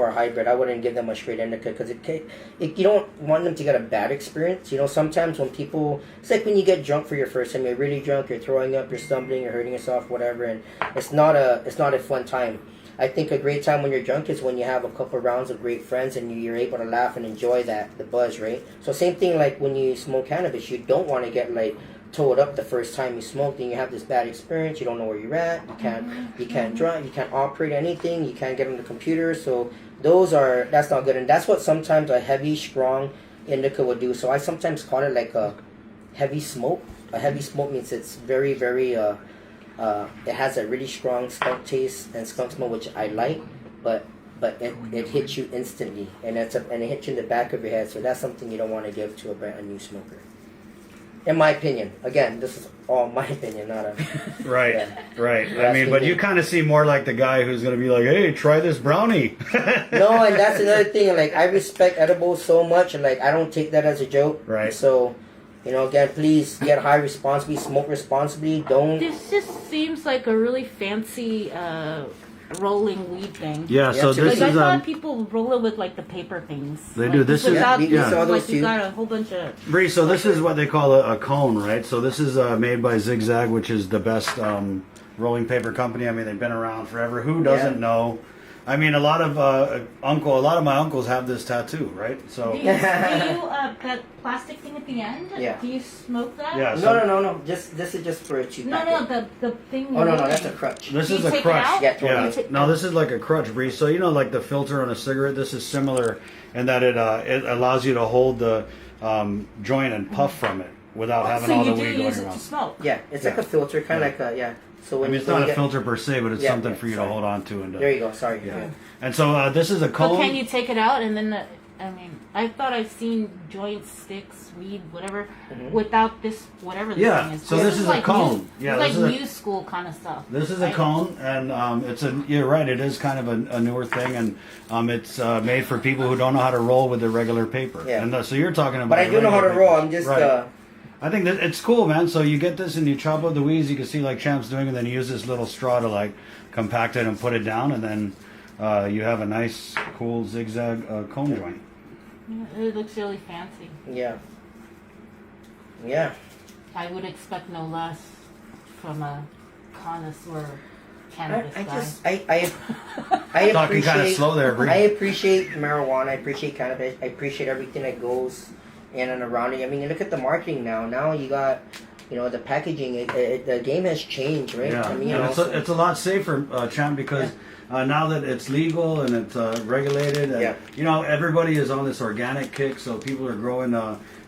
or hybrid. I wouldn't give them a straight indica because you don't want them to get a bad experience. Sometimes when people, it's like when you get drunk for your first time, you're really drunk, you're throwing up, you're stumbling, you're hurting yourself, whatever, and it's not a fun time. I think a great time when you're drunk is when you have a couple rounds of great friends and you're able to laugh and enjoy the buzz, right? So same thing like when you smoke cannabis, you don't want to get like towed up the first time you smoked and you have this bad experience. You don't know where you're at. You can't drive. You can't operate anything. You can't get on the computer. So that's not good. And that's what sometimes a heavy, strong indica would do. So I sometimes call it like a heavy smoke. A heavy smoke means it's very, very. It has a really strong skunk taste and skunk smell, which I like, but it hits you instantly, and it hits you in the back of your head. So that's something you don't want to give to a brand new smoker. In my opinion, again, this is all my opinion, not a right. Yeah. Right. I mean, but you kind of seem more like the guy who's going to be like, "Hey, try this brownie." No, and that's another thing. Like, I respect edibles so much, and like I don't take that as a joke. Right. So, again, please get high responsibly, smoke responsibly. Don't. This just seems like a really fancy rolling weed thing. Yeah, so this is I thought people roll it with like the paper things. They do. This is we saw those like too. you got a whole bunch of. Bree, so this is what they call a cone, right? So this is made by Zigzag, which is the best rolling paper company. I mean, they've been around forever. Who doesn't know? I mean, a lot of my uncles have this tattoo, right? So Do you that plastic thing at the end? Yeah. Do you smoke that? Yeah. No. This is just for a cheap. No, the thing. Oh no, that's a crutch. This Do is you a take it crutch. out? Yeah, totally. No, this is like a crutch, Bree. So like the filter on a cigarette, this is similar in that it allows you to hold the joint and puff from it without having all the weed going use it around. to smoke. Yeah, it's like a filter, kind of like So when I mean, it's when not a get- filter per se, but it's Yeah, something for you to sorry. hold on to. And There you go. Sorry. Yeah. And so this is a cone. So can you take it out and then I thought I've seen joints, sticks, weed, whatever, without this whatever this Yeah, thing is. so this is a like cone. New, Yeah, it's this like is new school kind of stuff. This is a right? cone, and you're right. It is kind of a newer thing, and it's made for people who don't know how to roll with the regular paper. Yeah. And so you're talking about. But I do know how to regular roll. paper. I'm just. Right. I think that it's cool, man. So you get this and you chop up the weeds. You can see like Champ's doing, and then you use this little straw to like compact it and put it down, and then you have a nice, cool zigzag cone joint. Yeah, it looks really fancy. Yeah. Yeah. I would expect no less from a connoisseur cannabis I Talking kind of appreciate. slow there, Bree. I appreciate marijuana. I appreciate cannabis. I appreciate everything that goes in and around it. I mean, you look at the marketing now. Now you got, the packaging. The game has changed, right? Yeah, I mean, and it's a lot safer, Champ, because now that it's legal and it's regulated, and, everybody is on this organic kick, so people are growing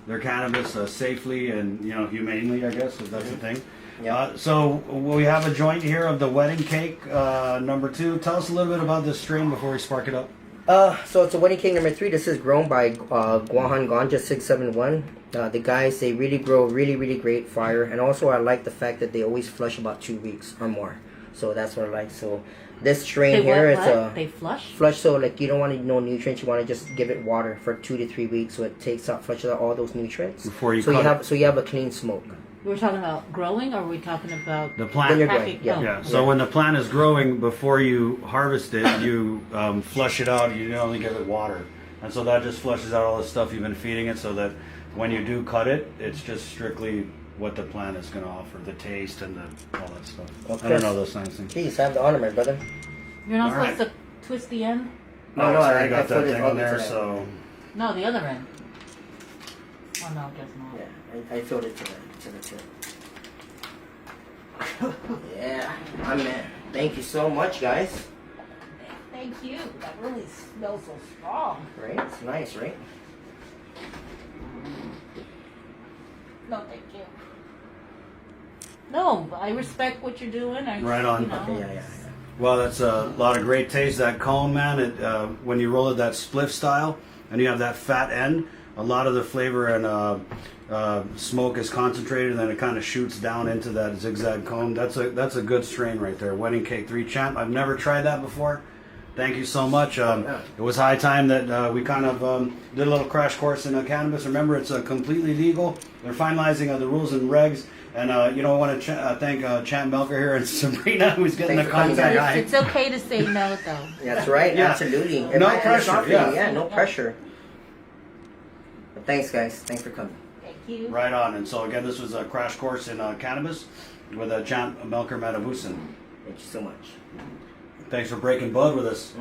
their cannabis safely and humanely, I guess, if that's the thing. Yeah. So we have a joint here of the wedding cake number 2. Tell us a little bit about this strain before we spark it up. So it's a wedding cake number 3. This is grown by Guahan Ganja 671. The guys, they really grow really, really great fire. And also I like the fact that they always flush about 2 weeks or more. So that's what I like. So this strain They flush? Flush, so like you don't want no nutrients. You want to just give it water for 2 to 3 weeks, so it flushes out all those nutrients. Before you so cut you have a clean smoke. We're talking about growing, or are we talking about The plant. When you're packing? growing, Oh. So when the plant is growing, before you harvest it, you flush it out. You only give it water, and so that just flushes out all the stuff you've been feeding it. So that when you do cut it, it's just strictly what the plant is going to offer, the taste and all that stuff. Okay. I don't know those kinds of things. Please have the honor, my brother. You're not All supposed to twist the end? No, Oh, no, sorry, I I got put that it thing on on there. today. So No, the other end. Oh, no, I guess not. Yeah, I filled it to the tip. Yeah, I'm in. Thank you so much, guys. Thank you. That really smells so strong. Right? It's nice, right? No, thank you. No, I respect what you're doing. Right on. You know. Okay, yeah. Well, that's a lot of great taste. That cone, man. It when you roll it that spliff style, and you have that fat end, a lot of the flavor and smoke is concentrated, and then it kind of shoots down into that zigzag cone. That's a good strain right there. Wedding Cake 3 Champ. I've never tried that before. Thank you so much. It was high time that we kind of did a little crash course in cannabis. Remember, it's completely legal. They're finalizing the rules and regs. And, I want to thank Champ Melker here and Sabrina, who's getting the contact high. It's okay to say no, though. That's right. Yeah. Absolutely. No pressure. Yeah, no pressure. But thanks, guys. Thanks for coming. Thank you. Right on. And so, again, this was a crash course in cannabis with Champ Melker Matavusin. Thank you so much. Thanks for breaking bud with us.